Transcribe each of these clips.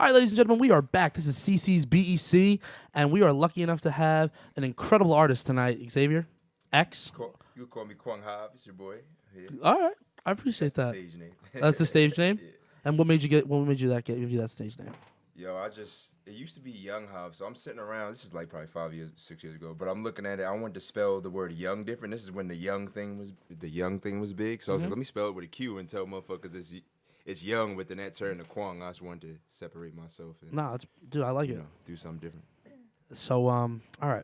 All right, ladies and gentlemen, we are back. This is SiSi's BEC, and we are lucky enough to have an incredible artist tonight, Xavier X. You call me Kwang Hobbies, it's your boy. Yeah. All right, I appreciate that. That's the stage name. That's the stage name. Yeah. And what made you give you that stage name? Yo, it used to be Young Hobbs, so I'm sitting around. This is like probably 6 years ago, but I'm looking at it. I wanted to spell the word young different. This is when the young thing was big. So I was like, let me spell it with a Q and tell motherfuckers it's young, but then that turned to Kwang. I just wanted to separate myself. And, dude, I like it. Do something different. So, all right.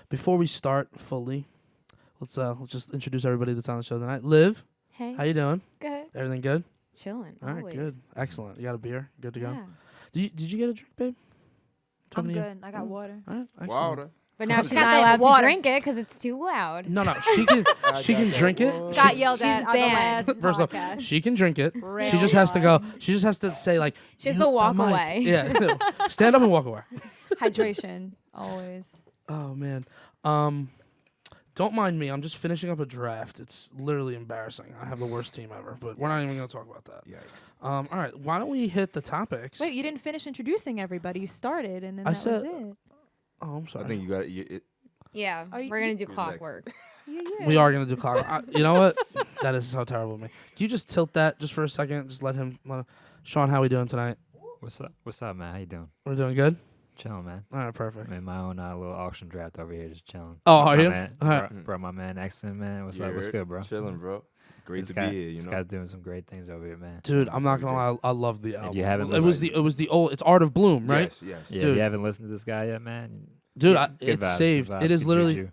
Before we start fully, let's just introduce everybody that's on the show tonight. Liv, hey, how you doing? Good. Everything good? Chilling. All right, always. good, excellent. You got a beer? Good to go. Yeah. Did you get a drink, babe? I'm good. I got water. All right, excellent. Water. But now she's Got not that allowed water. to drink it because it's too loud. No, she can drink it. Got yelled She's at on the banned. last First off, podcast. she can drink it. Real She just has to go. bad. She just has to say like. She has "Mute to the walk mic." away. Yeah, stand up and walk away. Hydration, always. Oh man. Don't mind me. I'm just finishing up a draft. It's literally embarrassing. I have the worst team ever, but we're not even going to talk about that. Yikes. All right. Why don't we hit the topics? Wait, you didn't finish introducing everybody. You started, and then that said- was it. Oh, I'm sorry. I think you got it. Yeah, Are you- we're going to do Who's clockwork. Yeah. We are going to do clock. You know what? That is so terrible of me. Can you just tilt that just for a second? Just let him. Sean, how we doing tonight? What's up, man? How you doing? We're doing good. Chilling, man. All right, perfect. I'm in my own little auction draft over here, just chilling. Oh, are My you? Man, All right. brought my man Exton, man. What's up? What's good, bro? Chilling, bro. Great This to guy, be here. This guy's doing some great things over here, man. Dude, I'm not gonna lie. I love the album. you haven't it was the old. It's Art of Bloom, right? Yes, yes. Yeah, Dude. if you haven't listened to this guy yet, man. Dude, good it's vibes, saved. good vibes, It is good literally. juju.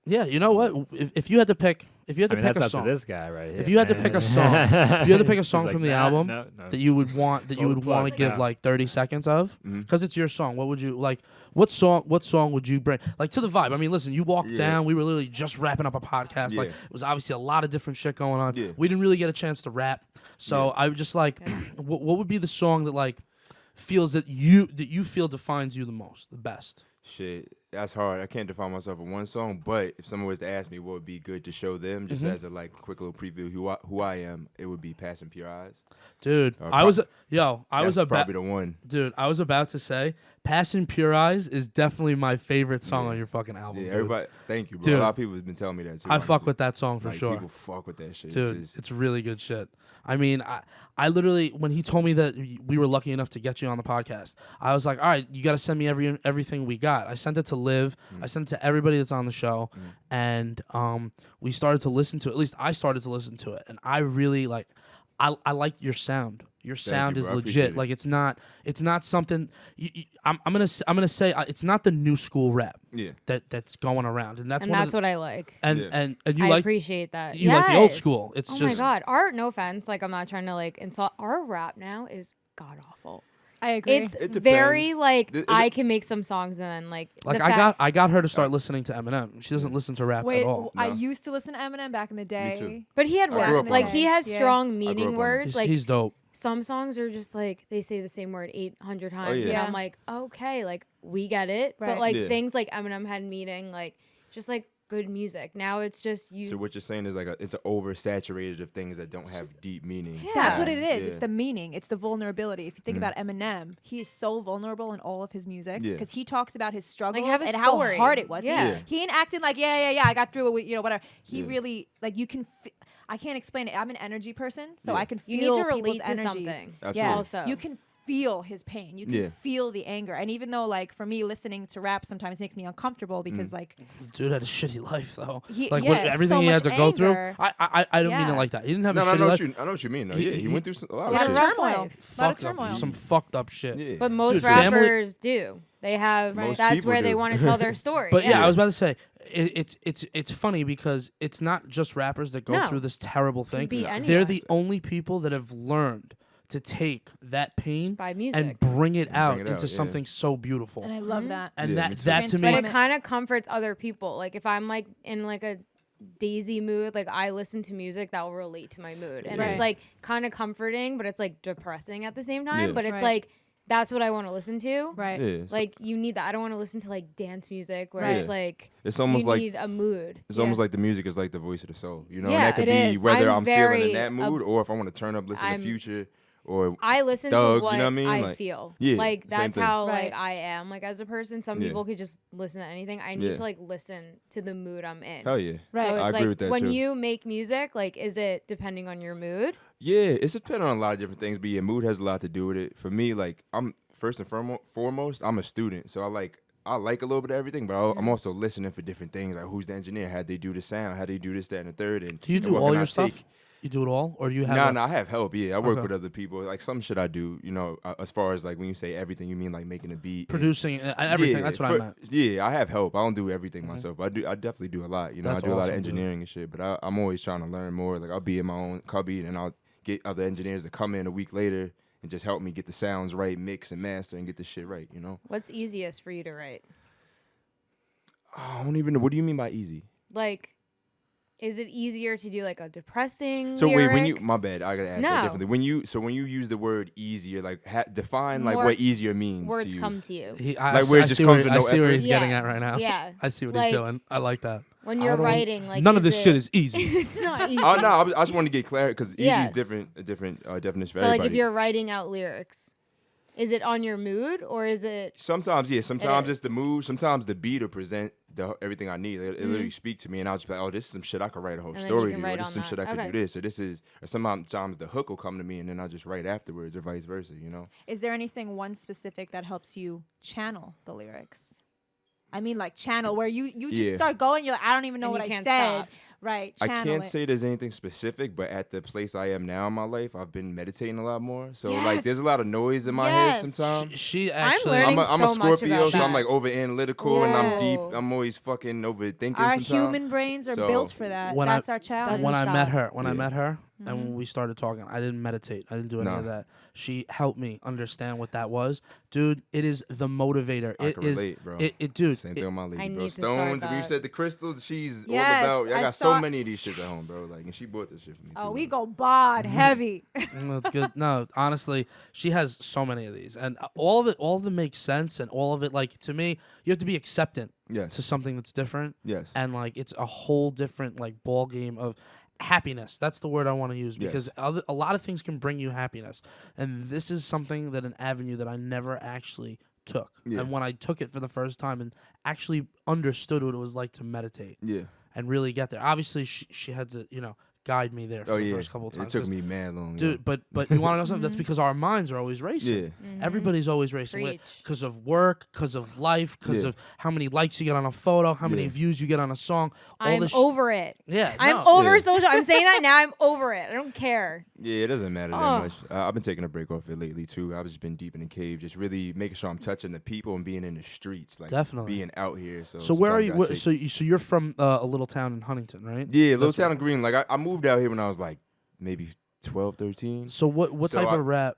Yeah, you know what? If you had to pick, I mean, pick that's a up song, to this guy right here. if you had to pick a song, if you had to pick a song He's from like, the nah, album no. that you would want to plug, give no. like 30 seconds of, Mhm. because it's your song. What would you like? What song would you bring? Like to the vibe. I mean, listen, you walked Yeah. down. We were literally just wrapping up a podcast. Like Yeah. it was obviously a lot of different shit going on. Yeah. We didn't really get a chance to rap. So Yeah. I would just like, what would be the song that like feels that you feel defines you the most, the best? Shit, that's hard. I can't define myself in one song, but if someone was to ask me what would be good to show them, just as a like quick little preview who I am, it would be Passing Pure Eyes. Dude, That's I was about probably the one. Dude, I was about to say, Passion Pure Eyes is definitely my favorite song Yeah. on your fucking album. Yeah, dude. everybody. Thank you, bro. Dude. A lot of people have been telling me that too. I fuck honestly. with that song for Like, sure. People fuck with that shit. Dude, It's it's really good shit. I mean, I literally, when he told me that we were lucky enough to get you on the podcast, I was like, all right, you got to send me everything we got. I sent it to Liv. I sent it to everybody that's on the show. And we started to listen to it. At least I started to listen to it. And I really like, I like your sound. Your sound you, is bro. I appreciate legit. it. Like it's not something. I'm gonna say it's not the new school rap yeah. that's going around, and that's And one that's of the, what I like. and Yeah. and you I like appreciate that. you like the old Yes. school. It's oh just my God. Our, no offense, like I'm not trying to like insult. Our rap now is god awful. I agree. It's It very depends. like Is I it- can make some songs and then like like the I got her to start listening to Eminem. She doesn't listen to rap Wait, at all. I No. used to listen to Eminem back in the day. too. But he had I grew up words. on Like him. he has Yeah. strong grew up meaning on him. words. Like He's dope. some songs are just like they say the same word 800 times, and yeah. I'm like, okay, like we get it. Right. But like Yeah. things like Eminem had meaning, like just like good music. Now it's just you. So what you're saying is like it's an oversaturated of things that don't have deep meaning. Yeah. That's what it is. Yeah. It's the meaning. It's the vulnerability. If you think about Eminem, he is so vulnerable in all of his music Yeah. because he talks about his struggles have a and story. how hard it was. Yeah. He ain't acting like I got through it. With, whatever. He Yeah. really like you can. I can't explain it. I'm an energy person, so Yeah. I can You feel need to people's relate to energies. something. Absolutely. Yeah. Also. You can feel his pain. You can Yeah. feel the anger. And even though like for me listening to rap sometimes makes me uncomfortable because like Dude had a shitty life though. He- Like yeah, everything so he had much to go through. anger. I don't mean it Yeah. like that. He didn't have No, a no, I shitty know, life. I know what you mean. Though. He- Yeah, he went through a lot Yeah, of a shit. rough turmoil. life. A lot of Fucked up, turmoil. some fucked up shit. Yeah. But most Dude, family- rappers do. They have. Most That's people where they do. want to tell their story. But yeah, I was about to say it's funny because it's not just rappers that go No. through this terrible thing. be They're anyone. the only people that have learned to take that pain By music. and bring it out it into out, yeah. something so beautiful. and I love that. And Yeah, me too. that to me, But it Transform kind of comforts other people. Like if I'm like in like a daisy mood, like I listen to music that will relate to my mood, and Right. it's like kind of comforting, but it's like depressing at the same time. Yeah. But it's Right. like that's what I want to listen to. Right. Yeah, Like you need that. I don't want to listen to like dance music where Right. it's like it's almost you like need a mood. it's almost like the music is like the voice of the soul, you know. Yeah, and that could it be is. whether I'm I'm feeling in very that mood or if I want to turn up, listen I'm- to Future or I listen Doug, to what you know what I mean? I Like, feel. yeah, Like same that's thing. how Right. like I am like as a person. Some Yeah. people could just listen to anything. I need Yeah. to like listen to the mood I'm in. Hell yeah. Right. So it's I agree like with that when too. you make music, like is it depending on your mood? Yeah, it's depending on a lot of different things, but yeah, mood has a lot to do with it. For me, like I'm first and foremost, I'm a student, so I like a little bit of everything, but I'm also listening for different things, like who's the engineer, how'd they do the sound, how'd they do this, that, and the third. And Do you and do what all can your I stuff? take? You do it all, or do you have? Nah, I have help. Yeah, I work Okay. with other people. Like some shit I do, you know, as far as like when you say everything, you mean like making a beat, and- producing everything. Yeah, That's what I meant. Yeah, I have help. I don't do everything myself. But I definitely do a lot. You know, That's I do a lot of awesome, dude. engineering and shit. But I'm always trying to learn more. Like I'll be in my own cubby and I'll get other engineers to come in a week later and just help me get the sounds right, mix and master, and get the shit right. You know. What's easiest for you to write? I don't even know. What do you mean by easy? Like, is it easier to do like a depressing So lyric? wait, when you my bad, I gotta ask that No. differently. When you use the word easier, like define like More what easier means words to you. come to you. Like where it just comes with I no see where effort? he's getting at right now. Yeah. I see what Like, he's doing. I like that. When you're writing, like None of this it- shit is easy. it's not easy. Oh no, I just wanted to get clarity because easy Yeah. is a different definition for So like everybody. if you're writing out lyrics, is it on your mood or is it? Sometimes, yeah. Sometimes is. it's the mood. Sometimes the beat will present everything I need. It literally Mm-hmm. speak to me, and I'll just be like, "Oh, this is some shit I could write a whole And then you story can to. Or write this is on some shit that. I could Okay. do this. Or this is. Or sometimes the hook will come to me, and then I'll just write afterwards, or vice versa. You know. Is there anything one specific that helps you channel the lyrics? I mean, like channel where you just Yeah. start going. You're like, I don't even know And what you I can't said. stop. Right. I Channel can't it. say there's anything specific, but at the place I am now in my life, I've been meditating a lot more. So like, there's a Yes. lot of noise in my head Yes. sometimes. She actually. learning I'm a so much Scorpio, about so I'm that. like over analytical and I'm deep. Yes. I'm always fucking overthinking Our sometimes. human brains are So, built for that. when That's I- our challenge. Doesn't when I met stop. her, I Yeah. met her, and when we started talking, I didn't meditate. I didn't do any Nah. of that. She helped me understand what that was, dude. It is the motivator. I It can is. relate, bro. Dude. Same thing with my lady, I bro. need to start Stones. When you that. said the crystals, she's all Yes, about. I I got saw- so many of these shits at home, bro. Like, and she bought this shit for me. Oh, too, we man. go bod heavy. No, it's good. No, honestly, she has so many of these, and all of them make sense, and all of it, like to me, you have to be acceptant Yes. to something that's different, Yes. and like it's a whole different like ball game of happiness. That's the word I want to use Yes. because a lot of things can bring you happiness, and this is something that an avenue that I never actually took. Yeah. And when I took it for the first time and actually understood what it was like to meditate Yeah. and really get there, obviously she had to guide me there for Oh the yeah. first couple of times. It took 'cause- me mad long. Dude, but you want to know something? That's because our minds are always racing. Yeah. Everybody's always racing Preach. because of work, because of life, because Yeah. of how many likes you get on a photo, how many Yeah. views you get on a song. All I'm this over it. Yeah, I'm no. over Yeah. social. I'm saying that now. I'm over it. I don't care. Yeah, it doesn't matter Oh. that much. I've been taking a break off it lately too. I've just been deep in the cave, just really making sure I'm touching the people and being in the streets, like Definitely. being out here. So, So where are sometimes you? gotta take- So you're from a little town in Huntington, right? Yeah, Little That's Town what- of Green. Like I moved out here when I was like maybe 12, 13. So what So type I- of rap?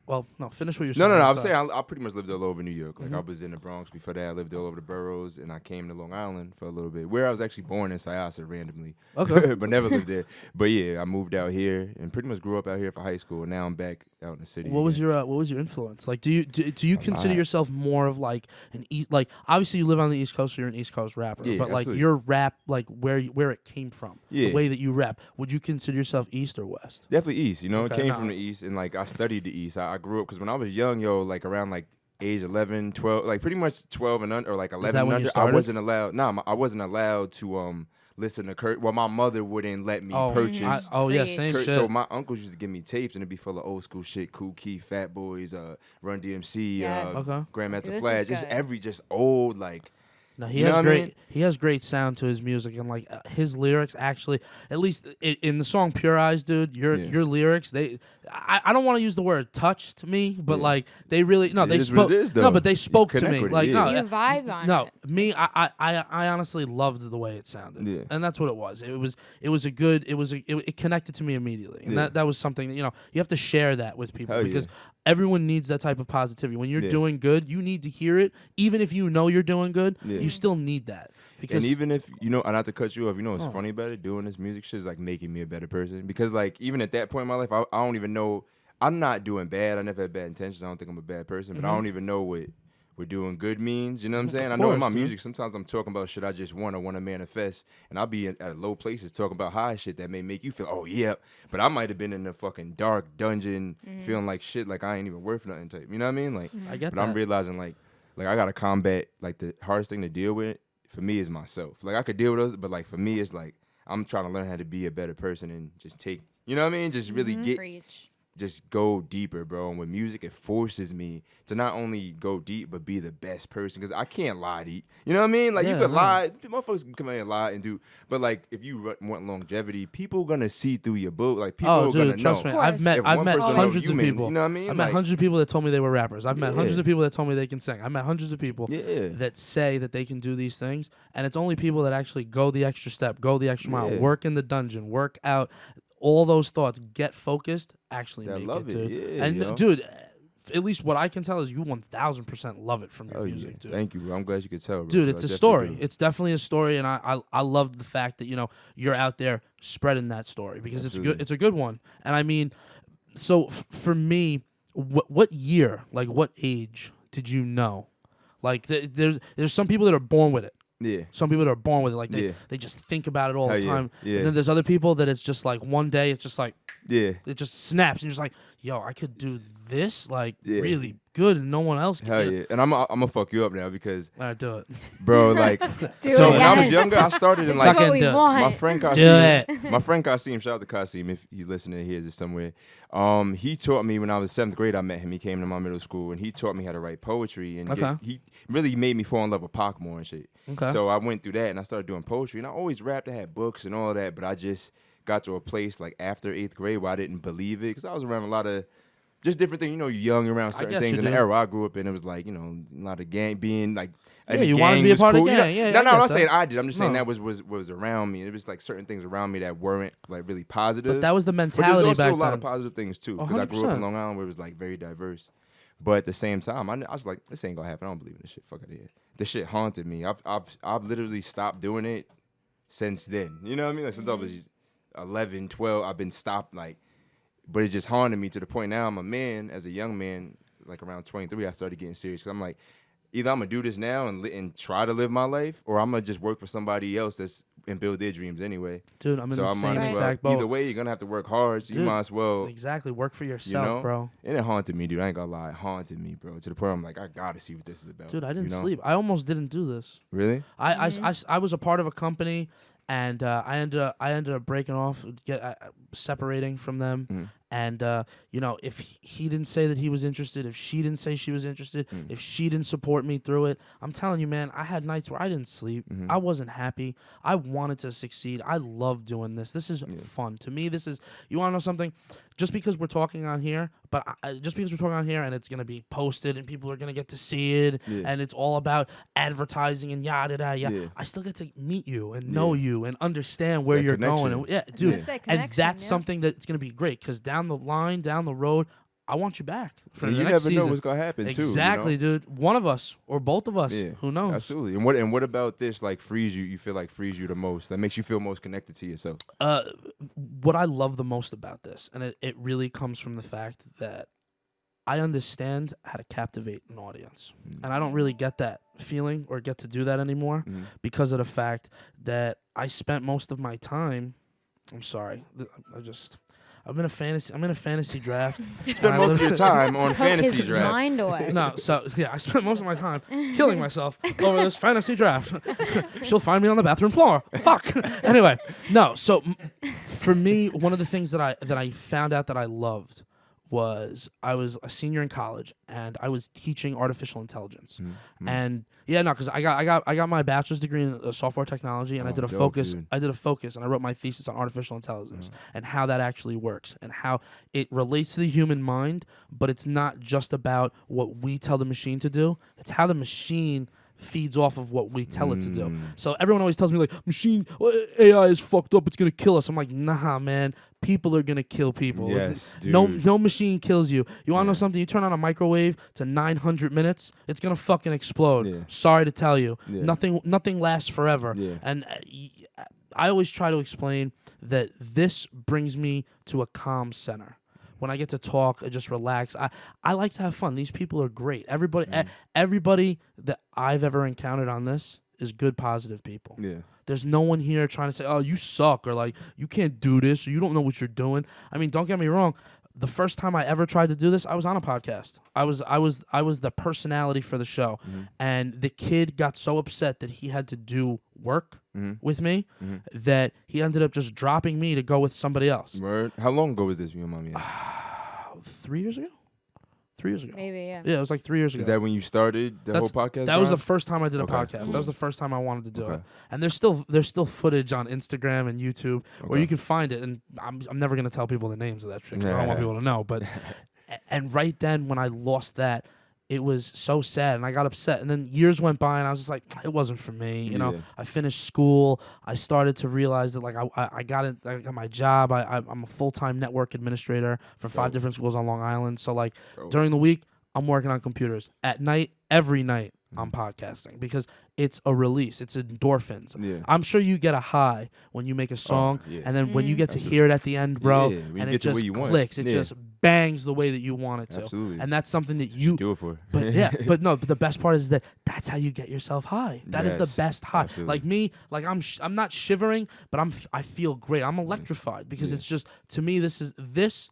Well, no, finish what you're No, saying. I'm sorry. saying I pretty much lived all over New York. Like Mhm. I was in the Bronx before that. I lived all over the boroughs, and I came to Long Island for a little bit, where I was actually born in Syosset randomly. Okay. but never lived there. But yeah, I moved out here and pretty much grew up out here for high school. And now I'm back out in the city. What was again. your influence? Like, do you consider lot. yourself more of like an like obviously you live on the East Coast, so you're an East Coast rapper, Yeah, but like absolutely. your rap, like where it came from, Yeah. the way that you rap, would you consider yourself East or West? Definitely East. You know, Okay, it came nah. from the East, and like I studied the East. I grew up because when I was young, like around like age 11, 12, like pretty much 12 and under, or like 11 that and when you under, I started? wasn't allowed. I wasn't allowed to listen to Kurt. Well, my mother wouldn't let me purchase. Yeah, Preach. same Kurt, shit. so my uncles used to give me tapes, and it'd be full of old school shit, Kool Keith, Fat Boys, Run DMC, Yes. Okay. See, Grandmaster this is Flash, just good. just old like. No, he You know has what I great. mean? He has great sound to his music, and like his lyrics actually, at least in the song "Pure Eyes," dude, your lyrics I don't want to use the word touched me, but Yeah. like they really It they is what spoke. it is, No, though. but they You spoke to connect me. with it, Like yeah. You vibe on no, it. me, I honestly loved the way it sounded, Yeah. and that's what it was. It connected to me immediately, and Yeah. that was something that you have to share that with people Hell because yeah. everyone needs that type of positivity. When you're Yeah. doing good, you need to hear it, even if you know you're doing good. Yeah. You still need that because And even if not to cut you off, what's Oh. funny about it? Doing this music shit is like making me a better person. Because like even at that point in my life, I don't even know. I'm not doing bad. I never had bad intentions. I don't think I'm a bad person, but I don't even know what doing good means. You know what I'm saying? Of I know in course, my dude. music, sometimes I'm talking about shit I just want to manifest, and I'll be at low places talking about high shit that may make you feel, oh yeah, but I might have been in a fucking dark dungeon feeling like shit, like I ain't even worth nothing type. You know what I mean? Like, I get but that. I'm realizing like I gotta combat, like the hardest thing to deal with for me is myself. Like I could deal with those, but like for me it's like I'm trying to learn how to be a better person and just take, you know what I mean? Just really Preach. just go deeper, bro. And with music, it forces me to not only go deep, but be the best person. Because I can't lie to you. You know what I mean? Like, you Yeah, could no. lie. Motherfuckers can come in and lie and do. But, like, if you want longevity, people going to see through your book. Like, people Oh, are going dude, to trust know. me. Of I've course. met If one person knows hundreds you, of man, people. you know what I mean? I've met Like- hundreds of people that told me they were rappers. I've met hundreds Yeah. of people that told me they can sing. I've met hundreds of people Yeah. that say that they can do these things, and it's only people that actually go the extra step, go the extra mile, Yeah. work in the dungeon, work out, all those thoughts, get focused, actually That make love it, it, dude. yeah, And yo. dude, at least what I can tell is you 1000% love it from your Oh, music, yeah. dude. Thank you, bro. I'm glad you could tell, bro. Dude, I it's a definitely story. do. It's definitely a story, and I love the fact that you're out there spreading that story because it's Absolutely. good. It's a good one, and I mean, so for me, what year, like what age did you know? Like there's some people that are born with it. Yeah. Some people that are born with it, like Yeah. they just think about it all Hell the yeah. time. Yeah. And then there's other people that it's just like one day it's just like Yeah. it just snaps and you're just like, yo, I could do this like Yeah. really good and no one else can. Hell yeah. And I'm gonna fuck you up now because, All right, do it. bro, like, Do so it, when I was yes. younger, I started in This like is what Fucking we do it. want. my friend Do Kasim. it. My friend Kasim, shout out to Kasim if he's listening, he hears this somewhere. He taught me when I was 7th grade. I met him. He came to my middle school and he taught me how to write poetry. And Okay. he really made me fall in love with Pac more and shit. Okay. So I went through that and I started doing poetry. And I always rapped. I had books and all that, but I just got to a place like after 8th grade where I didn't believe it because I was around a lot of just different things. You know, you're young around certain get things. you, In the dude. era I grew up in, it was like, you know, a lot of gang being like. Yeah, and the you wanted to gang be a was part of cool. the You know- gang. Yeah, no, I no, get I'm not that. saying I did. I'm just saying No. that was around me. It was like certain things around me that weren't like really positive. But that was the But there's mentality also back a lot then. of positive things too. Oh, Because I grew up in 100%. Long Island where it was like very diverse. But at the same time, I was like, this ain't gonna happen. I don't believe in this shit. Fuck out of here. This shit haunted me. I've literally stopped doing it since then. You know what I mean? Like, since I was 11, 12, I've been stopped like. But it just haunted me to the point now I'm a man. As a young man, like around 23, I started getting serious because I'm like, either I'm gonna do this now and try to live my life, or I'm gonna just work for somebody else and build their dreams anyway. Dude, I'm in So the I same might as well. exact boat. Either way, you're gonna have to work hard. So you Dude, might as well. Exactly. Work for You yourself, know, bro. And it haunted me, dude. I ain't gonna lie, it haunted me, bro. To the point I'm like, I gotta see what this is about. Dude, I didn't you know? sleep. I almost didn't do this. Really? I was a part of a company, and I ended up breaking off, separating from them. Mhm. And if he didn't say that he was interested, if she didn't say she was interested, if she didn't support me through it, I'm telling you, man, I had nights where I didn't sleep. I wasn't happy. I wanted to succeed. I love doing this. This is fun to me. This is, you want to know something? Just because we're talking on here, just because we're talking on here and it's gonna be posted and people are gonna get to see it, Yeah. and it's all about advertising and yada yada yada. Yeah. I still get to meet you and know you and understand where that you're going. connection. And, yeah, dude, It's that and connection, that's yeah. something that's gonna be great because down the line, down the road, I want you back for And the you next never season. know what's gonna happen Exactly, too. dude. One of us or both of us. You know? Yeah. Who knows? Absolutely. And what about this like frees you? You feel like frees you the most? That makes you feel most connected to yourself? What I love the most about this, and it really comes from the fact that I understand how to captivate an audience. And I don't really get that feeling or get to do that anymore because of the fact that I spent most of my time. I'm sorry. I'm in a fantasy draft. Spend most of your time on Took fantasy his drafts. mind away. No, so yeah, I spent most of my time killing myself over this fantasy draft. She'll find me on the bathroom floor. Fuck. Anyway, no. So for me, one of the things that I found out that I loved was I was a senior in college and I was teaching artificial intelligence. And yeah, no, because I got my bachelor's degree in software technology and I did a dope, focus. dude. I did a focus and I wrote my thesis on artificial intelligence and how that actually works and how it relates to the human mind, but it's not just about what we tell the machine to do. It's how the machine feeds off of what we tell it to do. So everyone always tells me like, AI is fucked up, it's gonna kill us. I'm like, nah, man. People are gonna kill people. Yes, No dude. machine kills you. You wanna know something? You turn on a microwave to 900 minutes, it's gonna fucking explode. Yeah. Sorry to tell you, Yeah. nothing lasts forever. Yeah. And I always try to explain that this brings me to a calm center. when I get to talk, I just relax. I like to have fun. These people are great. Everybody that I've ever encountered on this is good, positive people. Yeah. There's no one here trying to say, "Oh, you suck," or like, "You can't do this," or "You don't know what you're doing." I mean, don't get me wrong. The first time I ever tried to do this, I was on a podcast. I was the personality for the show, and the kid got so upset that he had to do work with me that he ended up just dropping me to go with somebody else. Word. How long ago was this? You and mommy? 3 years ago. 3 years ago. Maybe, yeah. Yeah, it was like 3 years ago. Is that when you started the whole podcast? That was the grind? first time I did a Okay. podcast. That was the first time I wanted to do Okay. it. And there's still footage on Instagram and YouTube where you can find it. And I'm never gonna tell people the names of that shit. 'Cause I don't want people to know. But and right then when I lost that, it was so sad and I got upset. And then years went by and I was just like, it wasn't for me. You know, Yeah. I finished school. I started to realize that like I got my job. I'm a full-time network administrator for 5 different schools on Long Island. So like during the week, I'm working on computers. At night, every night, I'm podcasting because it's a release. It's endorphins. Yeah. I'm sure you get a high when you make a song, yeah. and then when you get to hear it at the end, bro, Yeah, when you and get it to where just you want. clicks. It Yeah. just bangs the way that you want it to. Absolutely. And that's something that you Do it for. but but the best part is that that's how you get yourself high. That is the Yes, best high. absolutely. Like me, like I'm not shivering, but I feel great. I'm electrified because it's just, to me, this.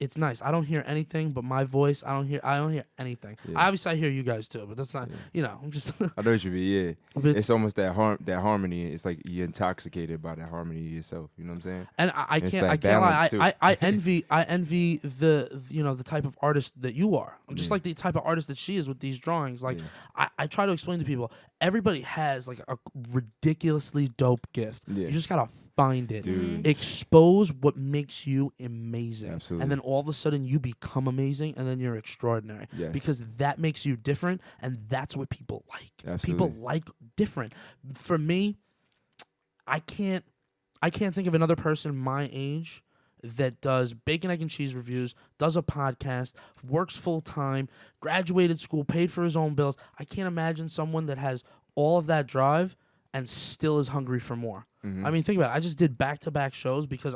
It's nice. I don't hear anything but my voice. I don't hear anything. Yeah. Obviously, I hear you guys too, but that's not. You know, I'm just. I know what you mean. Yeah. But It's almost that harmony. It's like you're intoxicated by that harmony yourself. You know what I'm saying? And I It's can't that lie. balance, too. I envy the the type of artist that you are. I'm just like the type of artist that she is with these drawings. Like I try to explain to people, everybody has like a ridiculously dope gift. Yeah. You just gotta find it. Dude. Expose what makes you amazing. Absolutely. And then all of a sudden you become amazing and then you're extraordinary. Yes. Because that makes you different and that's what people like. People Absolutely. like different. For me, I can't think of another person my age that does bacon, egg, and cheese reviews, does a podcast, works full time, graduated school, paid for his own bills. I can't imagine someone that has all of that drive and still is hungry for more. I mean, think about it. I just did back-to-back shows because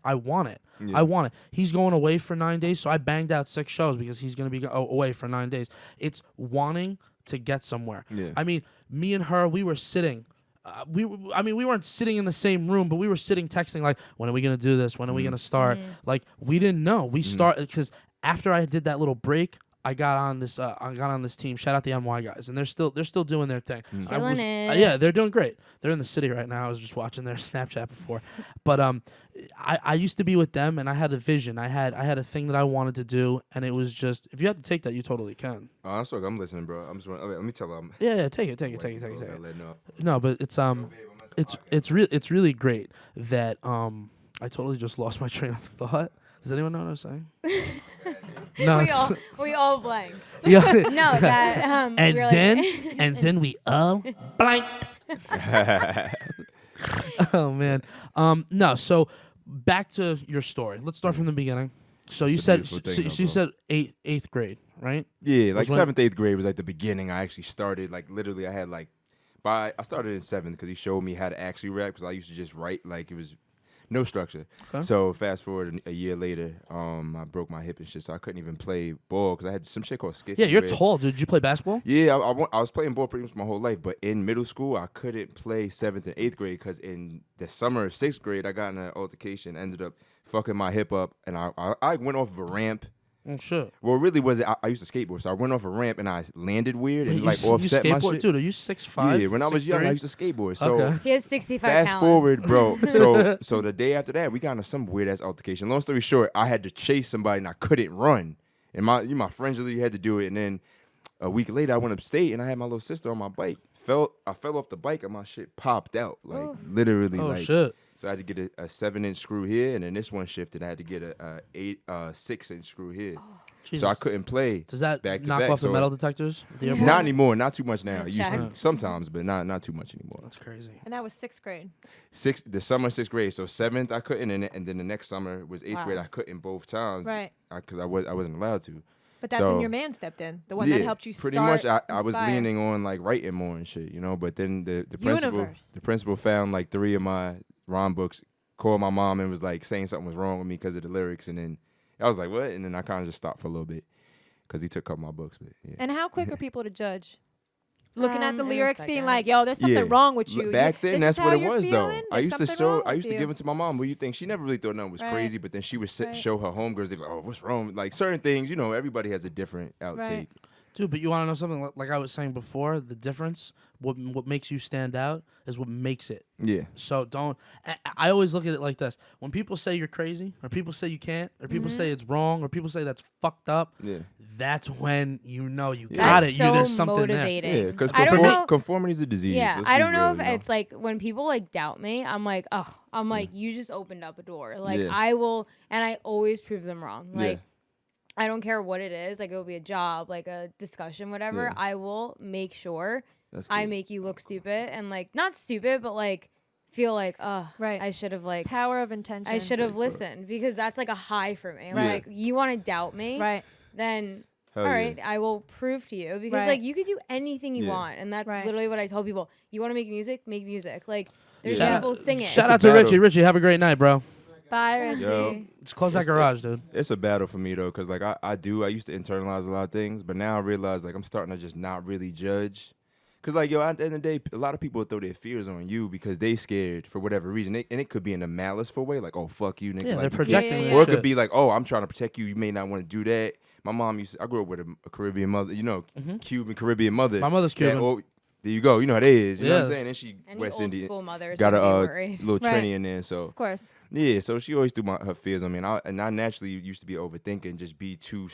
I want it. Yeah. I want it. He's going away for 9 days, so I banged out 6 shows because he's going to be away for 9 days. It's wanting to get somewhere. Yeah. I mean, me and her, we were sitting. We weren't sitting in the same room, but we were sitting texting like, when are we gonna do this? When are we gonna start? Like, we didn't know. We started because after I did that little break, I got on this team. Shout out the MY guys, and they're still doing their thing. Killing it. Yeah, they're doing great. They're in the city right now. I was just watching their Snapchat before, but I used to be with them, and I had a vision. I had a thing that I wanted to do, and it was just, if you have to take that, you totally can. Oh, I'm listening, bro. I'm just. Okay, let me tell them. Yeah, take it. Let know. No, but it's really great that I totally just lost my train of thought. Does anyone know what I was saying? No, We all blank. yeah. No, that And really, then we all blanked. Oh man. No. So back to your story. Let's start from the beginning. So you It's a said beautiful thing, so you though, said eighth grade, right? Yeah, like when- 7th, 8th grade was like the beginning. I actually started, like, literally, I had, like, I started in 7th because he showed me how to actually rap because I used to just write, like, it was no structure. Okay. So fast forward a year later, I broke my hip and shit, so I couldn't even play ball because I had some shit called skiffy. Yeah, you're where- tall, dude. Did you play basketball? Yeah, I was playing ball pretty much my whole life, but in middle school, I couldn't play 7th and 8th grade because in the summer of 6th grade, I got in an altercation, ended up fucking my hip up, and I went off of a ramp. Oh shit. Well, really was it? I used to skateboard, so I went off a ramp and I landed weird and Wait, like you offset my skateboard, shit. dude? Are you 6'5"? Yeah, when I was young, 6'3"? I used to skateboard. So Okay. he has 65 fast talents. forward, bro. So the day after that, we got into some weird ass altercation. Long story short, I had to chase somebody and I couldn't run, and my friends literally had to do it. And then a week later, I went upstate and I had my little sister on my bike. I fell off the bike and my shit popped out, like literally. Oh like, shit. So I had to get a 7-inch screw here, and then this one shifted. I had to get a 6-inch screw here. So I Jesus. couldn't play. Does that back to knock back, off the so- metal detectors? at the Yeah. airport? Not anymore. Not too much now. It used to Check. sometimes, but not too much anymore. That's crazy. And that was 6th grade. The summer of 6th grade. So 7th I couldn't, and then the next summer was 8th Wow. grade. I couldn't both times, Right. Because I wasn't allowed to. But that's when So- your man stepped in, the one that helped you pretty start. much. I was inspire. leaning on like writing more and shit, But then the Universe. principal found like 3 of my rhyme books, called my mom and was like saying something was wrong with me because of the lyrics, and then I was like, what? And then I kind of just stopped for a little bit because he took up my books. But yeah. And how quick are people to judge? Looking at the In a lyrics, being second. like, "Yo, there's something wrong with you." Back then, This that's is what how it you're was, though. feeling? I There's used to something wrong I with used to you. give it to my mom. What do you think? She never really thought nothing was Right. crazy, but then she would Right. show her homegirls. They'd be like, "Oh, what's wrong?" Like certain things, you know, everybody has a different outtake. Right. Dude, but you want to know something? Like I was saying before, the difference, what makes you stand out is what makes it. Yeah. So don't. I always look at it like this: when people say you're crazy, or people say you can't, or people say it's wrong, or people say that's fucked up, Yeah. that's when you know you Yeah. got That's it. so There's something motivating. Yeah, because I don't know. conformity is a disease. Yeah, Let's I be don't know real, if you know? it's like when people like doubt me, I'm like, oh, I'm like, you just opened up a door. Like Yeah. I will, and I always prove them wrong. Yeah. Like I don't care what it is. Like it will be a job, like a discussion, whatever. Yeah. I will make sure That's I good. make you look stupid and like not stupid, but like feel like, oh, Right. I should have like. Power of intention. I should have for it. listened because that's like a high for me. I'm Yeah. like, you want to doubt me, Right. then Hell all yeah. right, I will prove to you because Right. like you could do anything you Yeah. want, and that's Right. literally what I tell people. You want to make music? Make music. Like there's Yeah. people singing. Shout It's a out to battle. Richie. Richie, have a great night, bro. Bye, Reggie. Yo. Just close that It's garage, dude. It's a battle for me though, cause like I used to internalize a lot of things, but now I realize like I'm starting to just not really judge, cause like yo, at the end of the day, a lot of people throw their fears on you because they scared for whatever reason, and it could be in a maliceful way, like oh fuck you, nigga, Yeah, like, they're you can't- projecting Yeah, their or it could shit. be like oh I'm trying to protect you, you may not want to do that. My mom I grew up with a Caribbean mother, you know, Cuban Caribbean mother. My mother's Cuban. There you go, you know how that is, you know what I'm Yeah. saying, and she Any West old Indian. school mothers Got would a be worried. little Right. Trini in there, so Of course. yeah, so she always threw her fears on me, and I naturally used to be overthinking, just be too,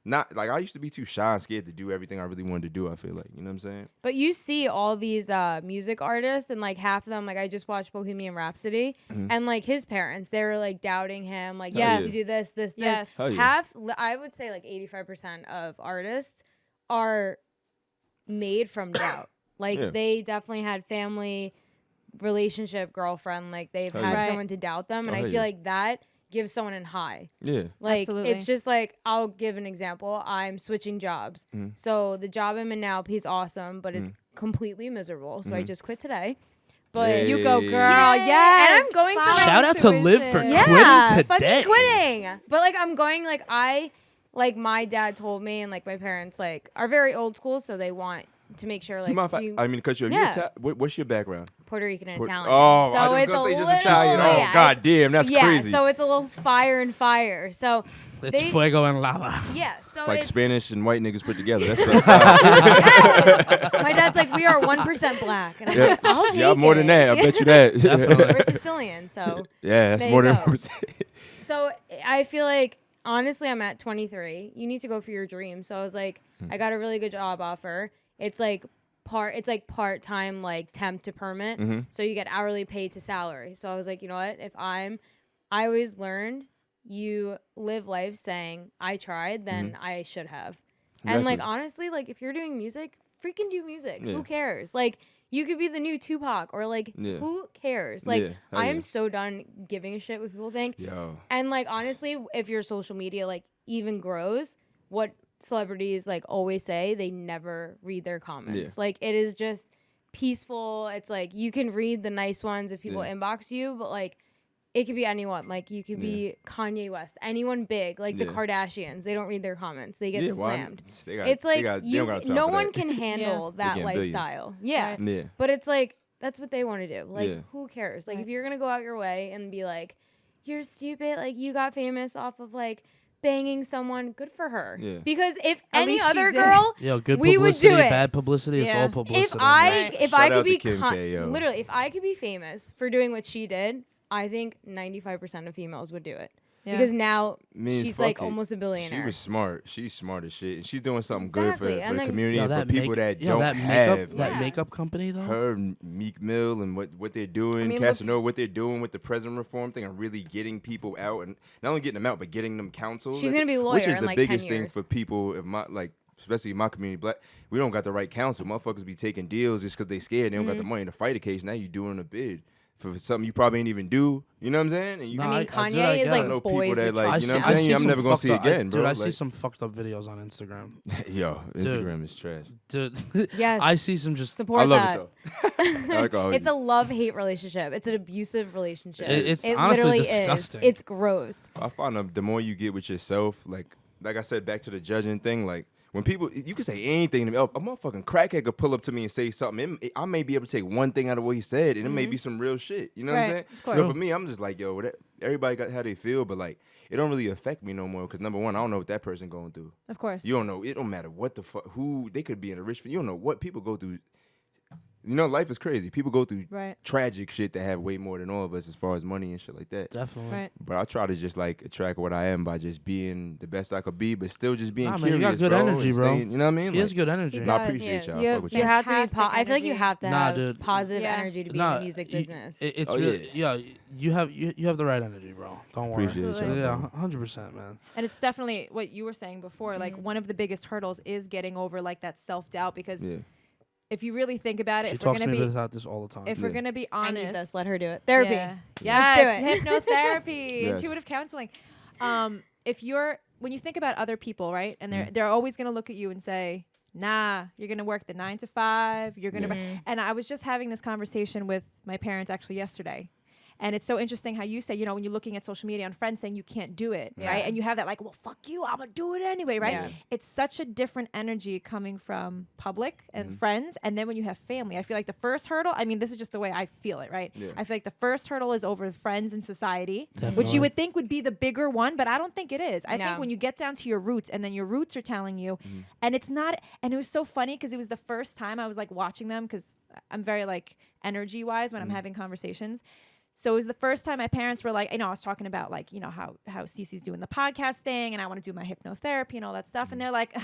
not like I used to be too shy and scared to do everything I really wanted to do. I feel like, you know what I'm saying? But you see all these music artists, and like half of them, like I just watched Bohemian Rhapsody, and like his parents, they were like doubting him, like Yes. you need to do this, this, Yes. this. Hell yeah. I would say like 85% of artists are made from doubt. Like Yeah. they definitely had family, relationship, girlfriend, like they've Hell had yeah. Right. someone to doubt them, and Oh, I hell feel yeah. like that gives someone a high. Yeah. Like Absolutely. it's just like I'll give an example. I'm switching jobs. So the job I'm in now pays awesome, but it's completely miserable. So I just quit today. But Hey. You go, girl. Yeah. Yes. And I'm going for Follow my Shout out to Liv for intuition. yeah, quitting fucking today. quitting. But like I'm going like my dad told me, and like my parents like are very old school, so they want to make sure You like mind if you I mean, because you're Yeah. what's your background? Puerto Rican and Port- Italian. Oh, so I was it's gonna a say just little, Italian. Oh, yeah, god it's- damn, that's yeah, crazy. so it's a little fire and fire. So It's they, fuego and lava. yeah, so It's like it's Spanish and white niggas put together. That's my dad's like, we are 1% black, and I'm yeah, like, I'll take yeah, more than that. I bet you that. Definitely. We're Sicilian, so Yeah, that's There more you than go. 1%. so I feel like honestly, I'm at 23. You need to go for your dreams. So I was like, I got a really good job offer. It's like part-time, like temp to permanent. So you get hourly paid to salary. So I was like, you know what? I always learned you live life saying I tried, then I should have. And like Exactly. honestly, like if you're doing music, freaking do music. Yeah. Who cares? Like you could be the new Tupac or like Yeah. who cares? Like Yeah, hell I am yeah. so done giving a shit what people think. Yo. And like honestly, if your social media like even grows, what celebrities like always say, they never read their comments. Like it is just peaceful. It's like you can read the nice ones if people Yeah. inbox you, but like it could be anyone. Like you could be Kanye West, anyone big, like the Yeah. Kardashians. They don't read their comments. They get why- slammed. they got- It's they like got- they don't got time no for one that. can handle that getting billions. lifestyle. Yeah. Right. Yeah. But it's like that's what they want to do. Like Yeah. who cares? Like Right. if you're gonna go out your way and be like, you're stupid, like you got famous off of like banging someone, good for her. Yeah. Because if At any least she other did. girl, Yo, good we would publicity, do it. bad publicity. It's Yeah. all publicity. if I Right. if Shout I out could be to Kim K, yo. literally if I could be famous for doing what she did, I think 95% of females would do it. Yeah. Because now Man, she's fuck like it. almost a billionaire. She was smart. She's smart as shit, and she's doing something good for, Exactly, for and the then- community Yo, and for that people make- that yo, don't that have. makeup, that Yeah. makeup company though. Her, Meek Mill, and what they're doing, I mean, Casanova, what they're doing with the president reform thing, and really getting people out, and not only getting them out, but getting them counsel. She's gonna be a which lawyer is in, the like, 10 biggest thing years. for people of my like. Especially in my community, black, we don't got the right counsel. Motherfuckers be taking deals just because they scared. They don't got the money to fight a case. Now you doing a bid for something you probably ain't even do. You know what I'm saying? And you, Nah, I mean, I- dude, Kanye I is get like it. know people boys that, with like, children. you know what I I'm saying? see I'm some never gonna fucked see up- again, bro. Dude, I see Like- some fucked up videos on Instagram. Yo, Instagram is trash. Dude, Yes. I see some just. Support I love that. it though. I like all It's you. a love-hate relationship. It's an abusive relationship. It's it honestly literally disgusting. is. It's gross. I find the more you get with yourself, like I said, back to the judging thing, like when people, you can say anything to me. Oh, a motherfucking crackhead could pull up to me and say something. I may be able to take one thing out of what he said, and it may be some real shit. You know what I'm Right, saying? of course. So for me, I'm just like, yo, everybody got how they feel, but like, it don't really affect me no more. Because number one, I don't know what that person going through. Of course. You don't know. It don't matter what the fuck, who, they could be in a rich, you don't know what people go through. You know, life is crazy. People go through Right. tragic shit that have way more than all of us as far as money and shit like that. Definitely. Right. But I try to just like attract what I am by just being the best I could be, but still just being Nah, man, curious, you got good bro, energy, and bro. staying- you know what I mean? He has Like, good energy. He I does. appreciate y'all. You I have fuck with You you. have to be. Fantastic I feel like you energy. have to Nah, have dude. positive Yeah. energy to be Nah, in the music business. It's Oh, really, yeah. You have the right energy, bro. Don't worry. Appreciate Absolutely. y'all, Yeah, bro. 100%, man. And it's definitely what you were saying before. Like one of the biggest hurdles is getting over like that self-doubt, because Yeah. if you really think about it, She if we're talks to gonna me be about this all the time. if we're gonna be I honest, need this. Let her do it. Therapy. Yeah. Let's Yes, hypnotherapy, Yes. intuitive counseling. If you're when you think about other people, right, and they're always gonna look at you and say, "Nah, you're gonna work the 9 to 5. You're gonna." And I was just having this conversation with my parents actually yesterday. And it's so interesting how you say, you know, when you're looking at social media on friends saying you can't do it, Yeah. right? And you have that like, well, fuck you, I'm gonna do it anyway, right? Yeah. It's such a different energy coming from public and friends. And then when you have family, I feel like the first hurdle, I mean, this is just the way I feel it, right? Yeah. I feel like the first hurdle is over friends and society, which Definitely. you would think would be the bigger one, but I don't think it is. I No. think when you get down to your roots and then your roots are telling you, and it's not, and it was so funny because it was the first time I was like watching them, because I'm very like energy wise when I'm having conversations. So it was the first time my parents were like, you know, I was talking about like, you know, how SiSi's doing the podcast thing and I want to do my hypnotherapy and all that stuff. And they're like,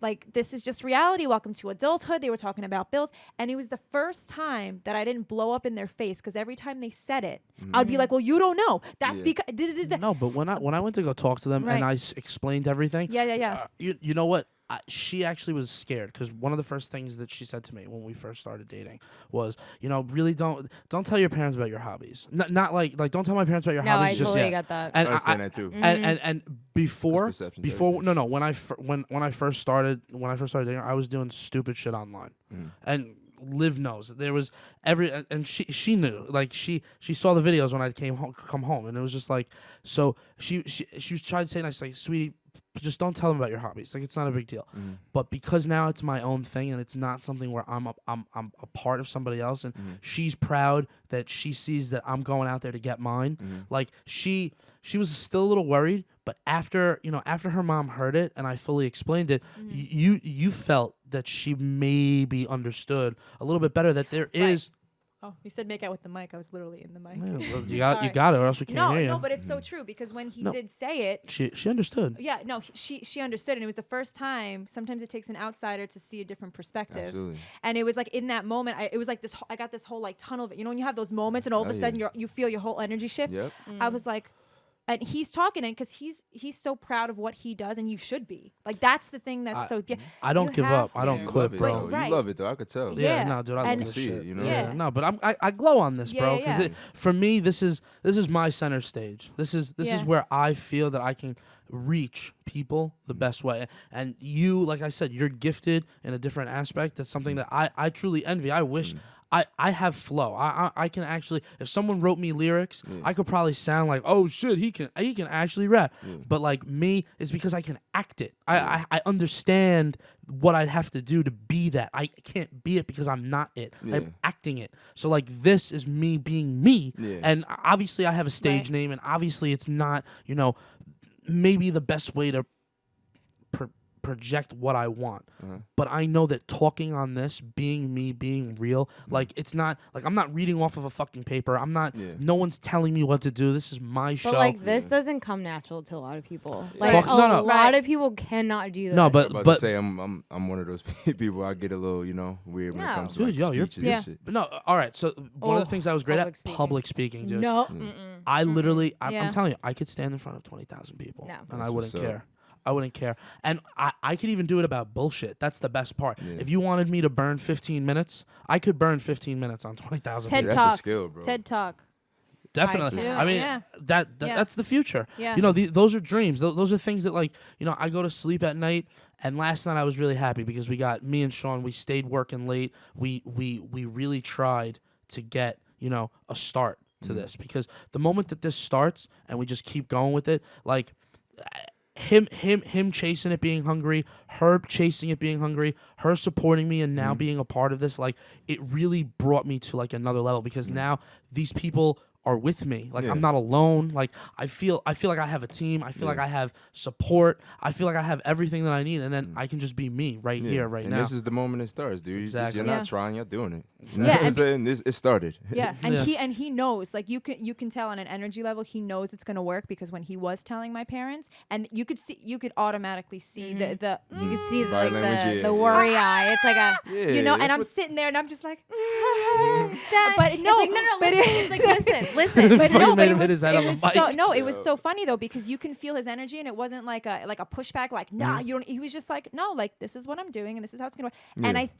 like, this is just reality. Welcome to adulthood. They were talking about bills. And it was the first time that I didn't blow up in their face, because every time they said it, I'd be like, well, you don't know. That's Yeah. because. No, but when I went to go talk to them and Right. I explained everything. Yeah. You know what? She actually was scared, because one of the first things that she said to me when we first started dating was, you know, really don't tell your parents about your hobbies. Not like don't tell my parents about your No, hobbies I just totally yet. got that. I And understand that too. and before perceptions, before everything. no when I first started dating her, I was doing stupid shit online, and Liv knows there was and she knew, like she saw the videos when I come home, and it was just like, so she was trying to say nice, like, sweetie, just don't tell them about your hobbies, like it's not a big deal. But because now it's my own thing and it's not something where I'm a part of somebody else, and she's proud that she sees that I'm going out there to get mine. Like she was still a little worried, but after her mom heard it and I fully explained it, you felt that she maybe understood a little bit better that there is. Oh, you said make out with the mic. I was literally in the mic. Yeah, well, you Sorry. got it, or else we can't hear you. No, but it's so true, because when he No. did say it, She understood. yeah, no, she understood, and it was the first time. Sometimes it takes an outsider to see a different perspective. Absolutely. And it was like in that moment, it was like this. I got this whole like tunnel. You know, when you have those moments, and all of a Oh, sudden yeah. you feel your whole energy shift. Yep. I was like, and he's talking, and because he's so proud of what he does, and you should be like, that's the thing that's so. Yeah, I don't you give have up. I don't to. You quit, love it, bro. though. Right. You love it though. I could tell. Yeah, Yeah. no, dude, I And- love this See it, shit. you know? Yeah, Yeah. no, but I glow on this, bro, Yeah, because for me, this is my center stage. This is Yeah. where I feel that I can reach people the best way. And you, like I said, you're gifted in a different aspect. That's something that I truly envy. I wish. I have flow. I can actually, if someone wrote me lyrics, I could probably sound like, oh shit, he can actually rap. But like me, it's because I can act it. I understand what I'd have to do to be that. I can't be it because I'm not it. Yeah. I'm acting it. So like this is me being me. Yeah. And obviously I have a stage Right. name, and obviously it's not, maybe the best way to project what I want. But I know that talking on this, being me, being real, like it's not like I'm not reading off of a fucking paper. I'm not. Yeah. No one's telling me what to do. This is my show. But like this doesn't come natural to a lot of people. Like Talk- a no, no. lot Right. of people cannot do that. No, I'm but about to say I'm one of those people. I get a little weird when it No. comes to Dude, like, yo, you're- speeches Yeah. and shit. But no, all right. So one of the Oh, things I was great public at, speaking. public speaking, dude. no, I literally, I'm Yeah. telling you, I could stand in front of 20,000 people, No. and I That's wouldn't what's up. care. I wouldn't care. And I could even do it about bullshit. That's the best part. If you wanted me to burn 15 minutes, I could burn 15 minutes on 20,000 TED people. That's Talk. a skill, bro. TED Talk. Definitely. I I mean, yeah. that's the future. Yeah. You know, those are dreams. Those are things that, like, you know, I go to sleep at night, and last night I was really happy because me and Sean, we stayed working late. We really tried to get, you know, a start to this, because the moment that this starts and we just keep going with it, like, him chasing it being hungry, her chasing it being hungry, her supporting me and now being a part of this, like, it really brought me to, like, another level, because now these people are with me. Like, I'm not alone. Like, I feel like I have a team. I feel like I have support. I feel like I have everything that I need, and then I can just be me right here, right and now. this is the moment it starts, dude. Exactly. You're not trying, you're doing it. Exactly. Yeah, You know what I'm saying? It started. Yeah, and Yeah. he knows, like, you can tell on an energy level, he knows it's gonna work, because when he was telling my parents, and you could automatically see the You could see Body like language, the worry eye. It's like a you know, and I'm sitting there and I'm just like, but no, it's like, no, but listen. It's like, listen. but Fucking no, made but him hit his head on the mic. it was so funny though, because you can feel his energy, and it wasn't like a pushback, like, nah, you don't. He was just like, no, like, this is what I'm doing, and this is how it's gonna work. And I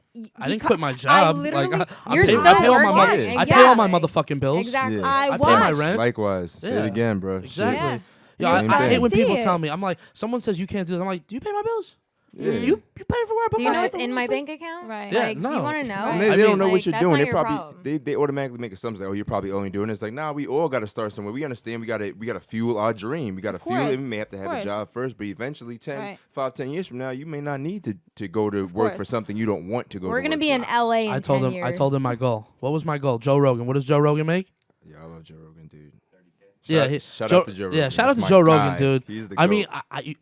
didn't quit my job. literally, Like, I You're pay, still I pay all my money. working. I pay all my Exactly. motherfucking bills. Exactly. Yeah. I I pay my watched. rent. Likewise. Say Yeah. it again, bro. Exactly. Yeah. Yo, I Same hate thing. when people See tell it. me, I'm like, someone says you can't do this. I'm like, do you pay my bills? Yeah. You paying for where I put Do you my know shit? what's in my bank account? Right. Yeah, Like, do no. you want to know? Right. They, I they don't mean, know like, what you're that's doing. not They your probably problem. they automatically make assumptions like, oh, you're probably only doing this. Like, nah, we all got to start somewhere. We understand we gotta fuel our dream. We gotta fuel it. We course. may have to have a Course. job first, but eventually 10, Right. 5, 10 years from now, you may not need to go to work for course. something you don't want to go. We're to gonna work be for. in LA in I told 10 him. years. I told him my goal. What was my goal? Joe Rogan. What does Joe Rogan make? Yeah, I love Joe Rogan, dude. Yeah, Shout out to Joe Rogan. Yeah, shout out That's to my Joe Rogan, guy. dude. He's the I GOAT. mean,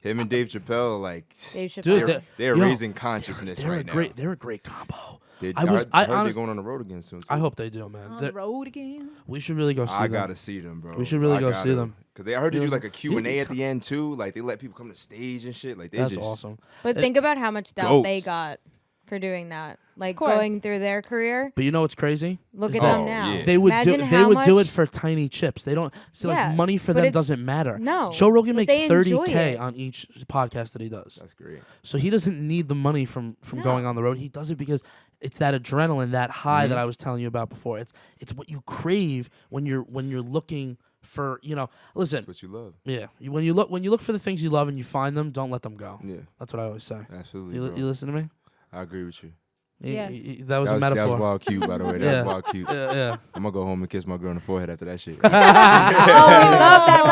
him and Dave Chappelle, like, Dave Chappelle. dude, they're yo, raising consciousness they're right a now. great. They're a great combo. They, I was. I I heard honest, they're going on the road again soon. I too. hope they do, man. On the road again. We should really go see I them. gotta see them, bro. We should really I go see gotta. them. Cause I heard they do There's- like a Q&A yeah, at the end too. Like they let people come to stage and shit. Like they That's just awesome. But think about how much doubt Goats. they got for doing that. Like, course. going through their career. But you know what's crazy? Look Is at that them now. yeah. They would Imagine do. They how would do it much- for tiny chips. They don't. See, Yeah, like, money for but them it's- doesn't matter. No, Joe Rogan but makes they enjoy $30K it. on each podcast that he does. That's great. So he doesn't need the money from No. going on the road. He does it because it's that adrenaline, that high Mm-hmm. that I was telling you about before. It's what you crave when you're looking for, you know. Listen, That's what you love. yeah. When you look for the things you love and you find them, don't let them go. Yeah, That's what I always say. absolutely. You, bro. you listen to me? I agree with you. Yes. That was a That metaphor. was wild cute, by the way. That Yeah. was wild cute. Yeah. I'm gonna go home and kiss my girl on the forehead after that shit. Oh, we love that.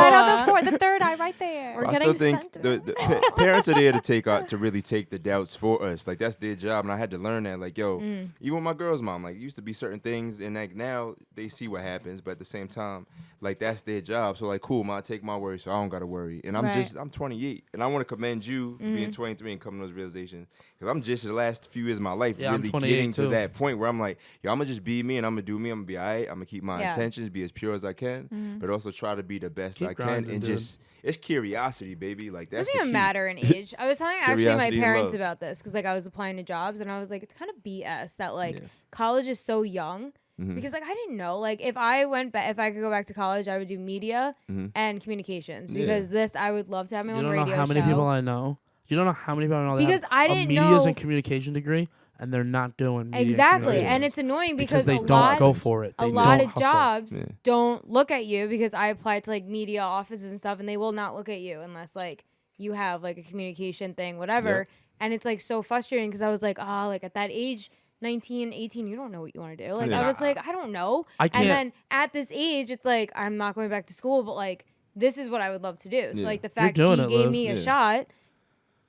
Right on the third eye, right there. We're I still getting think the parents are there to really take the doubts for us. Like that's their job, and I had to learn that. Like, yo, even my girl's mom, like, it used to be certain things, and like now they see what happens, but at the same time, like that's their job. So like, cool, ma, take my worry, so I don't gotta worry. And I'm Right. I'm 28, and I want to commend you for being 23 and coming to those realizations, because I'm just the last few years of my life Yeah, I'm really 28 getting to too. that point where I'm like, yo, I'm gonna just be me, and I'm gonna do me. I'm gonna be alright. I'm gonna keep my Yeah. intentions, be as pure as I can, but also try to be the best Keep I can, grinding, and dude. just. It's curiosity, baby. Like that's doesn't the even key. matter in age. I was telling actually my Curiosity and parents love. about this because like I was applying to jobs and I was like, it's kind of BS that like Yeah. college is so young because like I didn't know like if I could go back to college, I would do media and communications Yeah. because this I would love to have my You own don't radio know how many show. people I know. You don't know how many people I know that Because have I a didn't media's know- and communication degree and they're not doing media and Exactly, communications and it's annoying because because they a don't lot, go for it. They a lot don't of hustle. jobs Yeah. don't look at you because I applied to like media offices and stuff, and they will not look at you unless like you have like a communication thing, whatever. Yep. And it's like so frustrating because I was like, like at that age, 19, 18, you don't know what you want to do. Like Yeah. I was like, I don't know. I can't. And then at this age, it's like I'm not going back to school, but like this is what I would love to do. So Yeah. like the You're fact he doing it, gave Liv. me a Yeah. shot.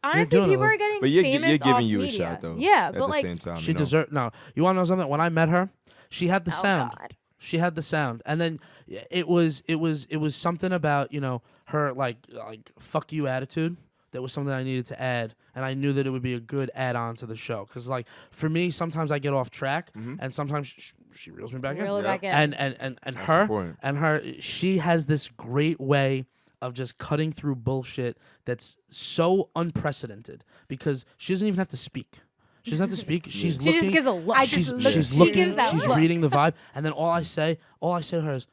Honestly, doing it, people Liv. are getting But you're famous giving off you a media. shot though. Yeah, at but the like same time, She you know? deserved. No, you want to know something? When I met her, she had the oh sound. God. She had the sound, and then it was something about her like fuck you attitude. That was something I needed to add, and I knew that it would be a good add-on to the show. Because like for me, sometimes I get off track, and sometimes she reels me back Reel it Yeah. back in. and her important. and her she has this great way of just cutting through bullshit that's so unprecedented because she doesn't even have to speak. She doesn't have to speak. She's She looking. just gives a look. She's She looking. gives that She's look. reading the vibe, and then all I say to her is,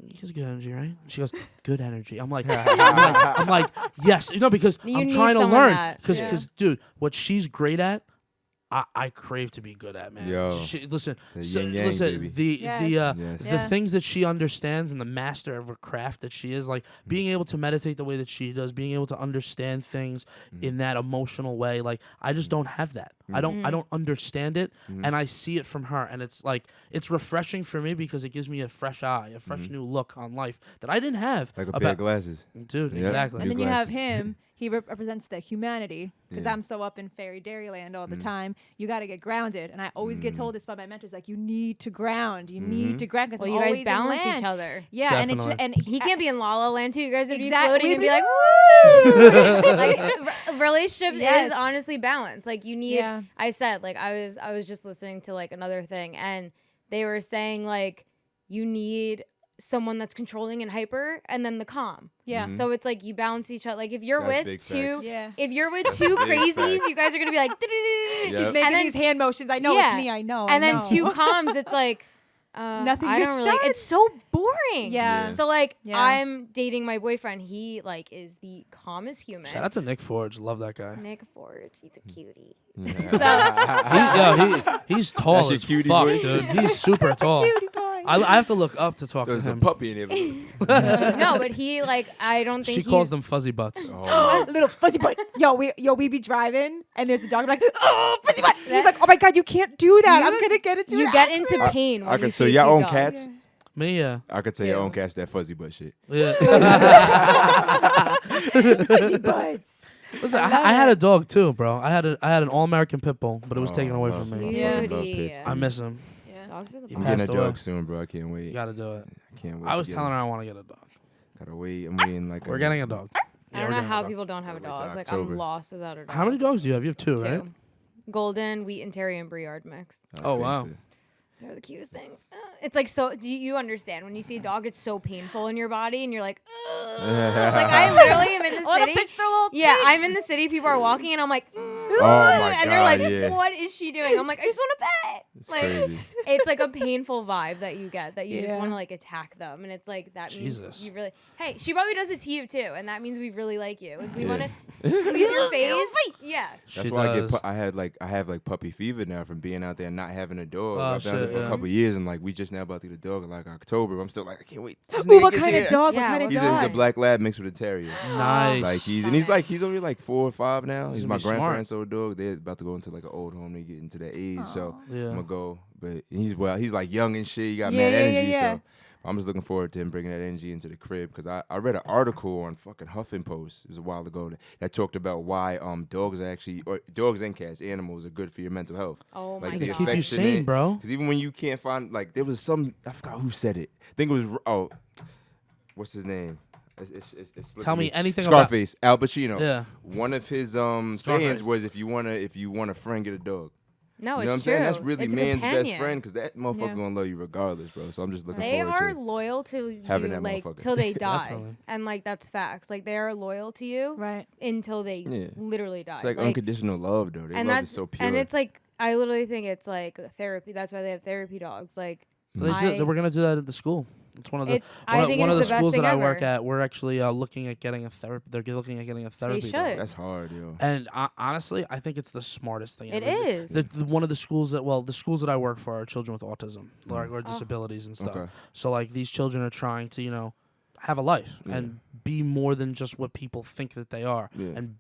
he has good energy, right? She goes, good energy. I'm like, I'm like, yes, because You I'm need trying to someone learn. that- Because, dude, what she's great at, I crave to be good at, man. Yo. Listen, The yin yang, baby. Yes. Yes. the Yeah. things that she understands and the master of her craft that she is, like being able to meditate the way that she does, being able to understand things in that emotional way. Like I just don't have that. I don't understand it, and I see it from her, and it's like it's refreshing for me because it gives me a fresh eye, a fresh new look on life that I didn't have. Like a pair of glasses. Dude, Yeah. exactly. And New then you have glasses. him. He represents the humanity because Yeah. I'm so up in fairy dairyland all the time. You got to get grounded, and I always get told this by my mentors, like you need to ground. You need to ground because Well, I'm you always guys balance in land. each other. Yeah, Definitely. and He can't be in La La Land too. You guys would Exactly. be floating and be We'd like, be woo! Like relationship Yes. is honestly balance. Like you need. Yeah. I said like I was just listening to like another thing, and they were saying like you need someone that's controlling and hyper, and then the calm. Yeah. So it's like you balance each other. Like if you're That's big with two, facts. Yeah. if you're with two big crazies, facts. you guys are gonna be like, He's Yep. making And then- these hand motions. I know Yeah. it's me. I know. and I then know. two calms. It's like Nothing I gets don't really. done. It's so boring. Yeah. So like Yeah. I'm dating my boyfriend. He like is the calmest human. Shout out to Nick Forge. Love that guy. Nick Forge. He's a cutie. He's tall That's your as cutie fuck, voice? dude. He's super tall. Cutie boy. I have to look up to talk There's to a him. puppy in there. No, but he like I don't think She he's, calls them fuzzy butts. Oh, Little fuzzy butt. We be driving and there's a dog. I'm like, oh, fuzzy butt. He's like, oh my god, you can't do that. I'm You- gonna get into You an get accident." into pain. When I you could see say a y'all cute own dog. cats. Me, yeah. I could say your Two. own cats that fuzzy butt shit. Yeah. Fuzzy butts. Listen, I had a dog too, bro. I had an all-American pit bull, but it was taken away from I me. Yeah. fucking love Cutie. pits, I dude. miss him. Dogs are the He I'm best. getting a passed away. dog soon, bro. I can't wait. You gotta do it. I can't wait. I was to get telling him. her I want to get a dog. Gotta wait. I'm waiting like. We're getting a dog. I Yeah, don't we're know getting a how dog. people don't have a Gotta wait till dog. Like October. I'm lost without a dog. How many dogs do you have? You have two, Two. right? Golden, wheat, and Terry and Briard mixed. That's Oh, wow. gangsta. They're the cutest things. It's like so. Do you understand when you see a dog? It's so painful in your body, and you're like, ugh. Like I literally am in the Wanna city. pinch their little Yeah, cheeks. I'm in the city. People are walking, and I'm like, Oh my and they're like, God, yeah. "What is she doing?" I'm like, "I just want to pet." It's Like, crazy. it's like a painful vibe that you get that you just Yeah. want to like attack them, and it's like that means Jesus. you really. Hey, she probably does it to you too, and that means we really like you. If we Yeah. want to squeeze your face, yeah. That's She why does. I have like puppy fever now from being out there and not having a dog. Oh, I've been out there shit, for yeah. a couple of years and like we just now about to get a dog in like October. I'm still like I can't wait. This Ooh, nigga what gets kind here. of dog? Yeah, What kind of what's He's dog? a black lab mixed with a terrier. Nice. Like he's only like 4 or 5 now. He's gonna my be smart. grandparents' old dog. They're about to go into like an old home. They get into that age, so Yeah. I'm gonna go. But he's like young and shit. He got Yeah, mad yeah, energy, yeah. so I'm just looking forward to him bringing that energy into the crib. Because I read an article on fucking Huffington Post. It was a while ago that talked about why dogs and cats, animals are good for your mental health. Oh Like my the They god. keep you sane, bro. Because even when you can't find, like, there was some, I forgot who said it. I think it was, what's his name? It's slipping Tell me anything about. Scarface, Al Pacino. Yeah. One of his Scarface. sayings was, if you want a friend, get a dog. No, You know what I'm it's saying? true. That's really It's a man's best companion. friend because that motherfucker Yeah. gonna love you regardless, bro. So I'm just looking They forward are to loyal to you having that like motherfucker. till they die, Definitely. and like that's facts. Like they are loyal to you Right. until they Yeah. literally die. It's like unconditional love, though. Their and love that's is so pure. and it's like I literally think it's like therapy. That's why they have therapy dogs. Like We're gonna do that at the school. It's one of the It's- I think one of the it's the best schools that thing I work ever. at. We're actually looking at getting a therapy. They're looking at getting a therapy. dog. should. That's hard, yo. And honestly, I think it's the smartest thing It ever. is. One of the schools the schools that I work for are children with autism or disabilities and stuff. Okay. So like these children are trying to have a life and be more than just what people think that they are, Yeah. and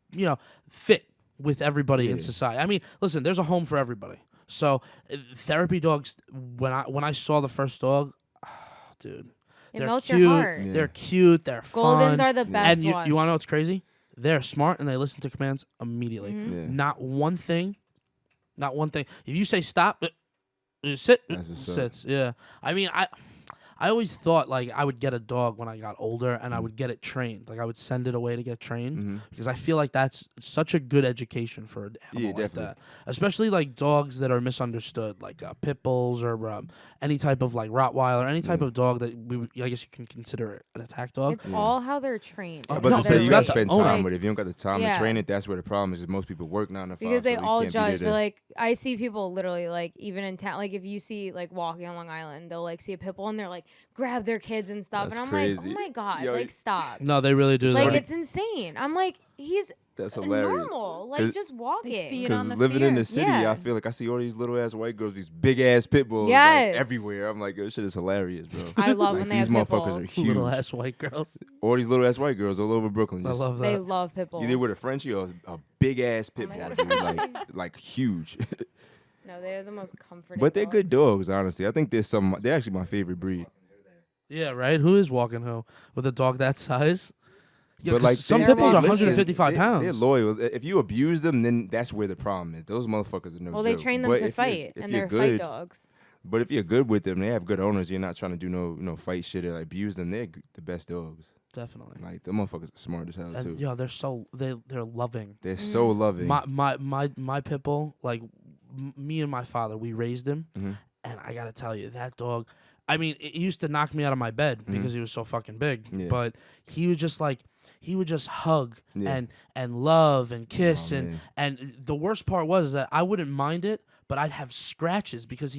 fit with everybody in Yeah. society. I mean, listen, there's a home for everybody. So therapy dogs. When I saw the first dog, dude. It They're melts cute. your heart. Yeah. They're cute. They're Goldens fun. are the best and you ones. want to know what's crazy? They're smart and they listen to commands immediately. Mm-hmm. Yeah. Not one thing. If you say stop, sit, That's what's up. sits. Yeah. I mean, I always thought like I would get a dog when I got older and I would get it trained. Like I would send it away to get trained because I feel like that's such a good education for an animal like definitely. that. Especially like dogs that are misunderstood, like pit bulls or any type of like Rottweiler, any type of dog that I guess you can consider an attack dog. It's all how they're trained. Oh, I'm about no, to say it's you about gotta the spend owner. time with it. If you don't got the time Yeah. to train it, that's where the problem is. Most people work 9 to 5 Because they so all can't be judge. there They're like, I see people literally like even in town, like if you see like walking on Long Island, they'll like see a pit bull and they're like grab their kids and stuff, That's and I'm crazy. like, oh my god, Yo, like stop. No, they really do Like that. it's insane. I'm like, he's That's hilarious. normal, like just walking. feed Because on the living in fear. the city, Yeah. I feel like I see all these little ass white girls, these big ass pit bulls, Yes. like, everywhere. I'm like, this shit is hilarious, bro. I love Like, when they these have pit motherfuckers bulls. are huge. Little ass white girls. All these little ass white girls all over Brooklyn. I Just love They that. love pit bulls. either with a Frenchie or a big ass pit my bull, God, dude, a like Frenchie. like huge. No, they're the most comforting. But they're dogs. good dogs, honestly. I think they're actually my favorite breed. Yeah, right. Who is walking who with a dog that size? Yeah, But 'cause like some they're pit bulls are walking. 155 pounds. They're loyal. If you abuse them, then that's where the problem is. Those motherfuckers are no Well, they joke. train them But to if you're- fight, if and you're they're fight good- dogs. But if you're good with them, they have good owners. You're not trying to do no fight shit or abuse them. They're the best dogs. Definitely. Like the motherfuckers are smart as hell too. And yeah, they're loving. They're so loving. My pit bull, like me and my father, we raised him, Mhm. and I gotta tell you, that dog. I mean, he used to knock me out of my bed because he was so fucking big. Yeah. But he would just hug Yeah. and love and kiss Oh, and man. and the worst part was that I wouldn't mind it, but I'd have scratches because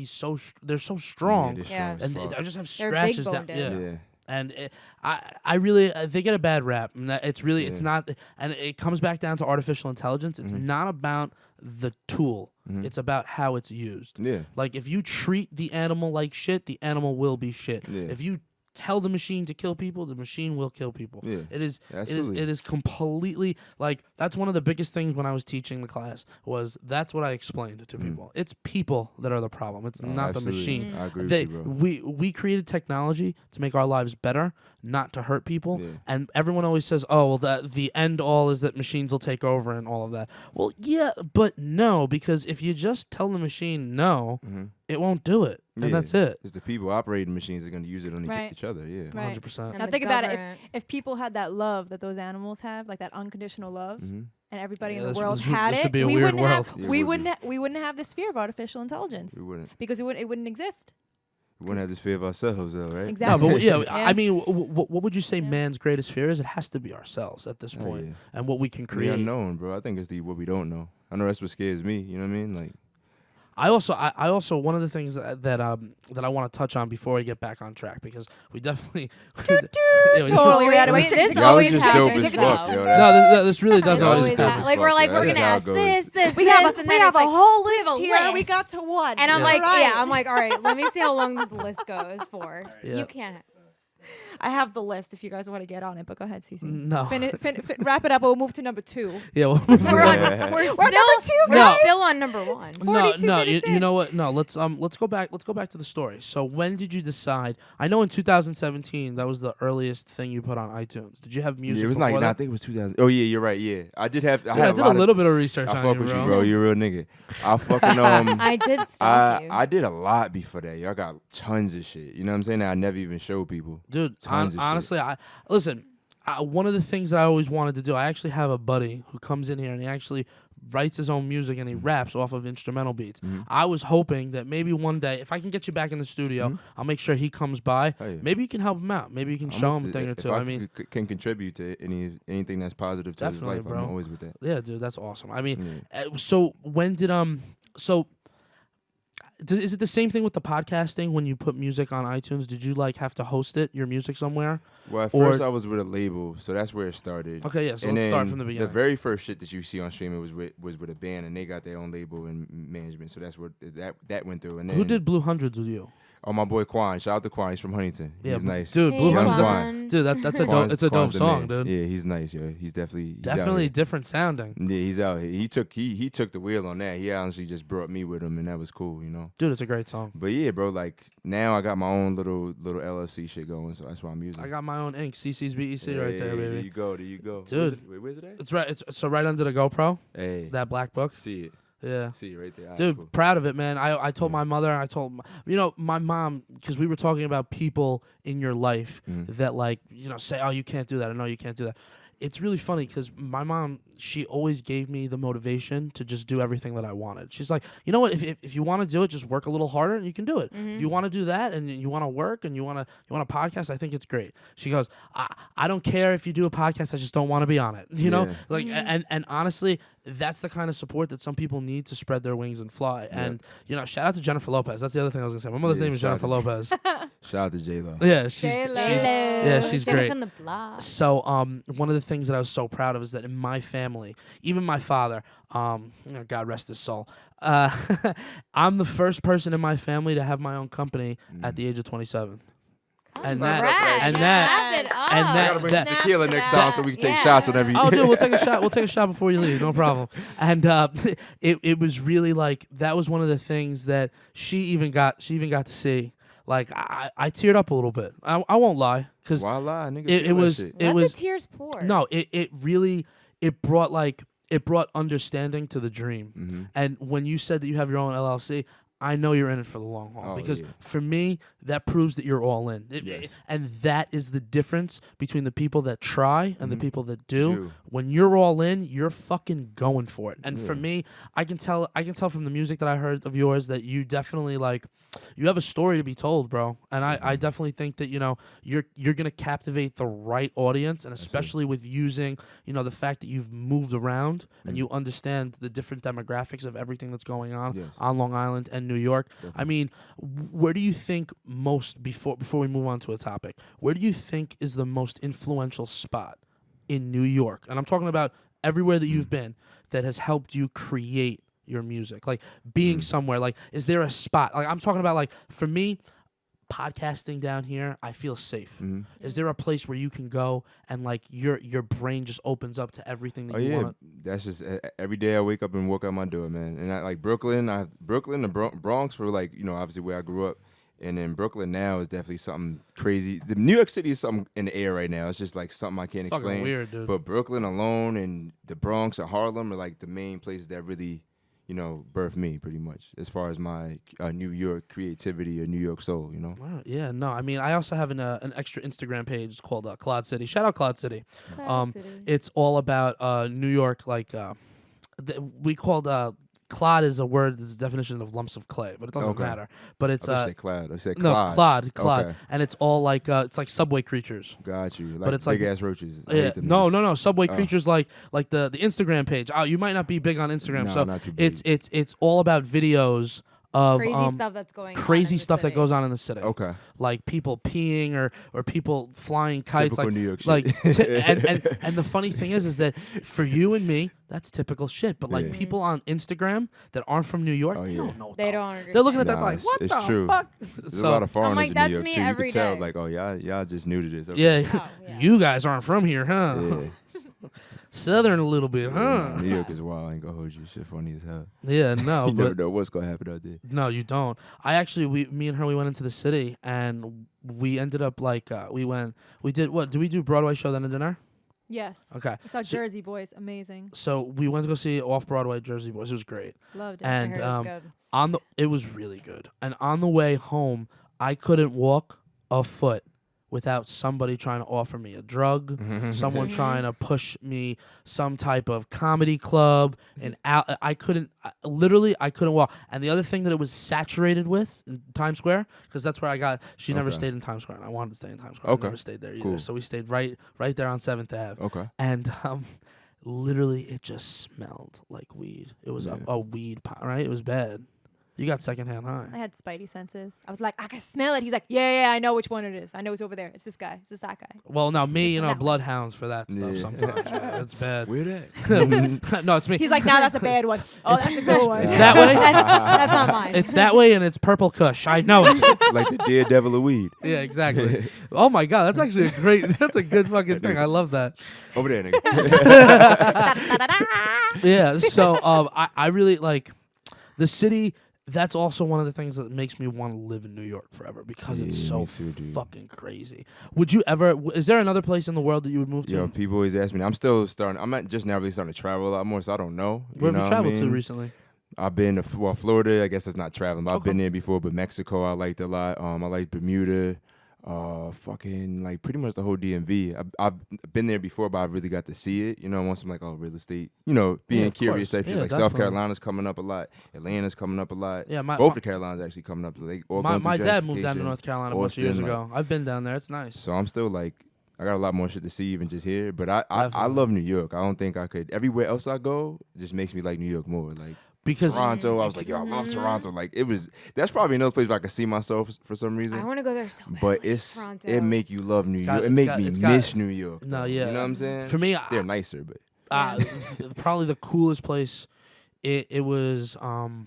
they're so strong, they're Yeah. strong as and fuck. I just have They're scratches down. big-boned. Yeah. Yeah. And I really they get a bad rap. And it's really it's Yeah. not, and it comes back down to artificial intelligence. It's not about the tool. It's about how it's used. Yeah. Like if you treat the animal like shit, the animal will be shit. Yeah. If you tell the machine to kill people, the machine will kill people. Yeah. It is Absolutely. it is completely like that's one of the biggest things when I was teaching the class was that's what I explained to people. It's people that are the problem. It's Oh, not the absolutely. machine. I agree They, with you, bro. we created technology to make our lives better, not to hurt people. Yeah. And everyone always says, "Oh, well, that the end all is that machines will take over and all of that." Well, yeah, but no, because if you just tell the machine no, it won't do it, and Yeah. that's it. It's the people operating machines are going to use it on Right. each other. Yeah. Right. 100%. And Now the think about it. government. If people had that love that those animals have, like that unconditional love, Mm-hmm. and everybody Yeah, in this the world would- had this it, would be a we weird wouldn't have world. Yeah, we it would wouldn't we wouldn't have this fear of artificial intelligence We wouldn't. because it wouldn't exist. We wouldn't have this fear of ourselves, though, right? No, Exactly. but yeah, Yeah. I mean, what would you say Yeah. man's greatest fear is? It has to be ourselves at this Oh, point, yeah. and what we can The create. unknown, bro. I think it's what we don't know. I know that's what scares me. You know what I mean? Like, I also one of the things that I want to touch on before we get back on track, because we definitely Yeah, we- Totally ran away. Wait, Chick- this y'all always was just dope happens. as fuck, though. yo. no, this really does This Y'all always was always dope happen. happens. as Like we're fuck, like yo. we're That's gonna how it ask goes. this, we this, have and we then have it's a like, whole we have list a here. We list. got to one. And I'm Yeah. like, Right. yeah, I'm like, all right, let me see how long this list goes for. Yeah. You can't. I have the list if you guys want to get on it, but go ahead, Cece. No. Wrap it up. We'll move to number 2. Yeah, well, We're Yeah. we're number 2, we're guys. still on number 1. no, 42 no. minutes You in. know what? No, let's go back to the story. So when did you decide? I know in 2017 that was the earliest thing you put on iTunes. Did you have music? yeah, it was before like, that? I think it was 2000. Oh, yeah, you're right. Yeah. I did have, Dude, I had I did lot a little bit of research I on fuck you, with bro. you, bro. You're a real nigga. I fucking, I did stalk you. I did a lot before that. Y'all got tons of shit. You know what I'm saying? That I never even showed people. Dude, Tons of shit. honestly, listen. One of the things that I always wanted to do, I actually have a buddy who comes in here and he actually writes his own music and he raps off of instrumental beats. I was hoping that maybe one day, if I can get you back in the studio, I'll make sure he comes by. Oh, yeah. Maybe you can help him out. Maybe you can show him a thing or If two. I mean, can contribute to anything that's positive to his Definitely, life, bro. I'm always with that. yeah, dude, that's awesome. I mean, Yeah. so when did is it the same thing with the podcasting when you put music on iTunes? Did you like have to host your music somewhere? Well, at Or- first I was with a label, so that's where it started. Okay, yeah. So And let's start then from the beginning. The very first shit that you see on streaming was with a band, and they got their own label and management. So that's what that went through. And then Who did Blue Hundreds with you? Oh, my boy Quan. Shout out to Quan. He's from Huntington. Yeah, He's nice. dude. Blue Hey, Hundreds. Quan. That's a dope. Quan's- It's a dope Quan's the song, man. dude. Yeah, he's nice, yo. He's definitely out Definitely here. different sounding. Yeah, he's out here. He took the wheel on that. He honestly just brought me with him, and that was cool, you know. Dude, it's a great song. But yeah, bro, like now I got my own little LLC shit going, so that's why I'm using. I got my own ink, SiSi BEC right there, There baby. you go. There you go. Dude. Where's it at? It's right. It's so right under the GoPro, Hey, that black book. see it. Yeah. See it right there. Alright, Dude, cool. proud of it, man. I told my mother, my mom, because we were talking about people in your life Mhm. that, like, say, oh, you can't do that. I know you can't do that. It's really funny because my mom, she always gave me the motivation to just do everything that I wanted. She's like, you know what? If you want to do it, just work a little harder and you can do it. If you want to do that and you want to work and you want to podcast, I think it's great. She goes, I don't care if you do a podcast. I just don't want to be on it. You know, like and honestly, that's the kind of support that some people need to spread their wings and fly. Yeah. And you know, shout out to Jennifer Lopez. That's the other thing I was gonna say. My mother's name is Jennifer Lopez. Shout out to J-Lo. Yeah, she's great. From the block. So one of the things that I was so proud of is that in my family, even my father, God rest his soul, I'm the first person in my family to have my own company at the age of 27. And that, I gotta bring some tequila next time so we can take shots whenever you. Oh, dude, we'll take a shot. We'll take a shot before you leave, no problem. And it was really like that was one of the things that she even got to see. Like I teared up a little bit. I won't lie, because why lie, nigga? It was Let the tears pour. No, it really brought understanding to the dream. And when you said that you have your own LLC, I know you're in it for the long haul, because for me, that proves that you're all in. And that is the difference between the people that try and the people that do. When you're all in, you're fucking going for it. And for me, I can tell from the music that I heard of yours that you definitely you have a story to be told, bro. And I definitely think that, you know, you're gonna captivate the right audience, and especially with using, you know, the fact that you've moved around and you understand the different demographics of everything that's going on Long Island and New York. I mean, where do you think before we move on to a topic, where do you think is the most influential spot in New York? And I'm talking about everywhere that you've been that has helped you create your music. Like being somewhere, like, is there a spot? Like, I'm talking about, like, for me, podcasting down here, I feel safe. Is there a place where you can go and, like, your brain just opens up to everything that you want? That's just every day I wake up and walk out my door, man. And I like Brooklyn, the Bronx were, like, you know, obviously where I grew up. And then Brooklyn now is definitely something crazy. The New York City is something in the air right now. It's just like something I can't explain. Fucking weird, dude. But Brooklyn alone and the Bronx and Harlem are like the main places that really, you know, birthed me pretty much as far as my New York creativity or New York soul, you know? Wow, yeah, no, I mean, I also have an extra Instagram page called Cloud City. Shout out Cloud City. It's all about New York, like, we called... Clod is a word that's a definition of lumps of clay, but it doesn't matter. But it's I say clod. I say clod. No, clod. Okay. And it's all like it's like subway creatures. Got you. Like but it's big like ass roaches. Yeah. No. Subway creatures like the Instagram page. Oh, you might not be big on Instagram, no, so not too big. it's all about videos of crazy stuff that's going on. Crazy stuff that goes on in the city. Okay. Like people peeing or people flying kites. Typical like New York shit. Like and the funny thing is that for you and me, that's typical shit. But like people on Instagram that aren't from New York, they don't know. They don't understand. They're looking at that like, what it's the true. fuck? There's a lot of foreigners like, in that's New York me too. every You can tell, day. like, oh y'all just new to this. Okay. Yeah. yeah. You guys aren't from here, huh? Yeah. Southern a little bit, huh? New York is wild. I ain't gonna hold you. Shit funny as hell. Yeah, no. You but never know what's gonna happen out there. No, you don't. Me and her, we went into the city and we ended up like we did what? Did we do Broadway show then and dinner? Yes. Okay. I saw Jersey Boys. Amazing. So we went to go see Off-Broadway Jersey Boys. It was great. Loved it. And I heard it was good. it was really good. And on the way home, I couldn't walk a foot without somebody trying to offer me a drug, someone trying to push me some type of comedy club, and I couldn't walk. And the other thing that it was saturated with in Times Square, because that's where I got. She never stayed in Times Square, and I wanted to stay in Times Square. I never stayed there either. Cool. So we stayed right there on 7th Ave. Okay. And literally, it just smelled like weed. It was a weed pot, right? It was bad. You got secondhand high. I had spidey senses. I was like, I can smell it. He's like, yeah, I know which one it is. I know it's over there. It's this guy. It's that guy. Well, now me, It's that bloodhounds for that stuff sometimes. Man. It's bad. Where that? No, it's me. He's like, nah, that's a bad one. Oh, that's a good one. It's that way. That's not mine. It's that way, and it's purple Kush. I know it. Like the daredevil of weed. Yeah, exactly. Oh my God, that's actually that's a good fucking thing. I love that. Over there, nigga. Yeah. So I really like the city. That's also one of the things that makes me want to live in New York forever because it's so fucking crazy. Would you ever? Is there another place in the world that you would move to? Yo, people always ask me. I'm still starting. I'm not just now really starting to travel a lot more, so I don't know. Where have you traveled to recently? I've been to Florida. I guess that's not traveling, but I've been there before. But Mexico, I liked a lot. I like Bermuda. fucking like pretty much the whole DMV. I've been there before, but I really got to see it. You know, once I'm like, real estate. You know, being of curious course. type shit. Yeah, Like South definitely. Carolina's coming up a lot. Atlanta's coming up a lot. Yeah, both the Carolinas actually coming up. Like, all going my through dad moved down to gentrification. North Carolina a bunch of years ago. I've been down there. It's nice. So I'm still like, I got a lot more shit to see even just here. But I Definitely. love New York. I don't think I could. Everywhere else I go, it just makes me like New York more. Like Because Toronto, I was like, yo, I love Toronto. Like that's probably another place where I could see myself for some reason. I want to go there so bad. But Toronto. it make you love New York. It it's make got- me it's got- miss New York. No, though. yeah. You know what I'm saying? for me, They're nicer, but probably the coolest place. It was. I'm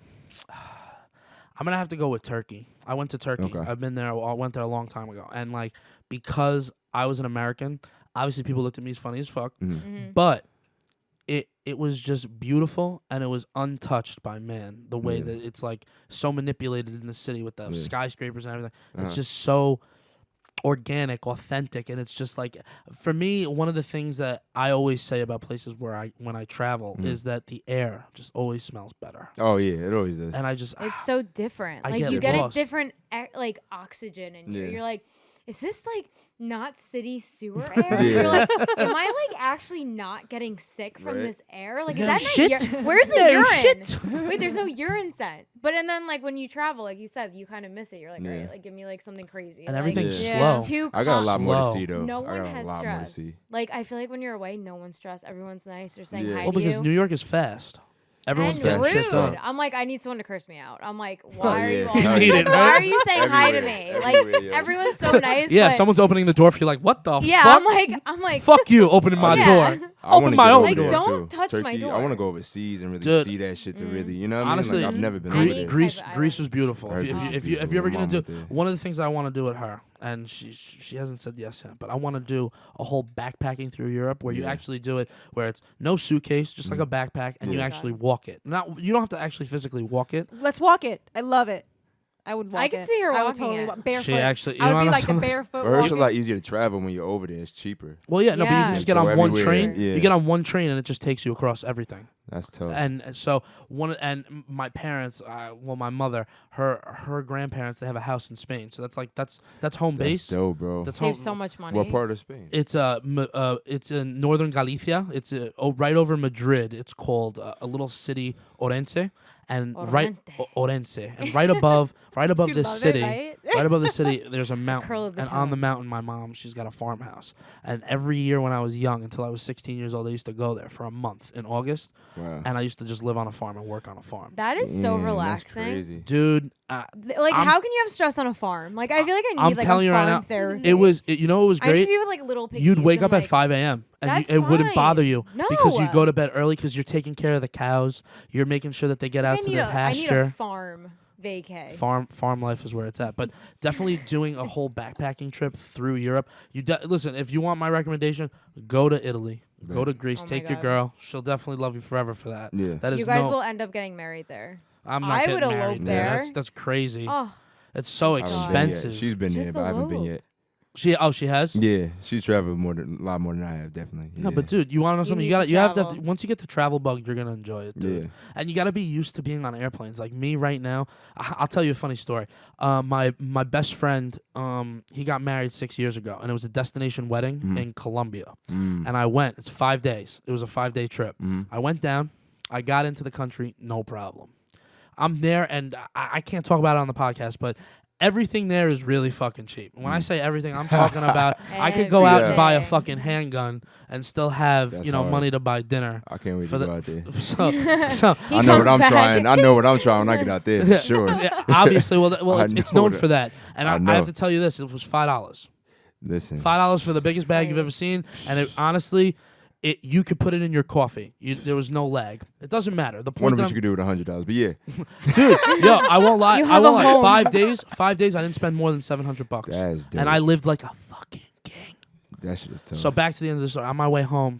gonna have to go with Turkey. I went to Turkey. Okay. I've been there. I went there a long time ago, and like because I was an American, obviously people looked at me as funny as fuck. Mm-hmm. But it was just beautiful, and it was untouched by man. The way that it's like so manipulated in the city with the skyscrapers and everything. It's just so organic, authentic, and it's just like, for me, one of the things that I always say about places when I travel is that the air just always smells better. oh yeah, it always does. And I just It's so different. I Like get you get lost. a different like oxygen in here. Yeah. You're like, is this like not city sewer air? Yeah. You're like, am I like actually not getting sick from Right. this air? Like, No is that shit. not where's the No urine? shit. Wait, there's no urine scent. But and then like when you travel, like you said, you kind of miss it. You're like, all Yeah. right, like give me like something crazy. and like, everything's Yeah. slow. it's too I got a lot more to Slow. see though. No I one got has a lot more to stress. see. Like I feel like when you're away, no one's stressed. Everyone's nice. They're saying Yeah. hi Well, to because you. New York is fast. Everyone's and getting rude. shit done. I'm like, I need someone to curse me out. I'm like, why are yeah. you No, all you like, need it, why right? are you saying hi to me? Everywhere, Like everywhere, yo. everyone's so nice. Yeah, but someone's opening the door for you. Like, what the yeah, fuck? I'm like, Fuck you, opening my Yeah. door. I wanna Open get my over own Like, there, don't too. touch my Turkey, door. I want to go overseas and really Dude. see that shit to really, you know what Honestly, I mean? Like, I've never been I over need- there. Greece, I've- Greece was beautiful. Heard If Greece you was if you're ever beautiful. gonna My do mom went there. one of the things I want to do with her, and she hasn't said yes yet, but I want to do a whole backpacking through Europe where you Yeah. actually do it where it's no suitcase, just like a backpack, and you Yeah. actually walk it. Not you don't have to actually physically walk it. Let's walk it. I love it. I would walk I it. could see her I would walking totally it. walk barefoot. She actually, you I would know be what like a I'm- barefoot But I heard it's a walking. lot easier to travel when you're over there. It's cheaper. Well, yeah, no, but you Yeah. can just get Go on one everywhere, train. yeah. You get on one train, and it just takes you across everything. That's tough. And so my parents, my mother, her grandparents, they have a house in Spain. So that's home That's base. dope, bro. That's save home. so much money. What part of Spain? It's in northern Galicia. It's right over Madrid. It's called a little city Orense, and Orense, and right above You this love it, city, right? right above the city, there's a mountain, curl of the and on the tongue. mountain, my mom, she's got a farmhouse, and every year when I was young, until I was 16 years old, I used to go there for a month in August, Wow. and I used to just live on a farm and work on a farm. That is so Damn, relaxing. That's crazy. Dude, Like, I'm- how can you have stress on a farm? Like, I feel like I need I'm like telling a you right farm now, therapy. it was I great. just feel like little piggies. You'd wake and, up like, at 5 a.m. and That's it wouldn't bother fine. you because you No. go to bed early because you're taking care of the cows. You're making sure that they get out to the I need a pasture. farm vacay. Farm life is where it's at. But definitely doing a whole backpacking trip through Europe. Listen, if you want my recommendation, go to Italy. Go to Greece. Oh my Take your God. girl. She'll definitely love you forever for that. Yeah. That is You guys no. will end up getting married there. I'm not I getting would elope married there. That's crazy. Oh, It's so I haven't been yet. expensive. She's been there, Just but I haven't been elope. yet. She has. Yeah, she's traveled a lot more than I have, definitely. No, but dude, you want to know something? need You got to you have to travel. once you get the travel bug, you're gonna enjoy it, dude. Yeah. And you got to be used to being on airplanes. Like me right now, I'll tell you a funny story. My best friend, he got married 6 years ago, and it was a destination wedding in Colombia. And I went. It's 5 days. It was a 5-day trip. I went down. I got into the country, no problem. I'm there, and I can't talk about it on the podcast, but everything there is really fucking cheap. When I say everything, I'm talking about I could go out and buy a Everything. fucking handgun and still have That's you know hard. money to buy dinner. I can't wait For to the- go out there. So He I know what comes I'm back. trying. I know what I'm trying when I get out there, for sure. yeah, obviously, well, I it's know known that. for that. And I I know. have to tell you this: it was $5. Listen. $5 for the biggest bag you've ever seen, and it, honestly, you could put it in your coffee. There was no lag. It doesn't matter. The One point of that which you could do with $100, but yeah, dude, yo, I won't lie. You I have won't a lie. home. 5 days. 5 days. I didn't spend more than $700. that's dope. And I lived like a fucking king. that shit is tough. So back to the end of the story. On my way home,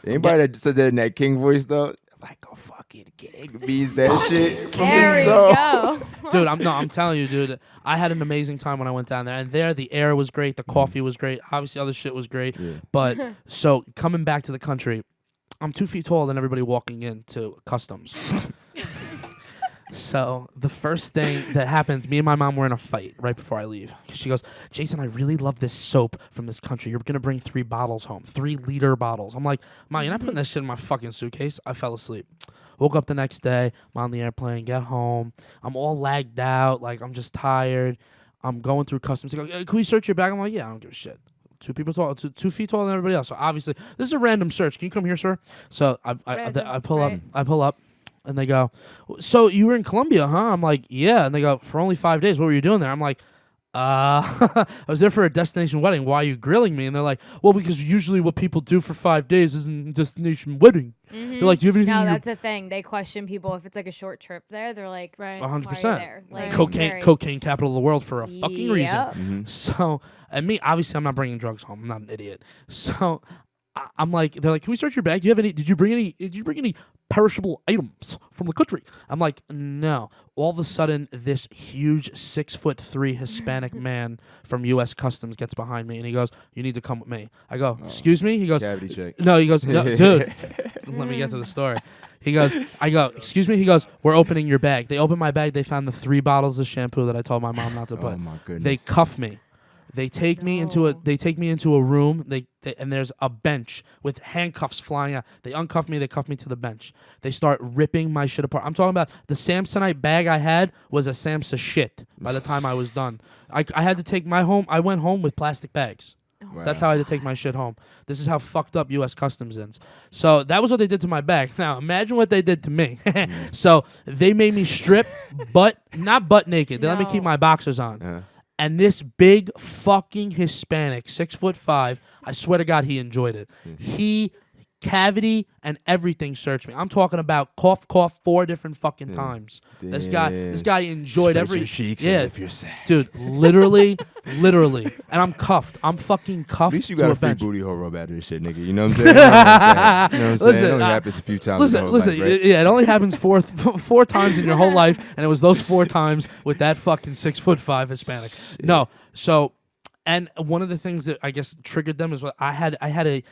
Anybody that said that in that King voice though, like a fucking king means that shit from There his we soul. go. dude, I'm telling you, dude, I had an amazing time when I went down there. And there, the air was great, the coffee was great, obviously other shit was great. Yeah. But so coming back to the country, I'm 2 feet taller than everybody walking into customs. So the first thing that happens, me and my mom were in a fight right before I leave. She goes, Jason, I really love this soap from this country. You're going to bring 3 bottles home, 3-liter bottles. I'm like, Ma, you're not putting that shit in my fucking suitcase. I fell asleep. Woke up the next day. I'm on the airplane, get home. I'm all lagged out. Like, I'm just tired. I'm going through customs. They go, can we search your bag? I'm like, yeah, I don't give a shit. 2 people tall, 2 feet taller than everybody else. So obviously, this is a random search. Can you come here, sir? So I pull up. I pull up. And they go, so you were in Colombia, huh? I'm like, yeah. And they go, for only 5 days, what were you doing there? I'm like, I was there for a destination wedding. Why are you grilling me? And they're like, well, because usually what people do for 5 days is a destination wedding. They're like, do you have anything? No, that's the thing. They question people if it's like a short trip there. They're like, 100%. Like, cocaine capital of the world for a fucking reason. Mm-hmm. So, and me, obviously, I'm not bringing drugs home. I'm not an idiot. So, I'm like, they're like, can we search your bag? Do you have any? Did you bring any perishable items from the country? I'm like, no. All of a sudden, this huge 6'3" Hispanic man from U.S. Customs gets behind me and he goes, "You need to come with me." I go, "Excuse me?" He goes, "Cavity check." No, he goes, no, dude. Let me get to the story. He goes, I go, "Excuse me?" He goes, "We're opening your bag." They open my bag. They found the 3 bottles of shampoo that I told my mom not to put. Oh my goodness. They cuff me. They take me into a room. They and there's a bench with handcuffs flying out. They uncuff me. They cuff me to the bench. They start ripping my shit apart. I'm talking about the Samsonite bag I had was a Samsa shit by the time I was done. I had to take my home. I went home with plastic bags. Wow. That's how I had to take my shit home. This is how fucked up U.S. Customs is. So that was what they did to my bag. Now imagine what they did to me. So they made me strip, not butt naked. They let me keep my boxers on. And this big fucking Hispanic, 6'5", I swear to God, he enjoyed it. He cavity and everything searched me. I'm talking about cough 4 different fucking times. This guy enjoyed Spread every your cheeks yeah, and if you're sad. dude, literally, and I'm cuffed. I'm fucking cuffed. At least you to got a a free bench. booty hole rub out of this shit, nigga. You know what I'm saying? You know what I'm saying? It only happens a few times. Listen, yeah, it only happens four times in your whole life, and it was those 4 times with that fucking 6'5" Hispanic. Yeah. No, so. And one of the things that I guess triggered them is what I had an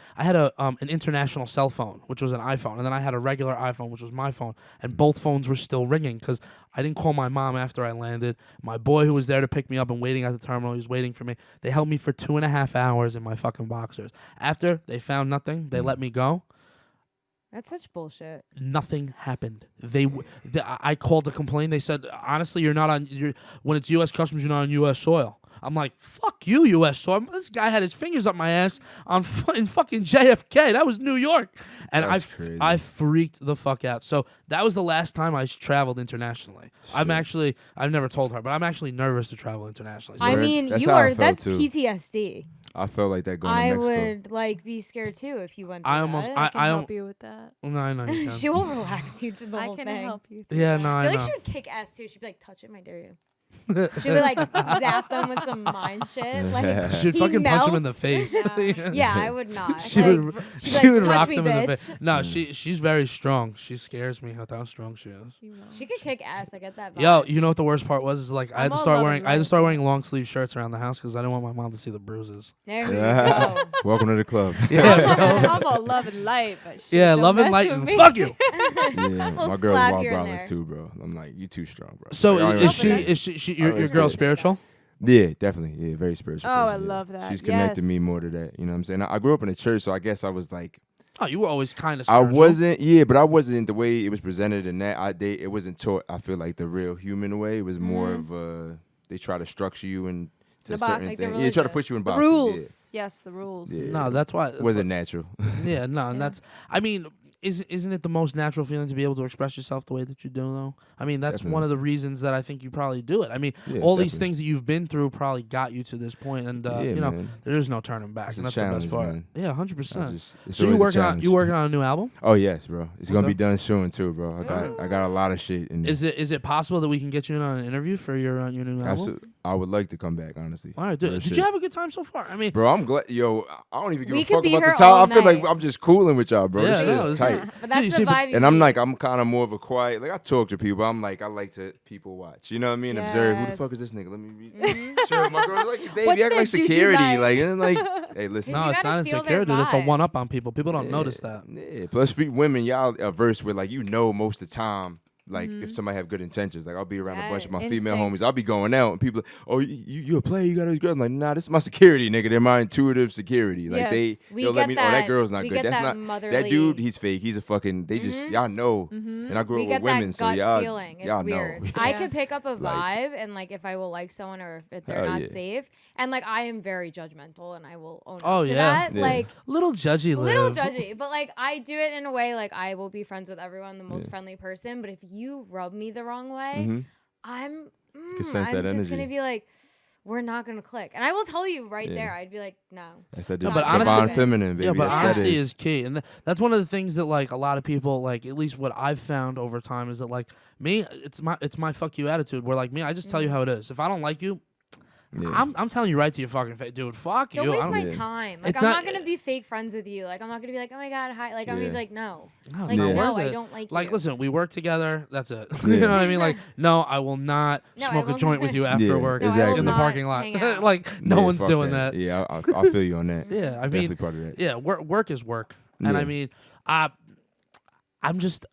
international cell phone, which was an iPhone, and then I had a regular iPhone, which was my phone, and both phones were still ringing because I didn't call my mom after I landed. My boy who was there to pick me up and waiting at the terminal, he was waiting for me. They held me for 2.5 hours in my fucking boxers. After they found nothing, they let me go. That's such bullshit. Nothing happened. I called to complain. They said, honestly, when it's U.S. Customs, you're not on U.S. soil. I'm like, fuck you, U.S. soil. This guy had his fingers up my ass in fucking JFK. That was New York. And I freaked the fuck out. So that was the last time I traveled internationally. Shit. I've never told her, but I'm actually nervous to travel internationally. So I mean, that's PTSD. I felt like that going to I Mexico. would be scared too if you went through I can help you with that. No, I know you can. She will relax you through the whole thing. I can help you. Yeah, no, I I feel know. like she would kick ass too. She'd be like, touch him, I dare you. She would like zap them with some mind shit. Like She'd fucking punch him in the face. Yeah, I would not. She would touch rock me, him in the bitch. face. No, she's very strong. She scares me with how strong she is. She could kick ass. I get that vibe. Yo, you know what the worst part was? Is like I had to all start loving wearing long sleeve shirts around the house because I didn't want my mom to see the bruises. There we go. Welcome to the club. I'm all love and light, but shit, Yeah, don't love and mess light with and me. fuck you. Yeah, my girl's slap wild here and brolic there. too, bro. I'm like, you too strong, bro. So Like, is she your girl spiritual? Yeah, definitely. Yeah, very spiritual. Oh, person, I yeah. love that. She's connected me Yes. more to that. You know what I'm saying? I grew up in a church, so I guess I was like, Oh, you were always kind of I spiritual. wasn't. Yeah, but I wasn't the way it was presented in that. It wasn't taught. I feel like the real human way. It was more of they try to structure you into The certain box, like things. the Yeah, try to put you in The boxes. rules. Yes, the rules. Yeah. No, that's why. It wasn't natural. Yeah, no, and Yeah. that's. I mean, isn't it the most natural feeling to be able to express yourself the way that you do, though? I mean, that's one of the reasons that I think you probably do it. I mean, Yeah, all these definitely. things that you've been through probably got you to this point, and Yeah, you know, man. there is no turning back, It's and a that's the best challenge, part. man. Yeah, 100%. It's So always a challenge. you working on a new album? Oh yes, bro. It's gonna Okay. be done soon too, bro. I got a lot of shit. And Is it possible that we can get you in on an interview for your new album? absolutely, I would like to come back, honestly. All right, Real did shit. you have a good time so far? I mean, Bro, I'm glad. Yo, I don't even give We a could fuck be about the here time. all I feel like night. I'm just cooling with y'all, bro. Yeah, This shit no, is it's- tight. But that's you the see, but- vibe. you And I'm need. like, I'm kind of more of a quiet. Like I talk to people. I'm like, I like to people watch. You know what I mean? Observe. Who the Yes. fuck is this nigga? Let me read. Sure, my girl's like, What's baby, act their like juju security. like? Like, and then like, hey, listen. no, you it's gotta not feel their insecurity. That's a vibe. one up on people. People don't notice that. Yeah. Plus, women, y'all averse with like, you know, most of the time Like if somebody have good intentions, like I'll be around a bunch of my Instinct. female homies. I'll be going out and people, like, oh, you a player? You got those girls? I'm like, nah, this is my security, nigga. They're my intuitive security. Like Yes. they'll let me. Oh, that girl's not we good. get That's that not motherly, that dude. He's fake. He's a fucking. They just y'all know. And I grew we up get with women, that so gut y'all feeling. It's y'all weird. know. I Yeah. could pick up a Like- vibe and like if I will like someone or if they're Hell not yeah. safe. And like I am very judgmental and I will own Oh, up to yeah. that. Yeah. Like Little judgy, little Liv. judgy, but like I do it in a way like I will be friends with everyone, the most friendly person. But if you rub me the wrong way, I'm can sense I'm that just energy. gonna be like, we're not gonna click. And I will tell you right Yeah. there. I'd be like, no. That's that No, divine but honestly- feminine, baby. Yeah, but That's what it honesty is key, and that's one of the things that like a lot of people like. At least what I've found over time is that like me, it's my fuck you attitude. Where like me, I just tell you how it is. If I don't like you, Yeah. I'm telling you right to your fucking face, dude. Fuck Don't you. waste I my Yeah. time. Like It's I'm not- not gonna be fake friends with you. Like I'm not gonna be like, oh my god, hi. Like I'm gonna Yeah. be like, no. No, it's Like not no, worth I it. don't like Like, you. listen, we work together. That's it. Yeah. You know what I mean? Like, no, I will not No, I smoke a will joint not. with you after Yeah, work No, I will exactly. in the not parking lot. hang out. Like, no Yeah, one's fuck doing that. Yeah, I feel you on that. Yeah, I Definitely mean, part of that. yeah, work is work, and Yeah. I mean, I'm just,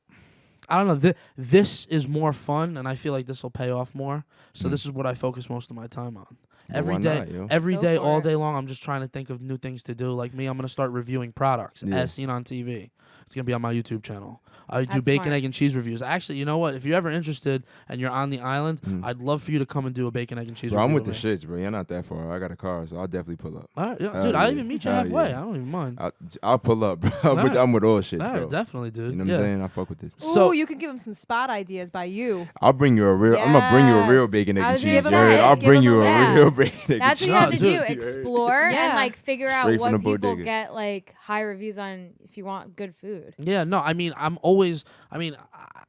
I don't know. This is more fun, and I feel like this will pay off more. So this is what I focus most of my time on. Every why day, not, yo? every Go day, for all it. day long. I'm just trying to think of new things to do. Like me, I'm gonna start reviewing products Yeah. as seen on TV. It's gonna be on my YouTube channel. I do That's bacon, smart. egg, and cheese reviews. Actually, you know what? If you're ever interested and you're on the island, I'd love for you to come and do a bacon, egg, and cheese Bro, review. I'm with the me. shits, bro. You're not that far. I got a car, so I'll definitely pull up. All right, yeah, Hell dude, I'll yeah. even meet you Hell halfway. yeah. I don't even mind. I'll pull up, bro. Alright. I'm with all shits, All right, bro. definitely, dude. You know what yeah. I'm saying? I fuck with this. So Ooh, you can give him some spot ideas by you. I'll bring you a real. I'm gonna bring you a real Yes. bacon, egg, I and was gonna cheese. say, you heard? I'll give bring him you a a list. real bacon, egg, and That's what cheese. you have to dude. do. Explore Yeah. and like figure out Straight what from the people bodega. get like high reviews on if you want good food. yeah, no, I mean,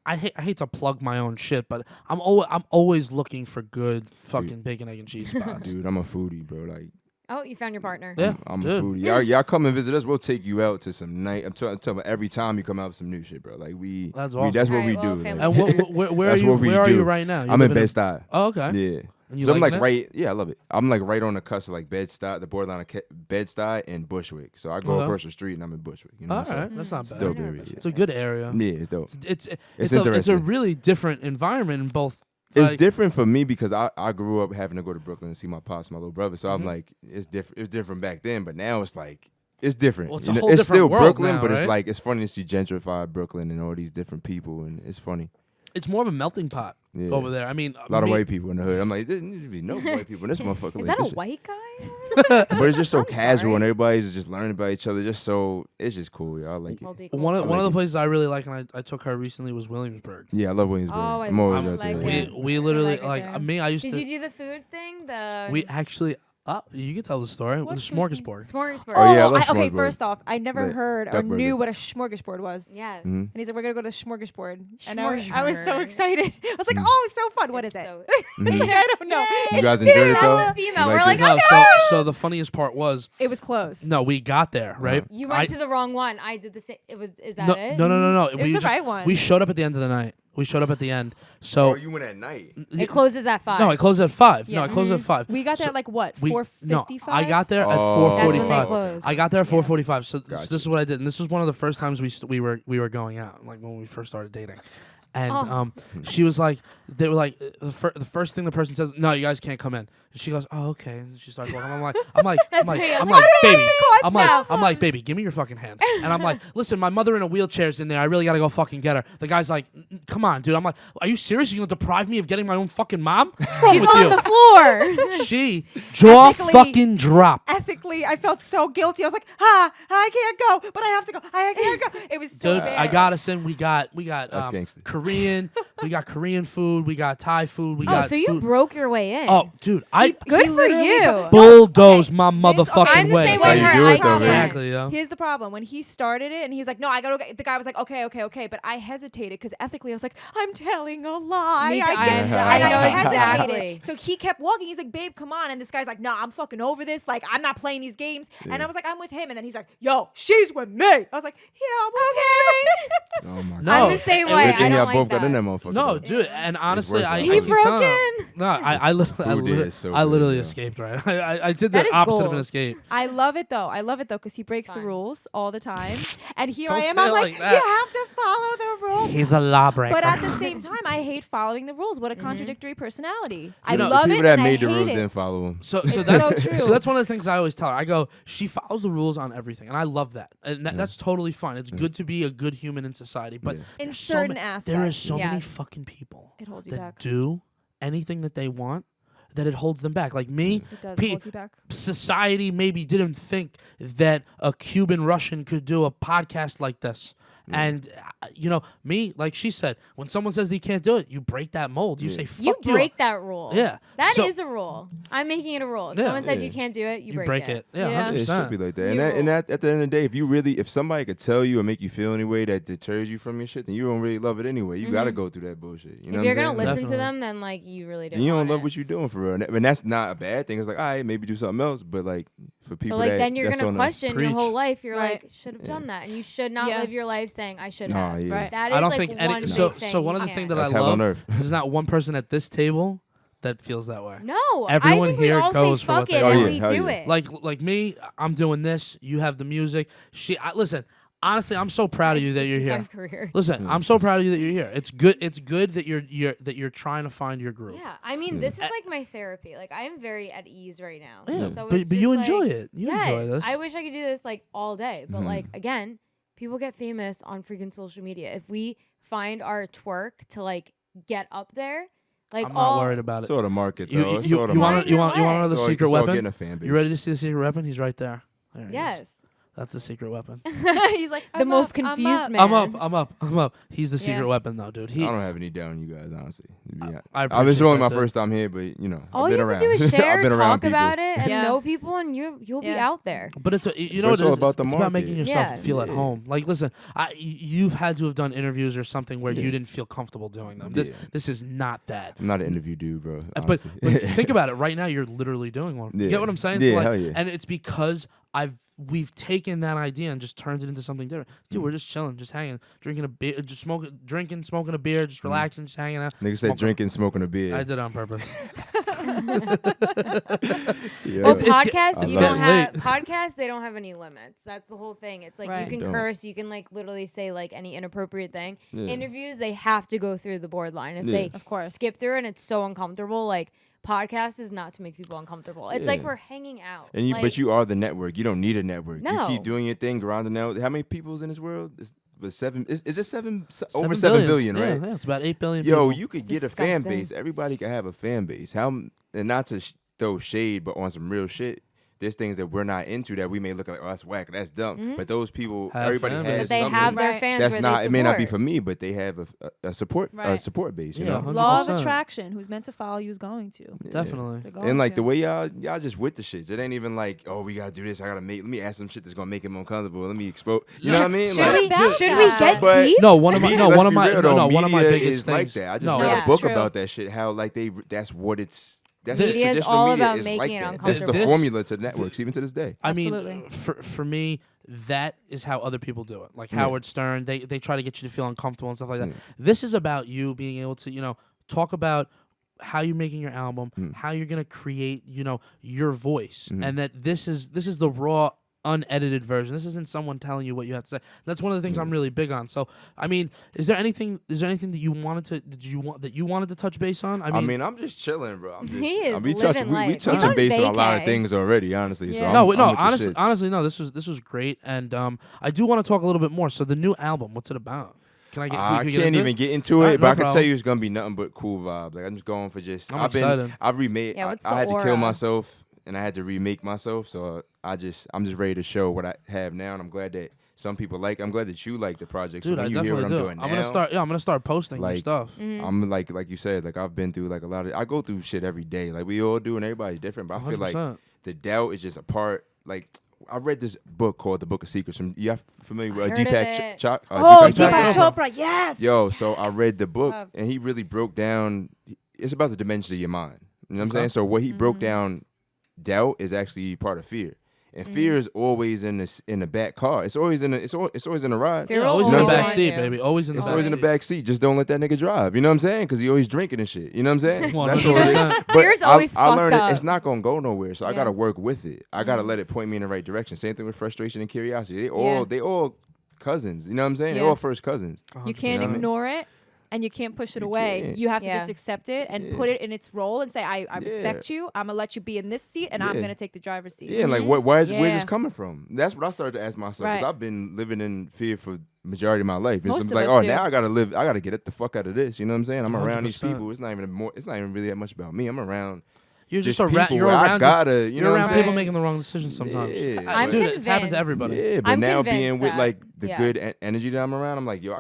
I hate to plug my own shit, but I'm always looking for good fucking bacon, egg, and cheese spots. Dude, I'm a foodie, bro. Like Oh, you found your partner. Yeah, I'm a dude. foodie. Y'all come and visit us. We'll take you out to some night. I'm talking about every time you come out with some new shit, bro. Like That's awesome. that's what Alright, we well, do. family Like, And where are That's you? what we Where are you do. right now? You I'm in live Bed-Stuy. Oh, okay. Yeah. And you So I'm like liking it? right. Yeah, I love it. I'm like right on the cusp of like Bed-Stuy, the borderline of Bed-Stuy and Bushwick. So I go Okay. across the street and I'm in Bushwick. You know All what I'm saying? right, that's not It's bad. dope area. It's a good area. Yeah, it's dope. It's It's a interesting. really different environment in both. It's like- different for me because I grew up having to go to Brooklyn and see my pops, my little brother. So Mm-hmm. I'm like, it's different. It was different back then, but now it's like it's different. Well, it's You a know, whole it's different still world Brooklyn, now, but right? it's like it's funny to see gentrified Brooklyn and all these different people, and it's funny. It's more of a melting pot Yeah. over there. I mean, A lot of white people in the hood. I'm like, there need to be no white people in this motherfucker. Is like, that a this shit- white guy? But it's just so I'm casual, sorry. and everybody's just learning about each other. Just so it's just cool, y'all. Like it. Multicultural. One of like the it. places I really like, and I took her recently, was Williamsburg. Yeah, I love Williamsburg. Oh, I I'm always love out there. it. We literally like it like there. me. I used Did to. you do the food thing? The We actually. You can tell the story. With the smorgasbord. smorgasbord. Oh, yeah, I love okay, smorgasbord. first off, I never Like, heard or duck burger. knew what a smorgasbord was. Yes. Mhm. And he's like, we're going to go to smorgasbord. And I was so Smorgasbord. excited. I was like, Mm. oh, so fun. What is It's it? so- Mhm. I don't know. You guys enjoyed it though? That's a female. You We're liked like, it? No, so the funniest part was It was close. no, we got there right. You went to the wrong one. I did the same. Is that No, it? no. was the right one. We showed up at the end of the night. We showed up at the end. So Oh, you went at night. It closes at 5. no, it closed at 5. No, Yeah. it closed at 5. We got there So at like what? we- 4:55? No, I got there at Oh. 4:45. That's when they closed. I got there at 4:45. So Gotcha. this is what I did, and this was one of the first times we were going out, like when we first started dating. And Oh. she was like, they were like, the first thing the person says, no, you guys can't come in. And she goes, oh, okay. And she starts walking. I'm like, That's me. I'm I'm like, baby, cross I'm like, baby, give me your fucking hand. And I'm like, listen, my mother in a wheelchair's in there. I really gotta go fucking get her. The guy's like, come on, dude. I'm like, are you serious? You're gonna deprive me of getting my own fucking mom? What's wrong She's with on you? the floor. She jaw Ethically- fucking drop. Ethically, I felt so guilty. I was like, I can't go, but I have to go. I can't go. It was so Dude, bad. I got us in. We got That's gangster. Korean. We got Korean food. We got Thai food. We Oh, got so you food. broke your way in. Oh, dude, I Good for literally you. bulldoze Okay, my this- motherfucking I'm the way. same That's way. how you Her, do I it, though, can't. man. Exactly, yeah. Here's the problem. When he started it and he was like, no, I gotta go. The guy was like, okay. But I hesitated because ethically I was like, I'm telling a lie. Me too. I can't. I And know hesitated. exactly. So he kept walking. He's like, babe, come on. And this guy's like, no, I'm fucking over this. Like, I'm not playing these games. And I was like, I'm with him. And then he's like, yo, she's with me. I was like, yeah, I'm okay. Oh my No. I'm the same And way. we- I and don't y'all like both got in that. that motherfucker. No, though. dude, and honestly, worth I it. I He keep broke telling him- in. No, I Food is so I good, literally yo. escaped. Right, I did That the is opposite of an goals. escape. I love it though. because he breaks the Fine. rules all the time. And here Don't I am. say I'm it like, like you that. have to follow the rules. He's a lawbreaker. But at the same time, I hate following the rules. What a contradictory personality. I know, love the it people that and made I the hate rules it. didn't follow them. So It's that's so true. so that's one of the things I always tell her. I go, she follows the rules on everything, and I love that, and that's totally fine. It's good to be a good human in society, but Yeah. In there's certain there is aspects. so many Yes. fucking people It holds you that back. do anything that they want, that it holds them back. Like me, It does P- hold you back. society maybe didn't think that a Cuban Russian could do a podcast like this. And me, like she said, when someone says they can't do it, you break that mold. You say, You "Fuck you." break that rule. Yeah. That So- is a rule. I'm making it a rule. If Yeah. someone says Yeah. you can't do it, you break it. Yeah, Yeah. 100%. Yeah, it should be like that. And, You that, and rule. that, at the end of the day, if somebody could tell you or make you feel any way that deters you from your shit, then you don't really love it anyway. You gotta go through that bullshit. You know If you're what gonna I'm saying? listen Definitely. to them, then like you really don't. And you don't want love it. what you're doing for real. And that's not a bad thing. It's like, all right, maybe do something else. But like for people But like that then you're that's gonna on the- question your Preach. whole life. You're Right. like, should have done that, and you should not Yeah. live your life saying I should Nah, have. yeah. Right. That is I don't like think one any. big So thing one you of the things that can't. That's I hell love on earth. is there's not one person at this table that feels that way. No, Everyone I think here we all goes say for what fuck they it want. and Oh, yeah, we hell do yeah. it. Like me, I'm doing this. You have the music. Listen. Honestly, I'm so proud of you that you're here. 65 careers. Listen, I'm so proud of you that you're here. It's good. It's good that you're trying to find your groove. Yeah, I mean, this is like my therapy. Like, I am very at ease right now. Yeah, So but it's you just, enjoy like, it. You yes, enjoy this. I wish I could do this like all day, but like again, people get famous on freaking social media. If we find our twerk to like get up there, like I'm not worried about it. Sort of market You though. It's you, sort of you want market. to you want Find your another So secret it's all getting weapon? a fan base. You ready to see the secret weapon? He's right there. There he is. Yes, That's the secret weapon. He's like the most I'm confused up. man. I'm up. He's the secret Yeah. weapon though, dude. I He don't have any doubt in you guys, honestly. To be honest. I It's appreciate only that my too. first time here, but you know, All I've you been have to around. do is share, I've been around talk about people. it, and Yeah. know people, and you'll be Yeah. out there. But it's you know But what it's it all is. about It's, the it's about making market. yourself Yeah. feel at Yeah. home. Like, listen, you've had to have done interviews or something where Yeah. you didn't feel comfortable doing them. Yeah. This is not that. I'm not an interview dude, bro. But honestly. think about it. Right now, you're literally doing one. You Yeah. get what I'm saying? Yeah, So like, hell yeah. And it's because we've taken that idea and just turned it into something different. Dude, we're just chilling, just hanging, drinking a beer, just smoking a beer, just relaxing, just hanging out. Niggas said Smoking- drinking, smoking a beer. I did it on purpose. Yeah. Well, It's podcasts, I you love don't it. have Late. podcasts. They don't have any limits. That's the whole thing. It's like Right. you can Don't. curse, you can like literally say like any inappropriate thing. Yeah. Interviews, they have to go through the board line. If Yeah. they Of course. skip through it and it's so uncomfortable, like podcast is not to make people uncomfortable. It's like Yeah. we're hanging out. And like, but you are the network. You don't need a network. No. You keep doing your thing, grinding out. How many people's in this world? Is it seven? Over 7 7 billion, Yeah, right? yeah, it's about 8 billion. Yo, people. you could It's get a fan disgusting. base. Everybody can have a fan base. And not to throw shade, but on some real shit. There's things that we're not into that we may look like, oh, that's whack, that's dumb. But those people, Have everybody fan has but bases. they something. have their Right. fans That's where not. they It may not be support. for me, but they have a support Right. support base. You Yeah, know. 100%. Law of attraction. Who's meant to follow you is going to. Definitely. They're going And like to. the way y'all just with the shit. It ain't even like, oh, we gotta do this. Let me ask some shit that's gonna make him uncomfortable. Let me expose. You know what I mean? Should Like, we Dude, should we get but- deep? No, one of my media, no let's one of be my real, no though, no one of my media biggest is like things. that. I just no, read Yeah. a book True. about that shit. How like that's what it's. That's Media is traditional all media about is making like it that. That's the uncomfortable. formula to the networks, even to this day. I mean, Absolutely. for me, that is how other people do it. Like Yeah. Howard Stern, they try to get you to feel uncomfortable and stuff like that. Yeah. This is about you being able to, talk about how you're making your album, how you're gonna create, your voice, and that this is the raw, unedited version. This isn't someone telling you what you have to say. That's one of the things I'm really big on. So, I mean, is there anything that you wanted to touch base on? I mean, I'm just chilling, bro. I'm just, He is we living touching, we life. He's touching on base on a lot of vacay. things already, honestly. So Yeah. I'm, no, wait, no. I'm with the shits. Honestly, no. This was great, and I do want to talk a little bit more. So, the new album, what's it about? Can I get? I can we get can't into even it? get into Alright, it, but no I can tell problem. you it's gonna be nothing but cool vibes. Like I'm just going for just. I'm I've excited. I've remade. Yeah, what's I the had to kill aura? myself, and I had to remake myself. So I'm just ready to show what I have now, and I'm glad that some people like. I'm glad that you like the project. Dude, so I when you hear definitely what do. I'm doing I'm gonna now, start. Yeah, I'm gonna start posting your like, stuff. Mm-hmm. I'm like you said, like I've been through like a lot of. I go through shit every day, like we all do, and everybody's different. But I feel like 100%. the doubt is just a part. Like I read this book called The Book of Secrets. From you familiar with I heard of Deepak it. Oh, Deepak Deepak Chopra? Chopra. Yes. Yo, so I read the book Love. and he really broke down. It's about the dimensions of your mind. You know what I'm Okay. saying? So what he broke down, doubt is actually part of fear, And fear is always in the back car. It's always in the ride. Fear Yeah, always in will the back want seat, you. baby. Always in the It's back always in the back seat. Just don't let that nigga drive. You know what I'm saying? Because he always drinking and shit. You know what I'm saying? 100%. But Fear's always I fucked learned up. it's not gonna go nowhere. So I Yeah. gotta work with it. I gotta let it point me in the right direction. Same thing with frustration and curiosity. They all cousins. You know what I'm saying? Yeah. They're all first cousins. You can't You know what I mean? ignore it. And you can't push it away. can't. You have to Yeah. just accept it and Yeah. put it in its role and say, I Yeah. respect you. I'm going to let you be in this seat and I'm Yeah. going to take the driver's seat. Yeah, and like where's Yeah. this coming from? That's what I started to ask myself. Right. Because I've been living in fear for majority of my life. And Most so it's of like, us oh, do. now I gotta get the fuck out of this. You know what I'm saying? I'm around these 100%. people. It's not even really that much about me. I'm around You're just just people you're where I around gotta, you you're know what I'm around saying? people making the wrong decisions sometimes. Yeah. I'm Dude, it's happened to convinced. everybody. Yeah, but I'm now being convinced with that- like the yeah. good energy that I'm around, I'm like, yo,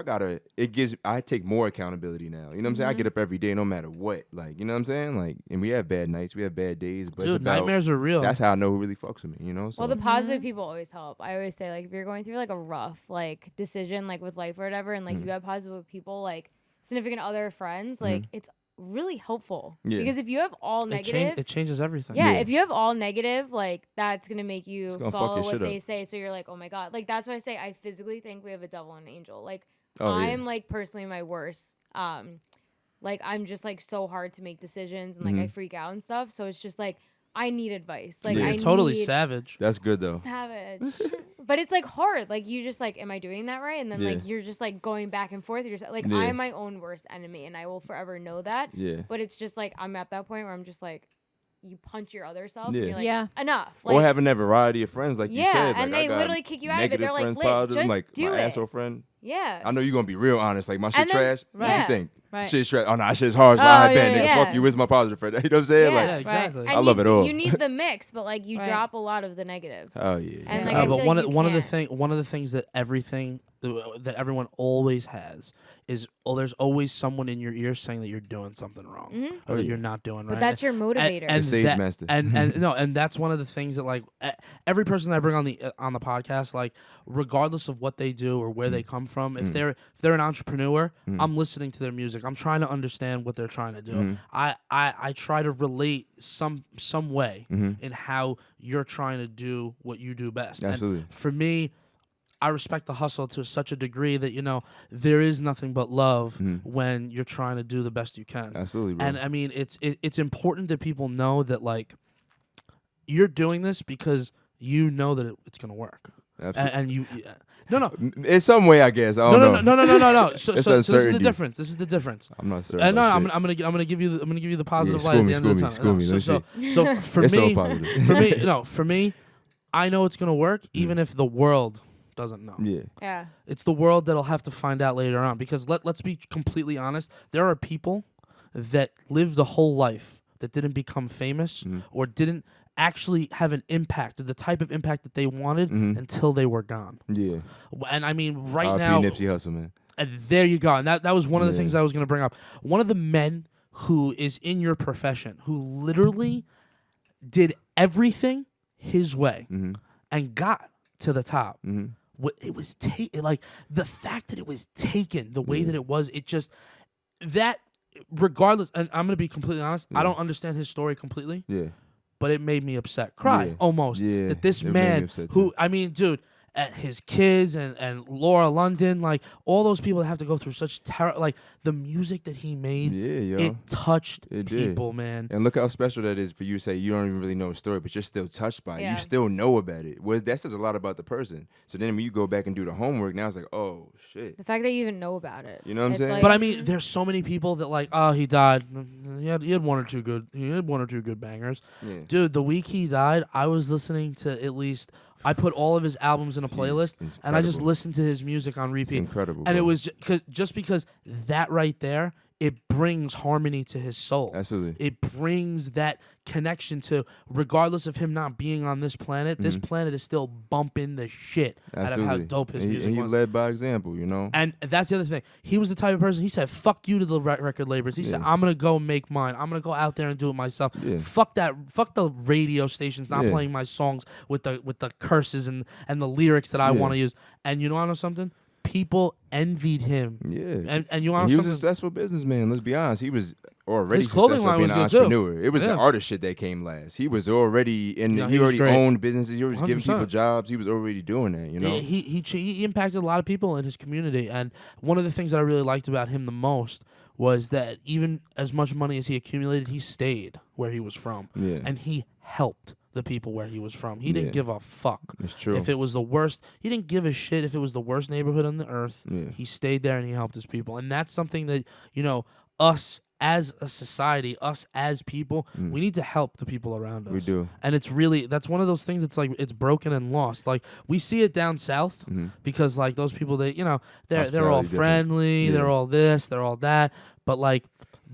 I take more accountability now. You know what I'm saying? I get up every day no matter what. Like, you know what I'm saying? Like, and we have bad nights, we have bad days, but it's Dude, about, nightmares are real. that's how I know who really fucks with me, you know? So Well, the positive people always help. I always say, like, if you're going through like a rough like decision, like with life or whatever, and like you have positive people, like significant other, friends, like it's really helpful. Yeah. Because if you have all negative, It changes everything. yeah, Yeah. if you have all negative, like that's gonna make you It's gonna fuck follow your what shit they up. say. So you're like, oh my god, like that's why I say I physically think we have a devil and an angel. Like Oh, yeah. I'm like personally my worst. Like I'm just like so hard to make decisions and like I freak out and stuff. So it's just like I need advice. Like Yeah. I You're totally need savage. that's good though. savage. But it's like hard. Like you just like, am I doing that right? And then like Yeah. you're just like going back and forth. You're just like, Yeah. I'm my own worst enemy, and I will forever know that. Yeah. But it's just like I'm at that point where I'm just like, you punch your other self. Yeah. And you're like, Yeah. enough. Or Like, having that variety of friends, like you yeah, said. and like, I they got literally kick you out of it. negative They're like, friends, "Lit, positive, just like do my it." asshole friend. yeah. I know you're gonna be real honest. Like my shit And then- trash. What you yeah. think? Right. Shit's trash. Oh no, that shit's hard. So Oh, I bet, yeah, nigga. yeah. Fuck you. Where's my positive friend? You know what I'm saying? Yeah. Like, Yeah, exactly. I love it all. You need the mix, but like you Right. drop a lot of the negative. oh yeah. And, like, No, I but feel one like of you one of the can't. one of the things that that everyone always has is there's always someone in your ear saying that you're doing something wrong or that you're not doing right. But that's your motivator. The sage that- master. and no, and that's one of the things that like every person that I bring on the podcast, like regardless of what they do or where they come from, if they're an entrepreneur, I'm listening to their music. I'm trying to understand what they're trying to do. I try to relate some way in how you're trying to do what you do best. Absolutely. And for me, I respect the hustle to such a degree that, you know, there is nothing but love when you're trying to do the best you can. Absolutely, bro. And I mean, it's important that people know that, like, you're doing this because you know that it's going to work. Absolutely. And you... No. In some way, I guess. I don't know. No. So It's this is the uncertainty. difference. This is the difference. I'm not certain. No, about I'm shit. gonna give you the positive Yeah, light at the school end me, of the school me, tunnel. school me. So for It's all me, positive. for me, I know it's gonna work even if the world doesn't know. Yeah. yeah. It's the world that'll have to find out later on. Because let's be completely honest, there are people that lived a whole life that didn't become famous or didn't actually have an impact, the type of impact that they wanted until they were gone. Yeah. And I mean, right R.I.P. now, Nipsey Hussle, man. and there you go. And that was one of the Yeah. things I was going to bring up. One of the men who is in your profession who literally did everything his way and got to the top. It was like the fact that it was taken the way that it was. It just that regardless. And I'm going to be completely honest. I don't understand his story completely. Yeah. But it made me upset. Cry Yeah. almost. Yeah, That this it made me man upset who, too. I mean, dude, his kids and Laura London, like all those people that have to go through such terror, like the music that he made, Yeah, yo. it touched It did. people, man. And look how special that is for you to say you don't even really know the story, but you're still touched by it. Yeah. You still know about it. That says a lot about the person. So then when you go back and do the homework, now it's like, oh, shit. The fact that you even know about it. You know what I'm It's saying? like- But I mean, there's so many people that like, oh, he died. He had one or two good bangers. Yeah. Dude, the week he died, I was listening to at least. I put all of his albums in a playlist, it's and I just incredible. listened to his music on repeat. incredible, And it bro. was just because that right there, it brings harmony to his soul. Absolutely. It brings that connection to, regardless of him not being on this planet, this planet is still bumping the shit out of Absolutely. how dope his and music he was. led by example, you know? And that's the other thing. He was the type of person, he said, fuck you to the record labels. He said, I'm going to go make mine. I'm going to go out there and do it myself. Yeah. Fuck the radio stations not Yeah. playing my songs with the curses and the lyrics that I Yeah. want to use. And you know something? people envied him. Yeah. And you want he was a something? successful businessman. Let's be honest. He was already His clothing successful line being an was good, too. entrepreneur. It was the Yeah. artist shit that came last. He was already in. Yeah, he he was already great. owned businesses. He was giving 100%. people jobs. He was already doing that. You know. He impacted a lot of people in his community, and one of the things that I really liked about him the most was that even as much money as he accumulated, he stayed where he was from, Yeah. and he helped the people where he was from. He didn't Yeah. give a fuck. It's true. If it was the worst, he didn't give a shit if it was the worst neighborhood on the earth. Yeah. He stayed there and he helped his people. And that's something that, us as a society, us as people, we need to help the people around us. We do. And that's one of those things that's like, it's broken and lost. Like, we see it down south because, like, those people, they're all Hospitality different. friendly, Yeah. they're all this, they're all that. But, like,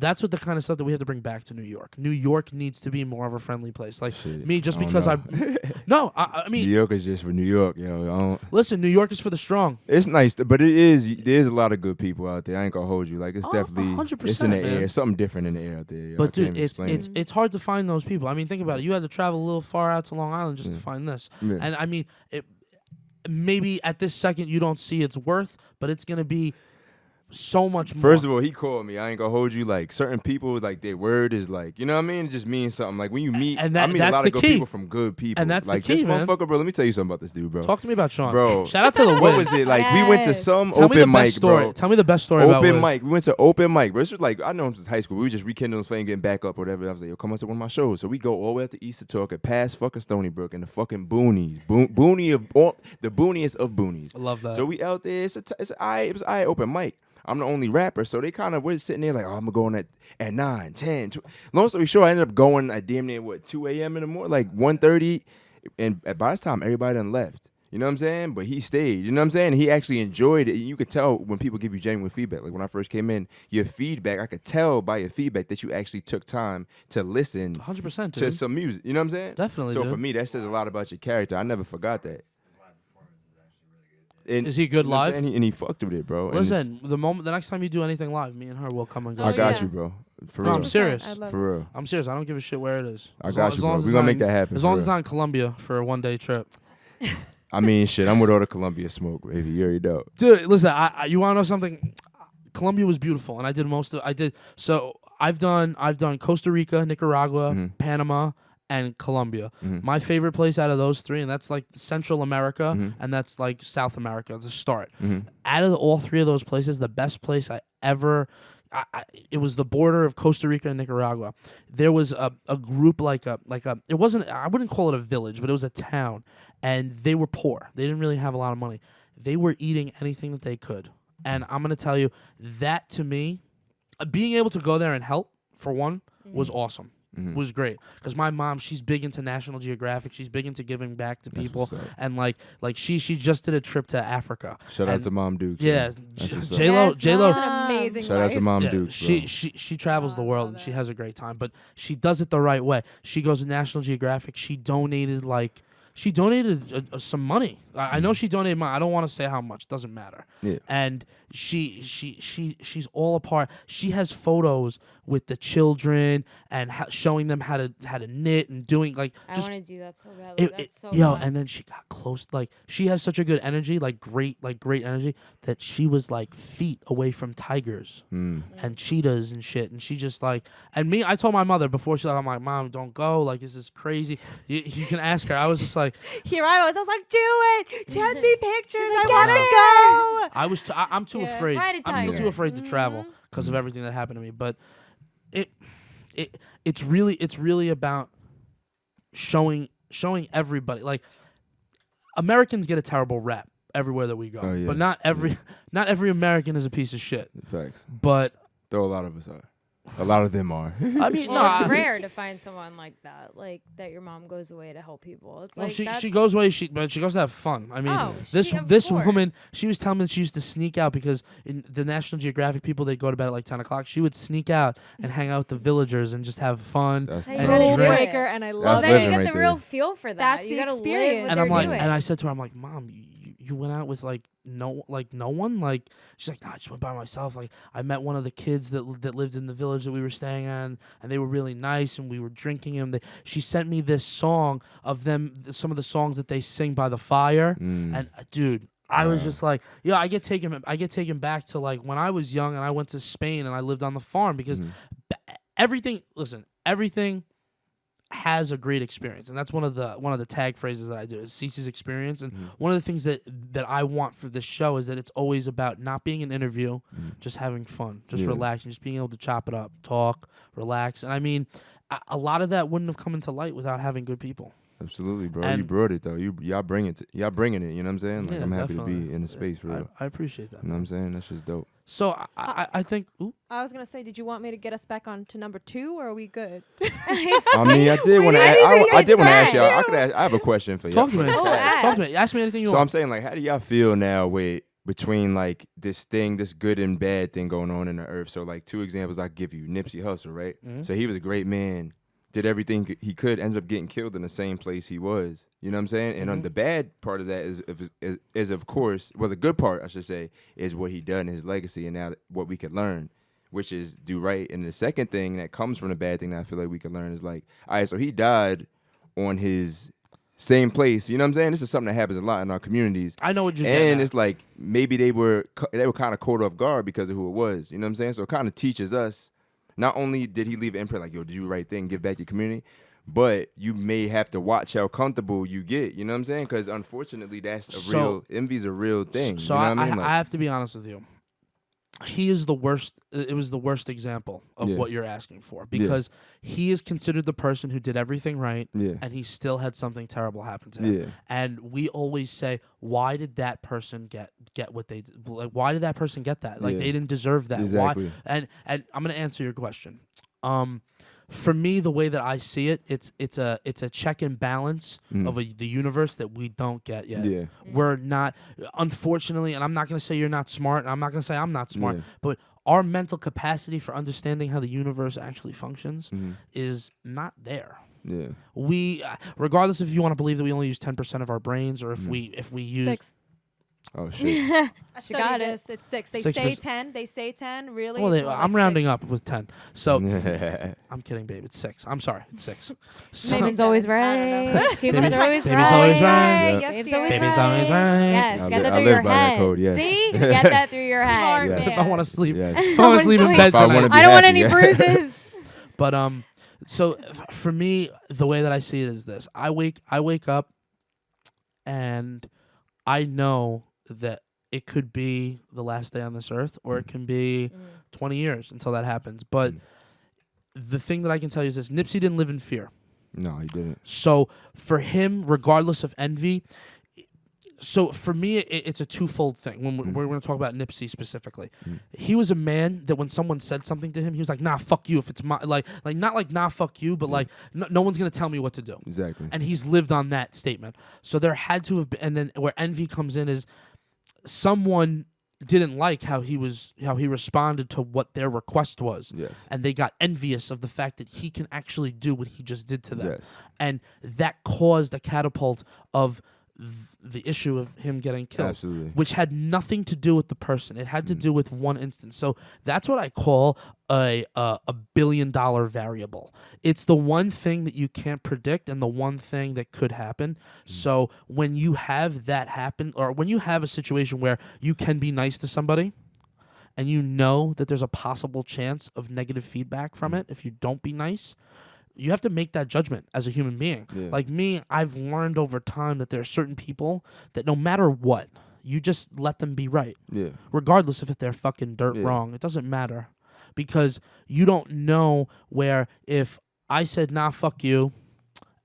that's what the kind of stuff that we have to bring back to New York. New York needs to be more of a friendly place. Like, Shit, me, just I don't because know. no, I New mean, York is just for New York, yo. I don't, listen, New York is for the strong. it's nice, but there's a lot of good people out there. I ain't gonna hold you. Like, it's definitely 100%, it's in the man. air. Something different in the air out there. Yo. I But dude, can't even explain it. it's hard to find those people. I mean, think about it. You had to travel a little far out to Long Island just to find this. Yeah. And I mean, maybe at this second you don't see its worth, but it's gonna be so much more. First of all, he called me. I ain't gonna hold you. Like, certain people, like, their word is like, you know what I mean? It just means something. Like, when you meet, And I mean a that's lot the of good key. people from good people. And that's the like key, this man. motherfucker, bro. Let me tell you something about this dude, bro. Talk to me about Sean. Bro. Shout out to the What win. was it? Like, we went to Yes. some Tell me the open best mic, story. bro. Tell me the best story about Open Wiz. mic. We went to open mic, bro. This was like, I know him since high school. We were just rekindling this flame, getting back up, or whatever. I was like, yo, come on to one of my shows. So we go all the way up to Easter Talk and past fucking Stony Brook and the fucking boonies. The booniest of boonies. I love that. So we out there. It was I open mic. I'm the only rapper, so they kind of were sitting there like, oh, I'm going at 9, 10. 2. Long story short, I ended up going at damn near 2 a.m. in the morning, like 1:30, and by this time everybody done left. You know what I'm saying? But he stayed. You know what I'm saying? He actually enjoyed it. You could tell when people give you genuine feedback. Like when I first came in, your feedback, I could tell by your feedback that you actually took time to listen 100%, to dude. some music. You know what I'm saying? Definitely, So dude. for me, that says a lot about your character. I never forgot that. And, Is he good you know what I'm live? saying? And he fucked with it, bro. And Listen, the next time you do anything live, me and her will come and go. Oh, I got yeah. you, bro. For No, real. I'm serious. I love For real. I'm serious. I don't give a shit where it is. I As got long- you, as long bro. as We it's gonna not make in- that happen, As long for as it's real. not in Colombia for a 1-day trip. I mean, shit, I'm with all the Columbia smoke, baby. You already know. Dude, listen, you want to know something? Colombia was beautiful, and I did. So I've done Costa Rica, Nicaragua, Mm-hmm. Panama, and Colombia. My favorite place out of those three, and that's like Central America, Mm-hmm. and that's like South America to start. Out of all three of those places, the best place I ever. It was the border of Costa Rica and Nicaragua. There was a group it wasn't, I wouldn't call it a village, but it was a town, and they were poor. They didn't really have a lot of money. They were eating anything that they could. And I'm going to tell you, that to me, being able to go there and help, for one, was awesome. Was great. Because my mom, she's big into National Geographic. She's big into giving back to people. what's up. And like she just did a trip to Africa. Shout out And to Mom Dukes. yeah, That's what's up. J-Lo, Yes, J-Lo, Mom. an amazing Shout out to wife. Mom yeah, Dukes, bro. she travels the world and she has a great time, but she does it the right way. She goes to National Geographic. She donated some money. I know she donated money. I don't want to say how much. Doesn't matter. Yeah. And she's all a part. She has photos with the children and showing them how to knit and doing like I just want to do that so badly. That's so yo, fun. and then she got close. Like she has such a good energy, like great energy, that she was like feet away from tigers and cheetahs and shit. And she just like, and me, I told my mother before she left, I'm like, Mom, don't go. Like this is crazy. You can ask her. I was just like, Here I was like, do it. Send me pictures. I like, want "Get to go. I was. I'm too Yeah. afraid. Ride a I'm still tiger. too afraid to travel because of everything that happened to me. But it's really about showing everybody. Like Americans get a terrible rap everywhere that we go, Oh, yeah. but not every American is a piece of shit. Facts. But Though a lot of us are. A lot of them are. I mean, Well, no, it's I- rare to find someone like that your mom goes away to help people. It's well, like she that's, goes away. But she goes to have fun. I mean, Oh, this of woman, course. she was telling me that she used to sneak out because in the National Geographic people, they go to bed at like 10 o'clock. She would sneak out and hang out with the villagers and just have fun. That's Hey, I'm and gotta a do drink. it. breaker, and I Well, love then living you get right the real there. feel for that. That's you the gotta experience. live what And they're I'm like, doing. and I said to her, I'm like, Mom, you went out with like no one. Like she's like, no, I just went by myself. Like I met one of the kids that lived in the village that we were staying in, and they were really nice, and we were drinking. And she sent me this song of them, some of the songs that they sing by the fire, and dude. I was just like, yeah, I get taken back to like when I was young and I went to Spain and I lived on the farm because everything has a great experience, and that's one of the tag phrases that I do is SiSi's experience. And one of the things that I want for this show is that it's always about not being an interview, just having fun, just relaxing, just being able to chop it up, talk, relax. And I mean, a lot of that wouldn't have come into light without having good people. Absolutely, bro. And you brought it though. Y'all bringing it. You know what I'm saying? Like Yeah, I'm happy definitely. to be in the space for real. I appreciate that. You know what I'm saying? That's just dope. So I think. Ooh. I was gonna say, did you want me to get us back on to number 2, or are we good? I mean, I did want to. I did want to ask y'all. I have a question for y'all. Talk to me. Talk to me. Ask me anything you So want. I'm saying, like, how do y'all feel now between like this good and bad thing going on in the earth? So like 2 examples I give you. Nipsey Hussle, right? So he was a great man, did everything he could, ended up getting killed in the same place he was. You know what I'm saying? And on the bad part of that is of course, well, the good part I should say is what he done, his legacy, and now what we could learn, which is do right. And the second thing that comes from the bad thing that I feel like we can learn is like, all right, so he died on his same place. You know what I'm saying? This is something that happens a lot in our communities. I know what you're saying. And it's like maybe they were kind of caught off guard because of who it was. You know what I'm saying? So it kind of teaches us. Not only did he leave an imprint like, yo, did you do the right thing, give back to your community, but you may have to watch how comfortable you get. You know what I'm saying? Because unfortunately, envy's a real thing. So you know what I mean? Like, I have to be honest with you. He is the worst. It was the worst example of what you're asking for because he is considered the person who did everything right, and he still had something terrible happen to him. Yeah. And we always say, why did that person get what they did? Like, why did that person get that? Like they didn't deserve that. Exactly. Why? And I'm gonna answer your question. For me, the way that I see it, it's a check and balance of the universe that we don't get yet. Yeah. We're not, unfortunately, and I'm not going to say you're not smart, and I'm not going to say I'm not smart, but our mental capacity for understanding how the universe actually functions is not there. Yeah. We, regardless if you want to believe that we only use 10% of our brains, or if we use 6. Oh shit. I She got studied it. this. It's 6. They 6%. say 10. They say 10. Really? Well, It's more I'm like rounding 6. up with 10. So I'm kidding, babe. It's 6. I'm sorry. It's 6. So, Baby's always I don't know. right. Baby's Baby's always baby's right. always right. Yay, Baby's yes, always dear. Baby's always right. Yes, I get li- that I through live your by that head. code, yes. See? Get that through your head. Smart Yeah. if I man. want to sleep, Yes. if I want to sleep in bed If I wanna tonight. be I don't want happy, any yeah. bruises. But so for me, the way that I see it is this: I wake up, and I know that it could be the last day on this earth, or it can be 20 years until that happens. But the thing that I can tell you is this: Nipsey didn't live in fear. No, he didn't. So for him, regardless of envy, so for me, it's a twofold thing. When we're going to talk about Nipsey specifically, he was a man that when someone said something to him, he was like, "Nah, fuck you." If it's my like not like "Nah, fuck you," but like no one's going to tell me what to do. Exactly. And he's lived on that statement. So there had to have been, and then where envy comes in is someone didn't like how he responded to what their request was. Yes. And they got envious of the fact that he can actually do what he just did to them. Yes. And that caused a catapult of the issue of him getting killed. Absolutely. Which had nothing to do with the person. It had to do with one instance. So that's what I call a $1 billion variable. It's the one thing that you can't predict and the one thing that could happen. So when you have that happen, or when you have a situation where you can be nice to somebody and you know that there's a possible chance of negative feedback from it if you don't be nice, you have to make that judgment as a human being. Yeah. Like me, I've learned over time that there are certain people that no matter what, you just let them be right. Yeah. Regardless if they're fucking dirt wrong. It doesn't matter. Because you don't know where if I said, "Nah, fuck you,"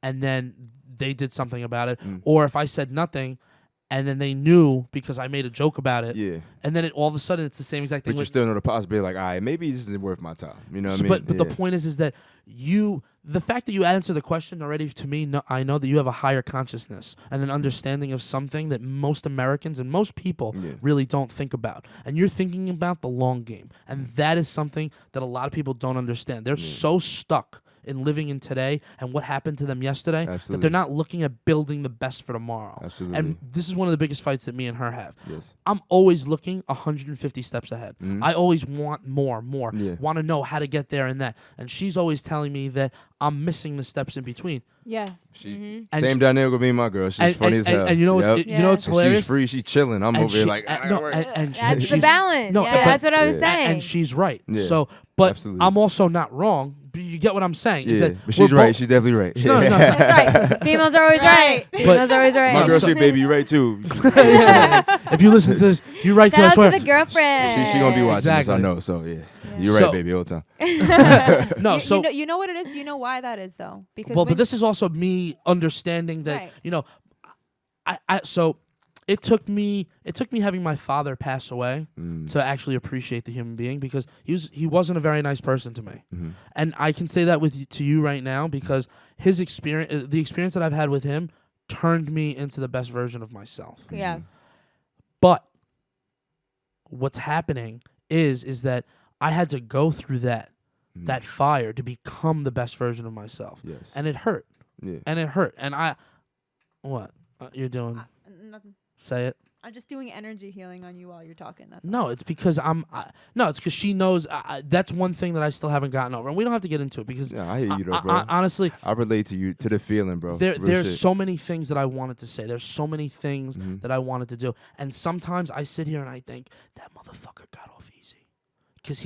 and then they did something about it, or if I said nothing and then they knew because I made a joke about it, Yeah. and then all of a sudden it's the same exact thing. But you still know the possibility, like, all right, maybe this isn't worth my time. You know what I mean? But the point is that the fact that you answer the question already, to me, I know that you have a higher consciousness and an understanding of something that most Americans and most people really don't think about. And you're thinking about the long game. And that is something that a lot of people don't understand. They're so stuck in living in today and what happened to them yesterday, Absolutely. that they're not looking at building the best for tomorrow. Absolutely. And this is one of the biggest fights that me and her have. Yes. I'm always looking 150 steps ahead. I always want more, Yeah. want to know how to get there and that. And she's always telling me that I'm missing the steps in between. Yeah. She, And same she- dynamic with me and my girl. She's funny as hell. And you know what's Yep. you know what's Yeah. hilarious? She's free. She's chilling. I'm And over here she- like, and- I no, gotta work. and That's the she's- balance. No, Yeah, but- that's what I was Yeah. saying. and she's right. Yeah. So, but Absolutely. I'm also not wrong. But you get what I'm saying? Is Yeah, that but she's we're right. both- She's definitely right. No, no, That's right. Females are always right. Females are always right. My girl So- said, "Baby, you right too." If you listen to this, you're right Shout too. I out swear. to the girlfriend. She gonna be watching this. Exactly. I know. So yeah, you're right, So- baby, all the time. No, you, so you know what it is. You know why that is though, because well, when- but this is also me understanding that Right. so it took me having my father pass away Mm. to actually appreciate the human being, because he wasn't a very nice person to me. Mm-hmm. And I can say that to you right now, because his experience, the experience that I've had with him, turned me into the best version of myself. Yeah. But what's happening is that I had to go through that fire to become the best version of myself. Yes. And it hurt. Yeah. And it hurt. And what you're doing? nothing. Say it. I'm just doing energy healing on you while you're talking. That's No, it's because it's because she knows. That's one thing that I still haven't gotten over, and we don't have to get into it because Yeah, I hear you though, bro. honestly, I relate to you, to the feeling, bro. Real there's shit. so many things that I wanted to say. There's so many things Mm-hmm. that I wanted to do, and sometimes I sit here and I think that motherfucker got off easy because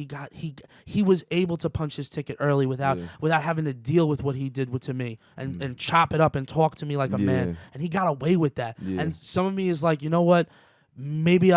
he was able to punch his ticket early without having to deal with what he did to me and chop it up and talk to me like a man, and he got away with that. Yeah. And some of me is like, you know what? Maybe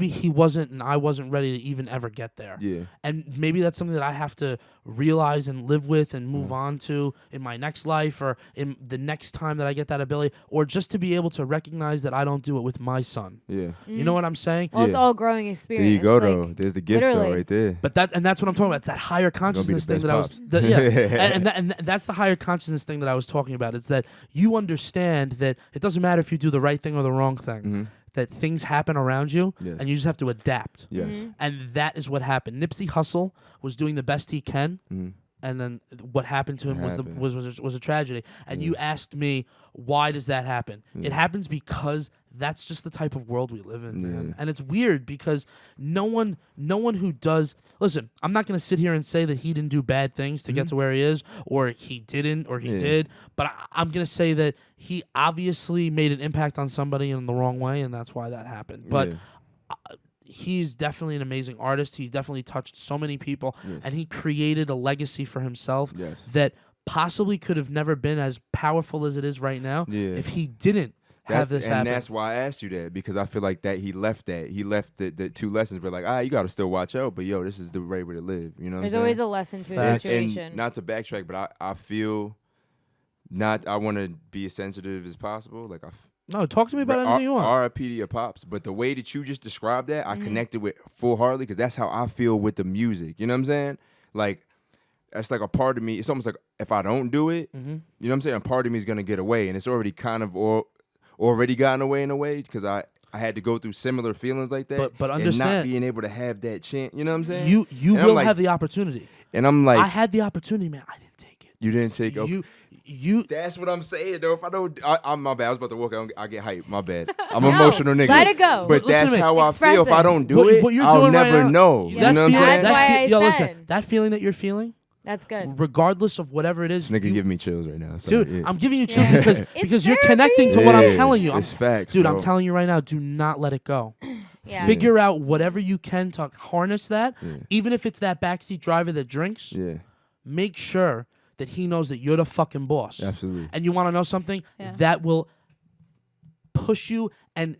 he wasn't, and I wasn't ready to even ever get there. Yeah. And maybe that's something that I have to realize and live with and move on to in my next life, or in the next time that I get that ability, or just to be able to recognize that I don't do it with my son. Yeah. You know what I'm saying? Well, it's Yeah. all growing experience. There you go, Like, though. There's the gift, though, literally. right there. But that's what I'm talking about. It's that higher consciousness the thing best that I was, pops. and that's the higher consciousness thing that I was talking about. It's that you understand that it doesn't matter if you do the right thing or the wrong thing. That things happen around you, Yes. and you just have to adapt. Yes. And that is what happened. Nipsey Hussle was doing the best he can, and then what happened to him was a tragedy. And you asked me, why does that happen? It happens because that's just the type of world we live in, man. And it's weird because no one who does, listen, I'm not gonna sit here and say that he didn't do bad things to get to where he is, or he didn't, or he did, but I'm gonna say that he obviously made an impact on somebody in the wrong way, and that's why that happened. But he's definitely an amazing artist. He definitely touched so many people, and he created a legacy for himself that possibly could have never been as powerful as it is right now if he didn't have this happen. And that's why I asked you that, because I feel like that he left the two lessons, but like, you got to still watch out, but yo, this is the right way to live. You know what There's I'm always saying? a lesson to a Facts. situation. And not to backtrack, but I feel I want to be as sensitive as possible. Like, No, talk to me about anything you want. R.I.P. to your pops. But the way that you just described that, I connected with full-heartedly, because that's how I feel with the music. You know what I'm saying? Like, that's like a part of me. It's almost like if I don't do it, you know what I'm saying? A part of me is going to get away. And it's already kind of already gotten away in a way, because I had to go through similar feelings like that. But and understand, not being able to have that chance. You know what I'm saying? You And I'm will like- have the opportunity. And I'm like, I had the opportunity, man. I didn't take it. you didn't take You That's what I'm saying, though. If I don't, I'm my bad. I was about to walk out. I get hyped. My bad. I'm No, an emotional nigga. let it go. But Listen that's to me. how I Express feel. If I it. don't do What- it, what you're I'll doing right never now- know. Yeah. You know what I'm That's saying? why I listen, said. that feeling that you're feeling, That's good. regardless of whatever it is, Nigga you- give me chills right now. So, dude, yeah. I'm giving you chills Yeah. because It's you're therapy. connecting to what I'm Yeah, telling you. it's facts, dude, bro. I'm telling you right now, do not let it go. Yeah. Figure out whatever you can to harness that, even if it's that backseat driver that drinks. Yeah, Make sure that he knows that you're the fucking boss. absolutely. And you want to know something? Yeah. That will push you and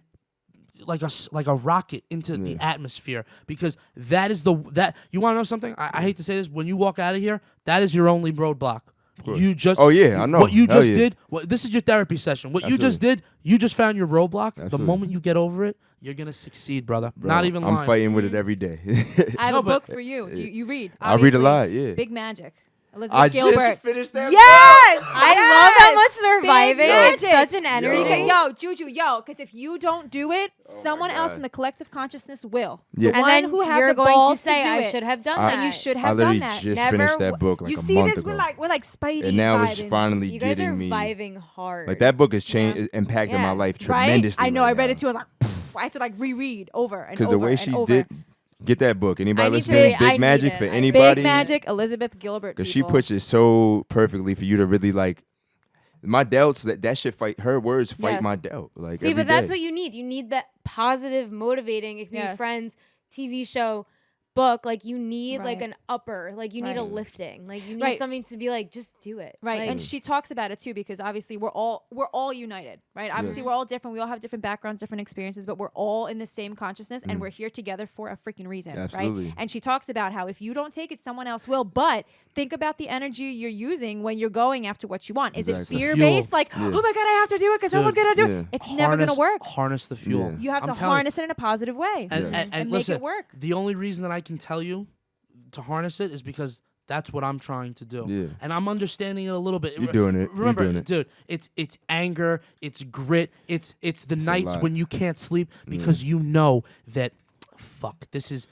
like a rocket into the atmosphere, because that is that you want to know something? I hate to say this, when you walk out of here, that is your only roadblock. You just Oh, yeah, I know. what you Hell just yeah. did. This is your therapy session. What you just did, you just found your roadblock. The Absolutely. moment you get over it, you're gonna succeed, brother. Bro, Not even I'm lying. fighting with it every day. I have No, a but- book for you. You read. I read a obviously. lot, yeah. Big Magic. Elizabeth Gilbert. just finished that. Yes, I love how much they're Big vibing. It's magic. such an energy. Yo. Juju, because if you don't do it, someone else God. in the collective consciousness will. Yeah. The And one then who have you're the going balls to say, do I it. should have done I- that. And you should I have literally done that. just Never finished that book like You a see month this? ago. We're like Spidey. And now it's vibing. finally You guys are getting me. vibing hard. Like that book has changed, Yeah. impacted my Yeah. life Right? tremendously. I know. right I read now. it too. I was like, pff, I had to like reread over and Because over the way and she over. did, get that book. I Anybody need to listening? read- I Big need Magic it. for Big anybody. Big Magic, Elizabeth Gilbert. Because she people. puts it so perfectly for you to really like. My doubts that shit fight. Her words fight Yes. my doubt. Like See, every but that's day. what you need. You need that positive, motivating. It can be Yes. friends, TV show, book. Like you need like Right. an upper. Like you need a Right. lifting. Like you need Right. something to be like, just do it. Right, Like, and she talks about it too because obviously we're all united, right? Obviously we're all different. We all have different backgrounds, different experiences, but we're all in the same consciousness, and we're here together for a freaking reason, Absolutely. right? And she talks about how if you don't take it, someone else will. But think about the energy you're using when you're going after what you want. Is Exactly. it fear based, like, Yeah. oh my god, I have to do it because someone's gonna do yeah. it? It's never gonna work. Harness the fuel. Yeah. You have I'm to telling you. harness it in a positive way And, Yeah. and make listen, it work. the only reason that I can tell you to harness it is because that's what I'm trying to do. Yeah. And I'm understanding it a little bit. You're doing it. You're Remember, doing it. dude, it's anger, it's grit, it's the nights lot. when you can't sleep because you know that fuck, this is,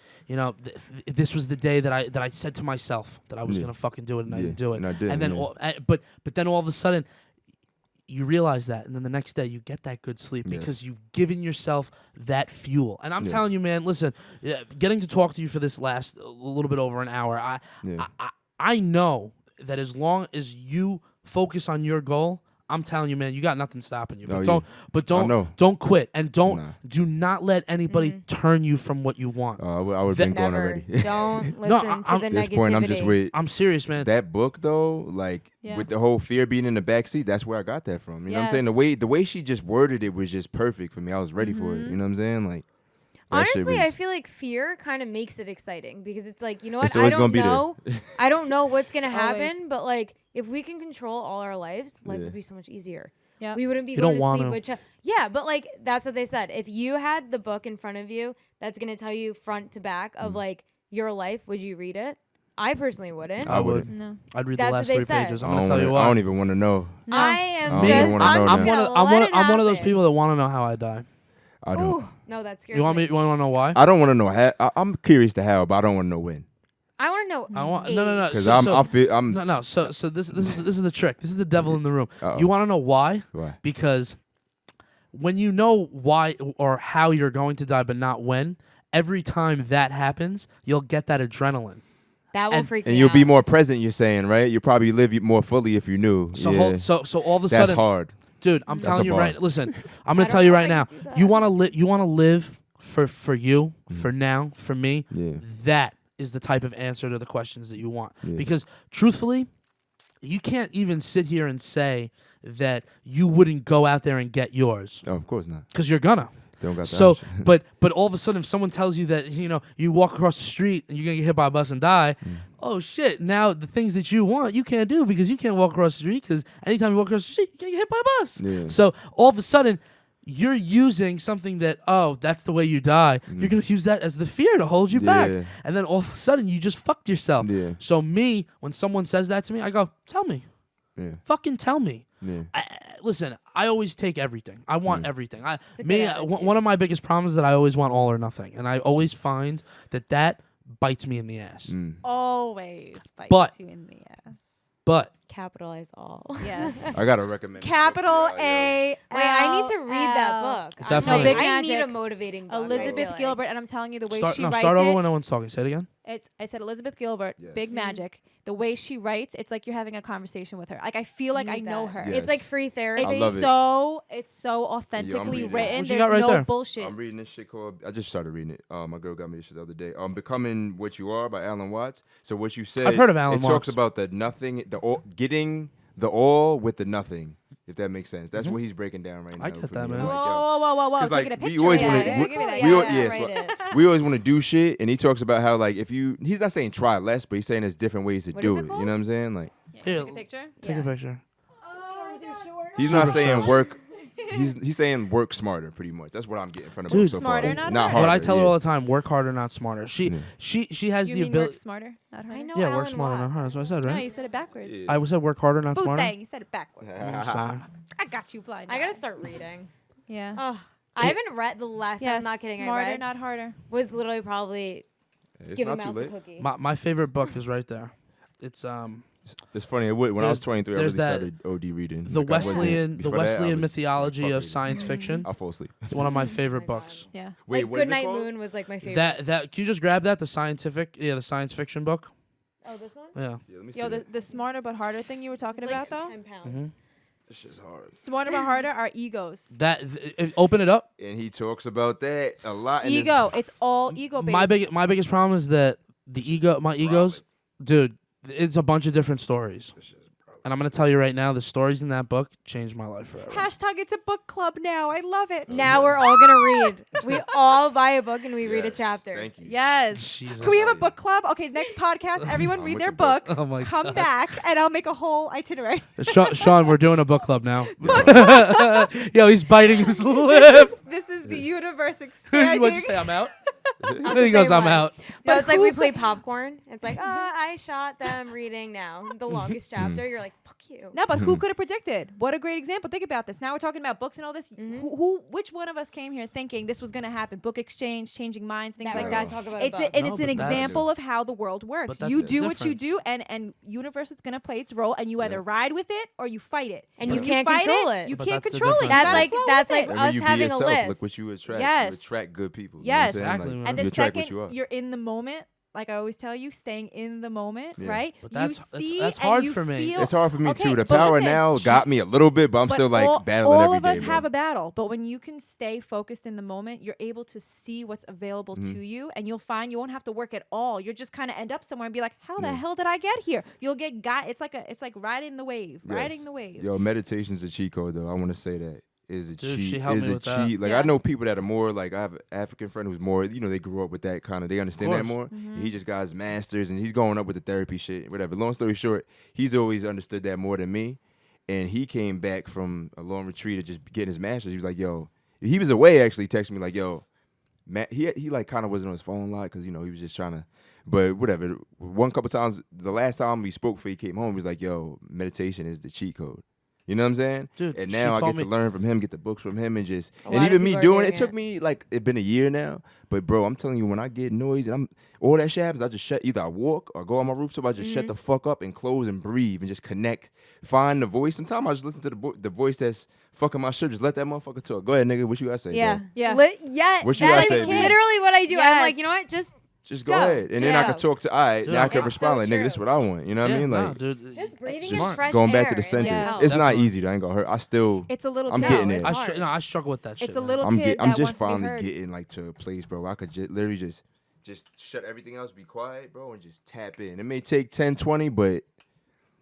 this was the day that I said to myself that I was Yeah. going to fucking do it and I Yeah. didn't do it. And I didn't, then yeah. but then all of a sudden you realize that, and then the next day you get that good sleep Yes. because you've given yourself that fuel. And I'm Yes. telling you, man, listen, getting to talk to you for this last a little bit over an hour, Yeah. I know that as long as you focus on your goal, I'm telling you, man, you got nothing stopping you. But Oh, yeah. I know. don't quit, and Nah. do not let anybody turn you from what you want. I would have been going never. already. Don't listen No, to I'm- the At negativity. this point, I'm just with I'm serious, man. that book though. Like Yeah. with the whole fear being in the backseat, that's where I got that from. You know what I'm saying? Yes. The way she just worded it was just perfect for me. I was ready for it. You know what I'm saying? Like that shit Honestly, was- I feel like fear kind of makes it exciting because it's like, you know It's what? I always don't gonna be there. know. I don't know what's gonna It's happen, always. but like if we can control all our lives, life Yeah. would be so much easier. Yeah. We wouldn't be You going don't to sleep wanna. with yeah, but like that's what they said. If you had the book in front of you that's gonna tell you front to back of like your life, would you read it? I personally wouldn't. I would. No. I'd read That's the what last they 3 said. pages. I'm I gonna don't tell you wanna- I what. don't even want to know. No. I am I don't just. even wanna know I'm now. just gonna I'm let it one of those happen. people that want to know how I die. I don't. Ooh, no, that scares You want me. me? You want to know why? I don't want to know how. I'm curious to how, but I don't want to know when. I want to know. I want no. Because So- I'm no. So this is the trick. This is the devil in the room. Uh-oh. You want to know why? Why? Because when you know why or how you're going to die, but not when, every time that happens, you'll get that adrenaline. That will and- freak me And you'll be out. more present. You're saying, right? You probably live more fully if you knew. So yeah. so all of a That's sudden, hard. dude, I'm That's telling a you bar. right. Listen, I'm gonna I tell don't you know right if now. I can do that. You want to live for you, for now, for me. Yeah. That is the type of answer to the questions that you want. Yeah. Because truthfully, you can't even sit here and say that you wouldn't go out there and get yours Oh, of course not. because you're gonna. Don't got that. So, option. but all of a sudden, if someone tells you that you walk across the street and you're gonna get hit by a bus and die, oh shit! Now the things that you want you can't do because you can't walk across the street because anytime you walk across the street, you can get hit by a bus. Yeah. So all of a sudden, you're using something that that's the way you die. You're gonna use that as the fear to hold you back, Yeah. and then all of a sudden you just fucked yourself. Yeah. So me, when someone says that to me, I go, tell me, Yeah. fucking tell me. Yeah. Listen, I always take everything. I want everything. a good attitude. One of my biggest problems is that I always want all or nothing, and I always find that bites me in the ass. Mm. Always bites But- you in the ass. But Capitalize all. Yes. I gotta recommend. this book Capital to y'all, yo. Wait, A. I need to read that book. Definitely. I'm Big like, I need a Magic. motivating book. I Elizabeth feel like. Gilbert, and I'm telling you the way start she writes over it. when no one's talking. Say it again. I said Elizabeth Gilbert, Yes. Big Magic. The way she writes, it's like you're having a conversation with her. Like I feel like I Need know that. her. Yes. It's like free therapy. I love it. It's so authentically reading it. written. What you There's got right no there? bullshit. I'm reading this shit called. I just started reading it. My girl got me this shit the other day. Becoming What You Are by Alan Watts. So what you said. I've heard of Alan It talks Watts. about the nothing, getting the all with the nothing. If that makes sense. That's what he's breaking down right now. I get for that, me. man. Like, yo, Whoa! 'cause, Taking like, a we picture. always of wanna- that. we- Give me that. we al- yeah, yes, write it. we always want to do shit, and he talks about how like if you, he's not saying try less, but he's saying there's different ways to What do is it it. called? You know what I'm saying? Like Yeah, Here, take a picture. Take Yeah. a picture. he's not Super saying fast. work. He's saying work smarter, pretty much. That's what I'm getting from the Dude, book so smarter, far. not harder. harder. What I tell her yeah. all the time: work harder, not smarter. She has You the mean work ability. smarter, not harder? I know. Yeah, Alan work smarter, not Watts. harder. That's what I said, No, right? you said it backwards. Yeah. I said work harder, not Food smarter. thing. You said it backwards. I'm sorry. I got you blind. I gotta eye. start reading. Yeah. Oh, I haven't read the last time. Yeah, I'm not kidding. smarter, I read not harder. was literally probably It's Give a not too Mouse a late. Cookie. My favorite book is right there. It's It's funny. When I was There's- 23, I really there's that- started OD reading. the Like, I wasn't- Wesleyan before that, I Wesleyan was, mythology like, of fuck science fiction. I'll fall asleep. It's one of my Oh favorite my books. Yeah. Wait, like what is it Goodnight called? Moon was like my favorite. That can you just grab that the science fiction book? Oh, this one. Yeah. Yeah, let me see Yo, that. the smarter but harder thing you were talking This is about like though. 10 pounds. This shit's hard. Smarter but harder are egos. Open it up. And he talks about that a lot. in this- Ego. It's all ego based. My biggest problem is that my egos, dude. It's a bunch of different stories, and I'm gonna tell you right now, the stories in that book changed my life forever. Hashtag it's a book club now. I love it. Now we're all gonna read. We all buy a book and we read a Yes, chapter. Thank you. Yes. Jesus. Can we have a book club? Okay, next podcast, everyone I'm read with their the book. book. Oh my Come God. back, and I'll make a whole itinerary. Sean, we're doing a book club now. Yo, he's biting his lip. This is the universe What'd expanding. you say? I'm out. I'm Then the he goes, same I'm way. out. No, But it's like who we put- play popcorn. It's like, I shot them reading now. The longest chapter. You're like, fuck you. No, but who could have predicted? What a great example. Think about this. Now we're talking about books and all this. Which one of us came here thinking this was going to happen? Book exchange, changing minds, things That like we're that. gonna talk about It's a book. and No, it's an but that's- example of how the world But works. that's You the do what you difference. do, and universe is going to play its role, and you either ride with it or you fight it. And When you can't fight control it. You But can't that's the control it. You difference. That's gotta like flow that's with like it. And when us you be having a yourself, list. look what you attract. Yes. You attract good people. Yes. You know what I'm Exactly, saying? man. Like, And the you attract what second you are. you're in the moment, like I always tell you, staying in the moment, Yeah. right? But you that's- see that's and hard you for me. feel- It's hard for me Okay, too. The but power listen, now got me a little bit, but I'm But still like all, battling all every of us day, have bro. a battle, but when you can stay focused in the moment, you're able to see what's available to you, and you'll find you won't have to work at all. You'll just kind of end up somewhere and be like, "How the hell did I get here?" You'll get it's like riding the wave, riding Yes. the wave. Yo, meditation's a cheat code, though. I want to say that is a Dude, cheat. she helped is me a with that. cheat. Like Yeah. I know people that are more like I have an African friend who's more. They grew up with that kind of. They understand that course. more. He just got his masters and he's going up with the therapy shit, whatever. Long story short, he's always understood that more than me. And he came back from a long retreat of just getting his masters. He was like, "Yo," he was away. Actually, texted me like, "Yo." He like kind of wasn't on his phone a lot because he was just trying to, but whatever. One couple times, the last time we spoke before he came home, he was like, "Yo, meditation is the cheat code." You know what I'm saying? Dude, And she now I told get to me- learn from him, get the books from him, and just A and lot of even me people are doing doing it took it. me like it's been a year now. But bro, I'm telling you, when I get noisy and all that shit happens, I just shut. Either I walk or go on my rooftop. I just shut the fuck up and close and breathe and just connect. Find the voice. Sometimes I just listen to the voice that's fucking my shit. Just let that motherfucker talk. Go ahead, nigga. What you gotta say? Yeah. Bro? Yeah. Yeah. What you That's gotta like say, B? literally what I do. I'm Yes. like, you know what? Just go Go. ahead, and then I Yeah. could talk to. All right, Dude, now I can it's respond so like, nigga, this is true. what I want. You know what I mean? no, Like, dude, Just breathing in smart. fresh going back air to the and center. Yeah. helps. It's not Definitely. easy. I ain't gonna hurt. I still. It's a little I'm kid. getting It's there. hard. I struggle with that shit. It's a man. little I'm kid I'm that just wants to be finally heard. getting like to a place, bro. Where I could literally just shut everything else, be quiet, bro, and just tap in. It may take 10, 20, but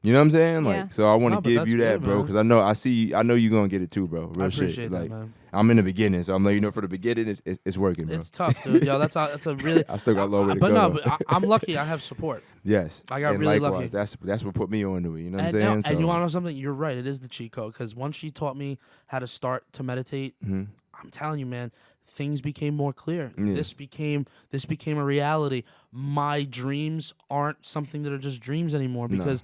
you know what I'm saying? Like, Yeah. so I want No, to but give that's you that, good, bro, man. because I know you're gonna get it too, bro. Real I shit. appreciate that, Like, man. I'm in the beginning, so I'm letting you know for the beginning, it's working, bro. It's tough, dude. Yo, that's a really. I still got a long way to but go. no, though. but I'm lucky. I have support. Yes, I got and really likewise, lucky. That's what put me onto it. You know what I'm And, saying? no, and So, you want to know something? You're right. It is the cheat code. Because once she taught me how to start to meditate, Mhm. I'm telling you, man, things became more clear. Yeah. This became a reality. My dreams aren't something that are just dreams anymore. No. Because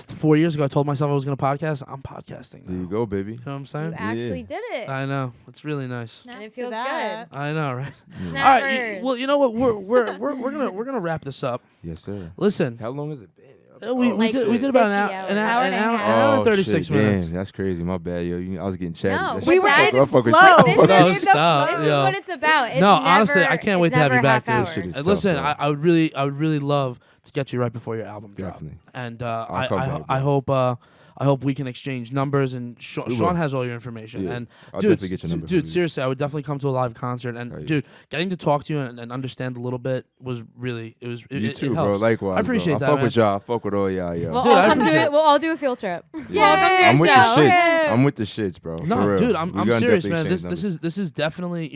4 years ago, I told myself I was going to podcast. I'm podcasting now. there you go, baby. You know what I'm You saying? actually did it. I know. It's really nice. And it Snaps to feels that. good. I know, right? All Snappers. right. Well, you know what? We're gonna wrap this up. Yes, sir. Listen, How long has it been? we Like did 50 about hours. an Hour and a half. hour and Oh, 36 shit, minutes. Damn, that's crazy. My bad, yo. I was getting chatty. No, That we shit were fuck- in I fuck with flow. you. I fuck We with were you. in No, the stop. This flow. is Yo. what it's about. It's No, honestly, never- I can't wait it's to have you never back, half dude. hour. Shit is And tough, listen, bro. I would really love to get you right before your album drop. Definitely. And I'll come back, I bro. hope we can exchange numbers, and Sean We will. has all your information. Yeah. And I'll dude, definitely get your number dude, from you. seriously, I would definitely come to a live concert. And Oh, yeah. dude, getting to talk to you and understand a little bit was really You it too, bro. helps. Likewise. I appreciate bro. that, I fuck man. with y'all. I fuck with all y'all, yo. We'll Dude, all I come to appreciate it. We'll all do a field trip. Yeah. Welcome to I'm our with show. the shits. Yeah. I'm with the shits, bro. No, For real. dude, We I'm gonna serious, definitely man. exchange This is definitely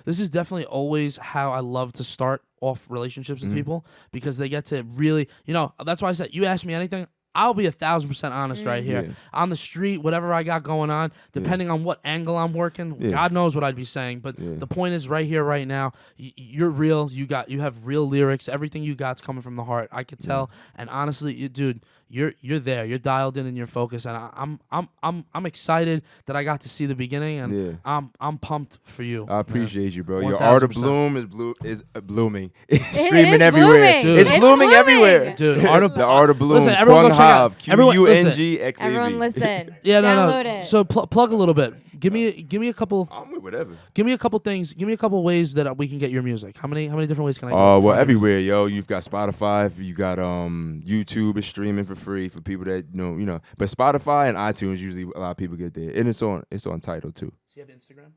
this is definitely always how I love to start off relationships with Mhm. people, because they get to really that's why I said you ask me anything, I'll be 1,000% honest right here. Yeah. On the street, whatever I got going on, depending on what angle I'm working, God knows what I'd be saying. But the point is, right here, right now, you're real. You have real lyrics. Everything you got's coming from the heart. I could tell. And honestly, dude, you're there. You're dialed in and you're focused. And I'm excited that I got to see the beginning. And I'm pumped for you. I appreciate you, bro. 1000%. Your Art of Bloom is blooming. It's streaming is everywhere. blooming. It's blooming everywhere. Dude, The Art of Bloom. Listen, everyone go check out. QUNGXAV. Everyone listen. Yeah, Download no. it. So plug a little bit. Give me a couple. I'm with whatever. Give me a couple things. Give me a couple ways that we can get your music. How many different ways can I? Oh, get well, it? everywhere, yo. You've got Spotify. You got YouTube is streaming for free for people that you know. But Spotify and iTunes usually a lot of people get there, and it's on Tidal too. Do you have Instagram?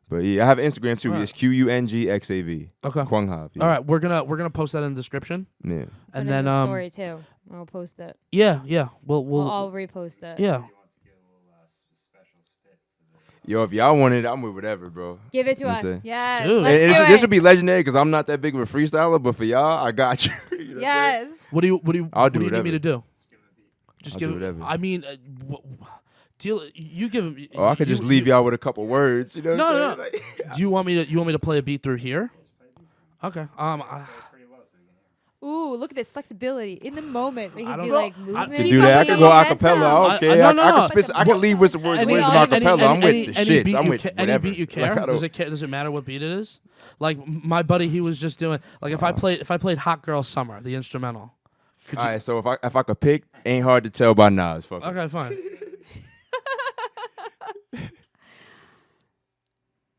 But yeah, I have Instagram too. Right. It's QUNGXAV. Okay. Kwang Hab. Yeah. All right, we're gonna post that in the description, Yeah. Put and it then in the story too. I'll post it. yeah, we'll I'll repost it. yeah. Yo, if y'all want it, I'm with whatever, bro. Give it to You know what us. I'm saying? Yes. Dude. Let's And do this it. would be legendary because I'm not that big of a freestyler, but for y'all, I got you. You know what I'm saying? Yes. What do you I'll do need me whatever. to do? Just I'll give do whatever. I mean, deal. You give him. Oh, I could just leave y'all with a couple words. You know what I'm No. saying? Like, Do you want me to play a beat through here? Okay. Ooh, look at this flexibility in the moment. We I can don't do know. like I- movement. could Keep do that. I up could with go the acapella. momentum. Okay, no, I no. could spit. I could leave with some words. Any- Words of any- acapella. I'm with the any shits. beat I'm you with ca- whatever. Any beat you Like, care? I don't- Does it matter what beat it is? Like my buddy, he was just doing like if I played Hot Girl Summer, the instrumental. Could All you, right, so if I could pick, ain't hard to tell by Nas. Fuck it. okay, fine.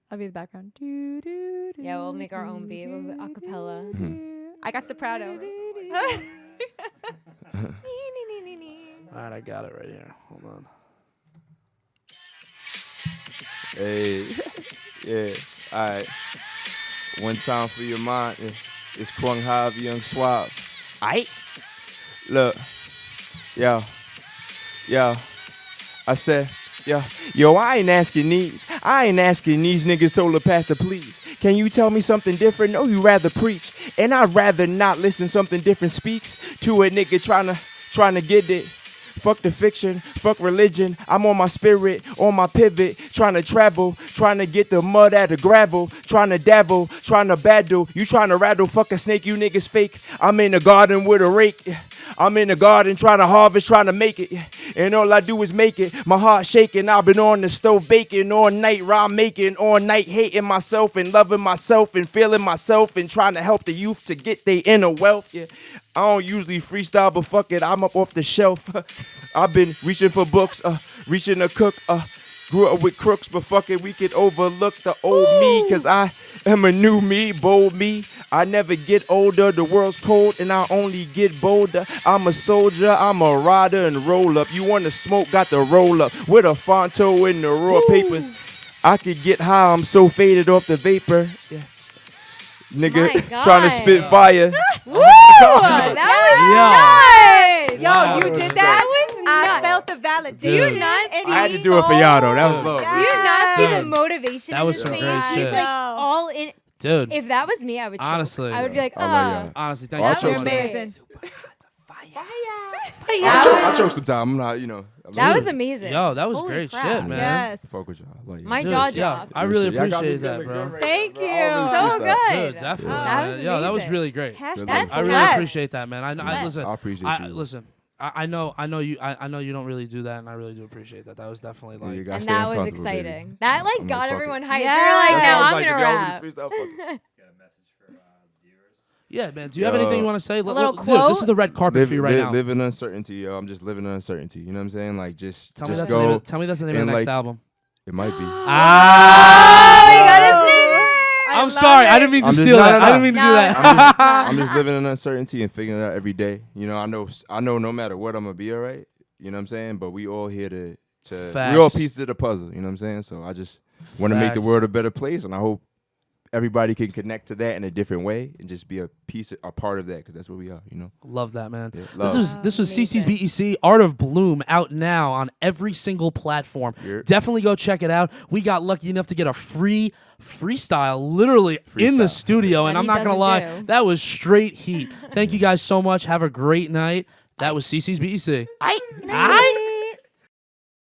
I'll be the background. Yeah, we'll make our own beat. We'll be acapella. I got soprano. All right, I got it right here. Hold on. Hey, yeah. All right. One time for your mind. It's Kwang Hab, Young Swab. Aight. Look. Yo. I said, yo, I ain't asking these. I ain't asking these niggas told the pastor, please. Can you tell me something different? No, you rather preach. And I'd rather not listen something different speaks to a nigga trying to get it. Fuck the fiction, fuck religion. I'm on my spirit, on my pivot, trying to travel, trying to get the mud out of gravel, trying to dabble, trying to battle. You trying to rattle, fuck a snake, you niggas fake. I'm in the garden with a rake. I'm in the garden trying to harvest, trying to make it. And all I do is make it. My heart shaking. I've been on the stove baking all night, rhyme making all night, hating myself and loving myself and feeling myself and trying to help the youth to get their inner wealth. Yeah. I don't usually freestyle, but fuck it, I'm up off the shelf. I've been reaching for books, reaching to cook, grew up with crooks, but fuck it, we could overlook the old me, cause I am a new me, bold me. I never get older, the world's cold, and I only get bolder. I'm a soldier, I'm a rider and roll up. You wanna smoke, got the roll up, with a Fonto in the raw papers. I could get high, I'm so faded off the vapor. Yeah. Nigga, My trying to God. spit fire. Woo! That was Yo, Wow. you did nuts. that? That was I nuts. felt the validation. Do you not in see- I had to my do it for y'all though. That was soul. love. Do you not see the Dude. motivation That in was his some face? great He's shit. like No. all in. Dude, If that was me, I would choke. Honestly. I would be like, I love y'all. honestly, thank Oh, I you so choked much. Amazing. I choke sometimes. I'm not, you know. That was amazing. Yo, that was Holy great crap. shit, man. Yes. Fuck with y'all. I love you. My Dude, jaw yeah, dropped. I really Y'all got me appreciate that, feeling bro. good right Thank now, you. bro. All So this freestyle. good. Dude, definitely. That man. was Yo, that was amazing. really great. Hashtag I really blessed. appreciate that, man. I listen. I appreciate you. Listen. I know you. I know you don't really do that, and I really do appreciate that. That was definitely Yeah, you like. gotta And stay that was uncomfortable, baby. exciting. That like I'm got like, fuck everyone it. hyped. Yeah. You're like, That's now I was I'm like, gonna if y'all rap. really freestyle, fuck it. Yeah, man. Do you have anything you want to say? little Dude, quote? this is the red carpet for you right now. Live in uncertainty, yo. I'm just living in uncertainty. You know what I'm saying? Like, just Tell me that's go. the name of the and, next like, album. It might be. I'm sorry. I didn't mean to I'm just- steal no, that. no, I no. didn't mean to do No, that. I'm just living in uncertainty and figuring it out every day. You know, I know no matter what I'm gonna be all right. You know what I'm saying? But we all here to we all Facts. pieces of the puzzle. You know what I'm saying? So I just want to make the Facts. world a better place, and I hope everybody can connect to that in a different way and just be a part of that, because that's what we are. You know? Love that, man. Yeah, This love. was SiSi's Amazing. BEC Art of Bloom out now on every single platform. Yeah. Definitely go check it out. We got lucky enough to get a free freestyle literally in the Freestyle. studio, and That I'm he not gonna doesn't lie, do. that was straight heat. Thank you guys so much. Have a great night. That was SiSi's BEC. Night.